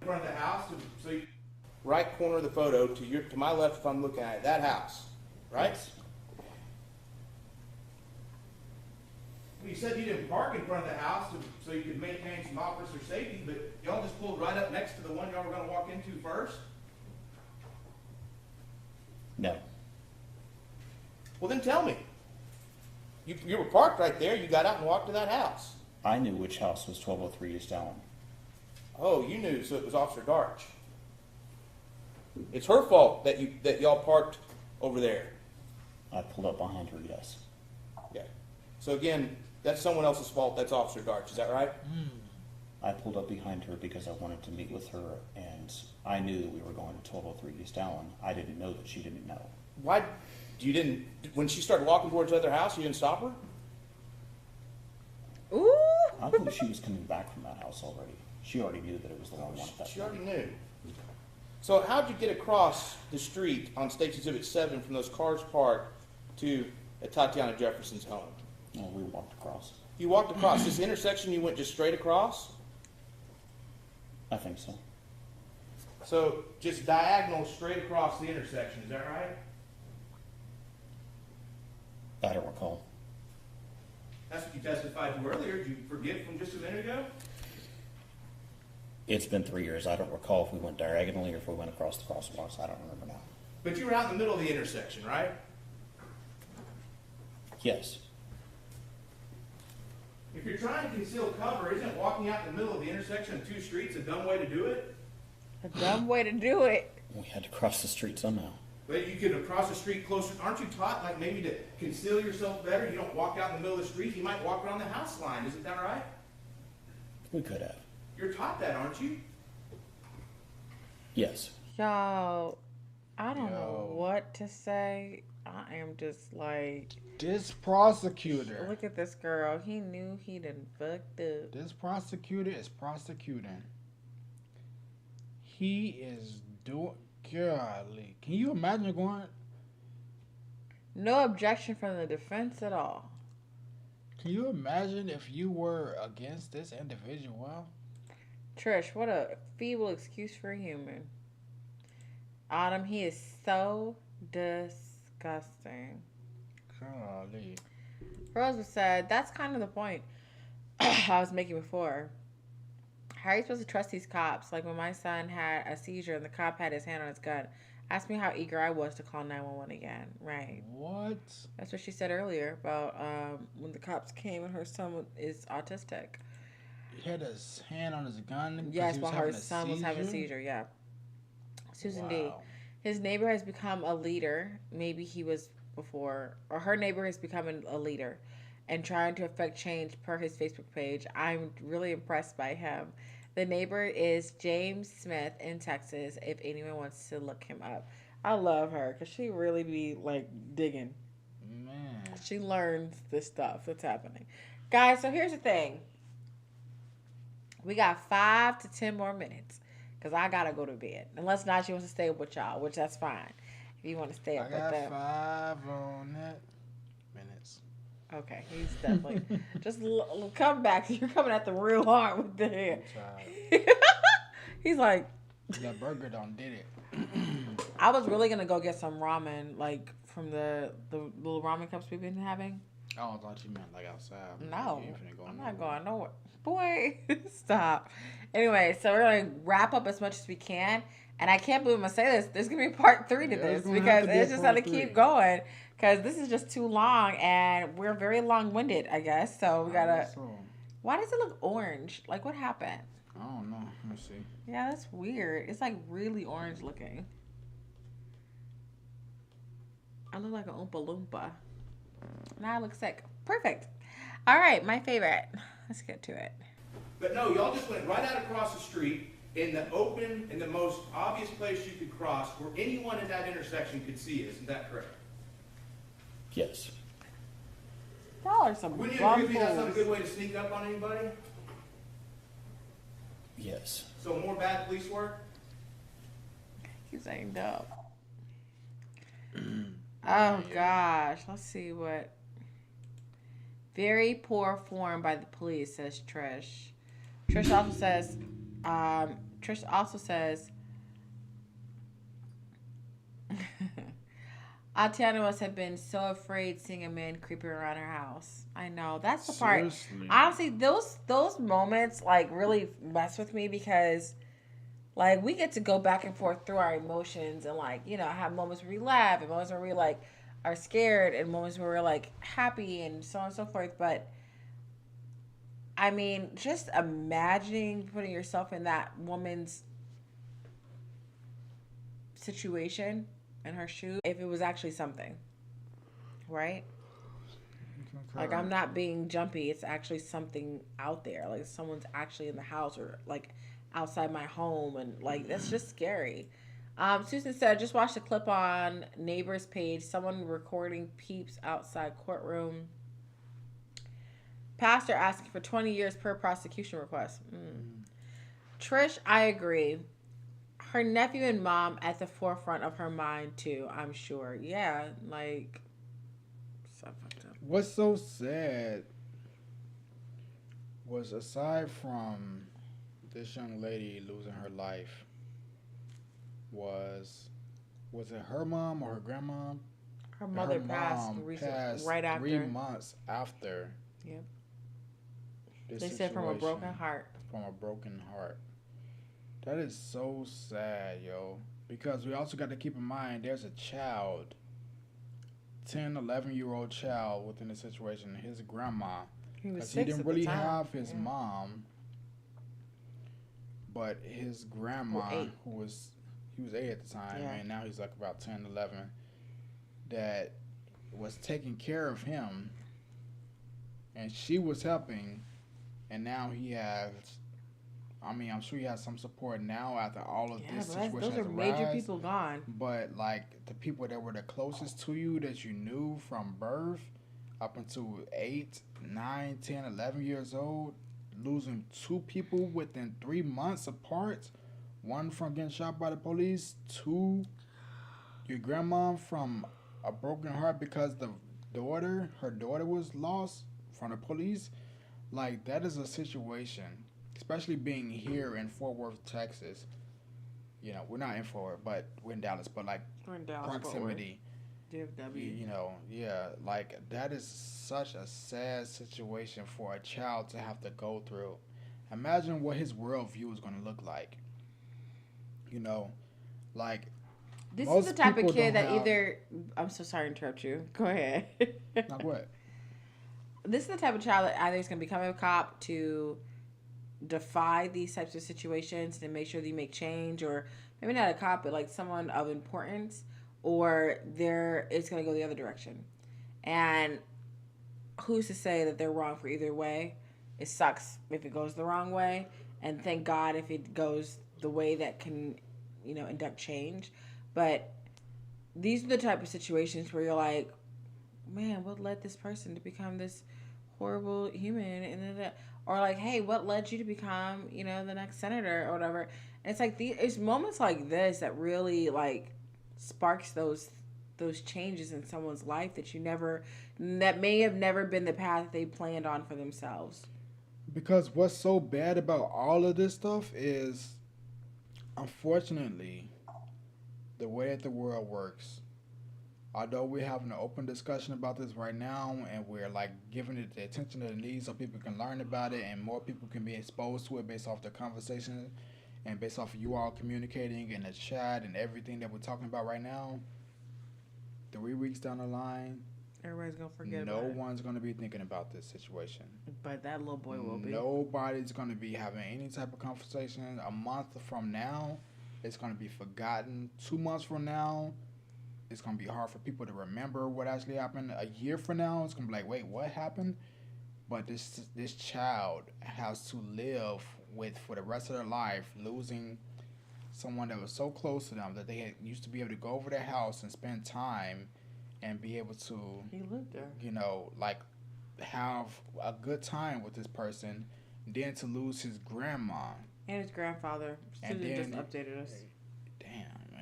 In front of the house, so you, right corner of the photo, to my left if I'm looking at it, that house, right? Well, you said you didn't park in front of the house so you could maintain some officer safety, but y'all just pulled right up next to the one y'all were going to walk into first? No. Well, then tell me. You were parked right there. You got out and walked to that house. I knew which house was 1203 East Allen. Oh, you knew, so it was Officer Darch. It's her fault that y'all parked over there. I pulled up behind her, yes. Yeah. So again, that's someone else's fault. That's Officer Darch. Is that right? I pulled up behind her because I wanted to meet with her, and I knew that we were going to 1203 East Allen. I didn't know that she didn't know. Why? When she started walking towards the other house, you didn't stop her? Ooh! I believe she was coming back from that house already. She already knew that it was the wrong one at that She time. already knew. So how'd you get across the street on State Exhibit 7 from those cars parked to Atatiana Jefferson's home? Well, we walked across. You walked across this intersection, you went just straight across? I think so. So just diagonal straight across the intersection, is that right? I don't recall. That's what you testified to earlier. Did you forget from just a minute ago? It's been 3 years. I don't recall if we went diagonally or if we went across the crosswalks. I don't remember now. But you were out in the middle of the intersection, right? Yes. If you're trying to conceal cover, isn't walking out in the middle of the intersection of two streets a dumb way to do it? A dumb way to do it. We had to cross the street somehow. But you could have crossed the street closer. Aren't you taught, like, maybe to conceal yourself better? You don't walk out in the middle of the street. You might walk around the house line. Isn't that right? We could have. You're taught that, aren't you? Yes. Y'all, I don't know what to say. I am just like... This prosecutor. Look at this girl. He knew he done fucked up. This prosecutor is prosecuting. He is doing... Golly. Can you imagine going... No objection from the defense at all. Can you imagine if you were against this individual? Trish, what a feeble excuse for a human. Autumn, he is so disgusting. Golly. Rose said, that's kind of the point I was making before. How are you supposed to trust these cops? Like when my son had a seizure and the cop had his hand on his gun. Ask me how eager I was to call 911 again. Right. What? That's what she said earlier about when the cops came and her son is autistic. He had his hand on his gun? Yes, while her son was having a seizure, yeah. Susan D. His neighbor has become a leader. Maybe he was before. Or her neighbor has become a leader and trying to affect change per his Facebook page. I'm really impressed by him. The neighbor is James Smith in Texas, if anyone wants to look him up. I love her because she really be, like, digging. Man. She learns this stuff that's happening. Guys, so here's the thing. We got 5 to 10 more minutes because I got to go to bed. Unless Naj wants to stay up with y'all, which that's fine. If you want to stay up with them. I got 5 on that minutes. Okay, he's definitely just come back. You're coming at the real hard with the hair. He's like, that burger done did it. I was really gonna go get some ramen, like from the little ramen cups we've been having. Oh, I thought you meant like outside. No, I'm not going nowhere. Boy, stop. Anyway, so we're gonna wrap up as much as we can, and I can't believe I'm gonna say this. There's gonna be part 3 to this because it's just gonna keep going. Because this is just too long, and we're very long-winded, I guess. So we gotta... Why does it look orange? Like, what happened? I don't know. Let me see. Yeah, that's weird. It's like really orange looking. I look like an Oompa Loompa. Now I look sick. Perfect. All right, my favorite. Let's get to it. But no, y'all just went right out across the street in the open, in the most obvious place you could cross, where anyone in that intersection could see it. Isn't that correct? Yes. Y'all are some Wouldn't you bum agree with me that's not a fools. good way to sneak up on anybody? Yes. So more bad police work? Keep saying dumb. Oh gosh, let's see what. Very poor form by the police, says Trish. Trish also says, Atatiana must have been so afraid seeing a man creeping around her house. I know, that's the part. Seriously. Honestly, those moments like really mess with me because like we get to go back and forth through our emotions and like, you know, have moments where we laugh and moments where we like are scared and moments where we're like happy and so on and so forth. But I mean, just imagining putting yourself in that woman's situation in her shoes, if it was actually something, right? Like, I'm not being jumpy. It's actually something out there. Like, someone's actually in the house or, like, outside my home. And, like, that's just scary. Susan said, just watched a clip on Neighbors page. Someone recording peeps outside courtroom. Pastor asking for 20 years per prosecution request. Trish, I agree. Her nephew and mom at the forefront of her mind, too, I'm sure. Yeah, like, so fucked up. What's so sad was aside from this young lady losing her life, was it her mom or her grandma? Her mother passed right after. 3 months after. Yep. This They said from a broken heart. From a broken heart. That is so sad, yo. Because we also got to keep in mind there's a child, 10, 11-year-old child within the situation. His grandma. Because he didn't really have his mom. But his grandma, he was 8 at the time, and now he's like about 10, 11, that was taking care of him. And she was helping. And now he has, I mean, I'm sure he has some support now after all of this situation. Those are major people gone. But like the people that were the closest to you that you knew from birth up until 8, 9, 10, 11 years old, losing 2 people within 3 months apart, 1 from getting shot by the police, 2, your grandma from a broken heart because her daughter was lost from the police. Like, that is a situation, especially being here in Fort Worth, Texas. You know, we're not in Fort Worth, but we're in Dallas. But, like, we're in Dallas, proximity. DFW. You know, yeah. Like, that is such a sad situation for a child to have to go through. Imagine what his worldview is going to look like. You know, like... This is the type of kid that either... I'm so sorry to interrupt you. Go ahead. Not what? This is the type of child that either is going to become a cop to defy these types of situations and make sure that you make change, or maybe not a cop, but like someone of importance, or it's going to go the other direction. And who's to say that they're wrong for either way? It sucks if it goes the wrong way, and thank God if it goes the way that can, you know, induct change. But these are the type of situations where you're like, man, what led this person to become this horrible human? Or like, hey, what led you to become, you know, the next senator or whatever? And it's like it's moments like this that really like sparks those changes in someone's life that may have never been the path they planned on for themselves. Because what's so bad about all of this stuff is, unfortunately, the way that the world works. Although we're having an open discussion about this right now, and we're like giving it the attention that it needs so people can learn about it and more people can be exposed to it based off the conversation and based off of you all communicating in the chat and everything that we're talking about right now, 3 weeks down the line, Everybody's gonna forget No about it. one's gonna be thinking about this situation. But that little boy will be. Nobody's gonna be having any type of conversation. A month from now, it's gonna be forgotten. 2 months from now, it's gonna be hard for people to remember what actually happened. A year from now, it's gonna be like, wait, what happened? But this child has to live with for the rest of their life, losing someone that was so close to them that they had used to be able to go over their house and spend time and be able to, He lived there. you know, like have a good time with this person, then to lose his grandma And his grandfather. And Susan just then- updated us.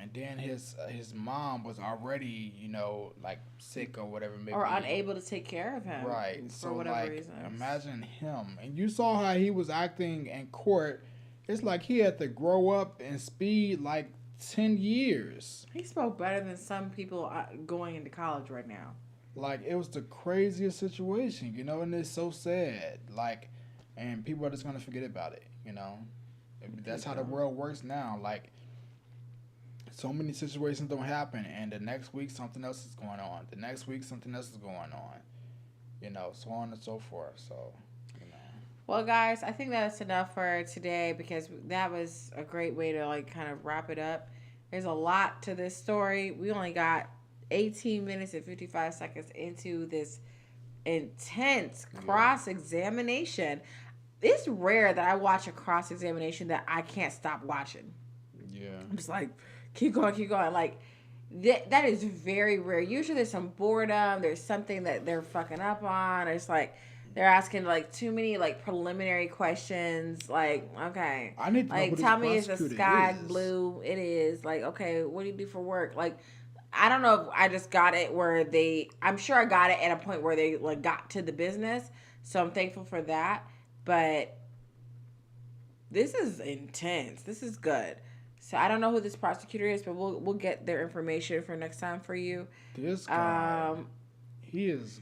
and then his mom was already, you know, like sick or whatever, maybe, Or unable to take care of him. right? For So whatever like, reason. imagine him, and you saw how he was acting in court. It's like he had to grow up and speed like 10 years. He spoke better than some people going into college right now. Like, it was the craziest situation, you know, and it's so sad. Like, and people are just gonna forget about it, you know. That's how the world works now. Like, so many situations don't happen, and the next week something else is going on. The next week something else is going on. You know, so on and so forth. So, you know. Well, guys, I think that's enough for today because that was a great way to like kind of wrap it up. There's a lot to this story. We only got 18 minutes and 55 seconds into this intense cross-examination. It's rare that I watch a cross-examination that I can't stop watching. Yeah. I'm just like, keep going, keep going. Like, that is very rare. Usually there's some boredom. There's something that they're fucking up on. It's like they're asking like too many like preliminary questions. Like, okay, I need to know like who this tell me, is the prosecutor sky is. blue? It is. Like, okay, what do you do for work? Like, I don't know if I just got it where I'm sure I got it at a point where they like got to the business. So I'm thankful for that. But this is intense. This is good. So I don't know who this prosecutor is, but we'll get their information for next time for you. This guy, he is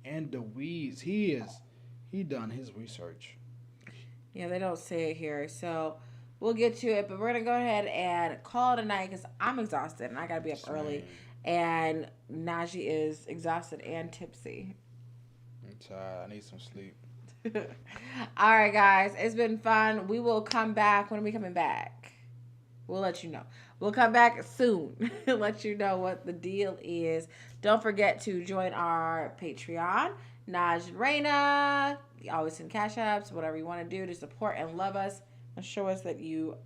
in the weeds. He done his research. Yeah, they don't say it here, so we'll get to it. But we're gonna go ahead and call it a night because I'm exhausted and I gotta be up early, and Najee is exhausted and tipsy. I'm tired. I need some sleep. All right, guys, it's been fun. We will come back. When are we coming back? We'll let you know. We'll come back soon. Let you know what the deal is. Don't forget to join our Patreon, Naj and Reina. You always send cash apps, whatever you want to do to support and love us and show us that you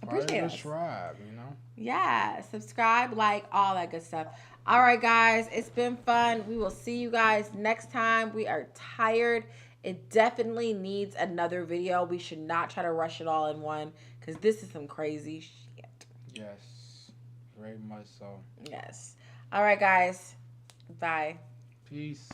appreciate us. Subscribe, you know. Yeah, subscribe, like, all that good stuff. All right, guys, it's been fun. We will see you guys next time. We are tired. It definitely needs another video. We should not try to rush it all in one because this is some crazy shit. Yes, very much so. Yes. All right, guys. Bye. Peace.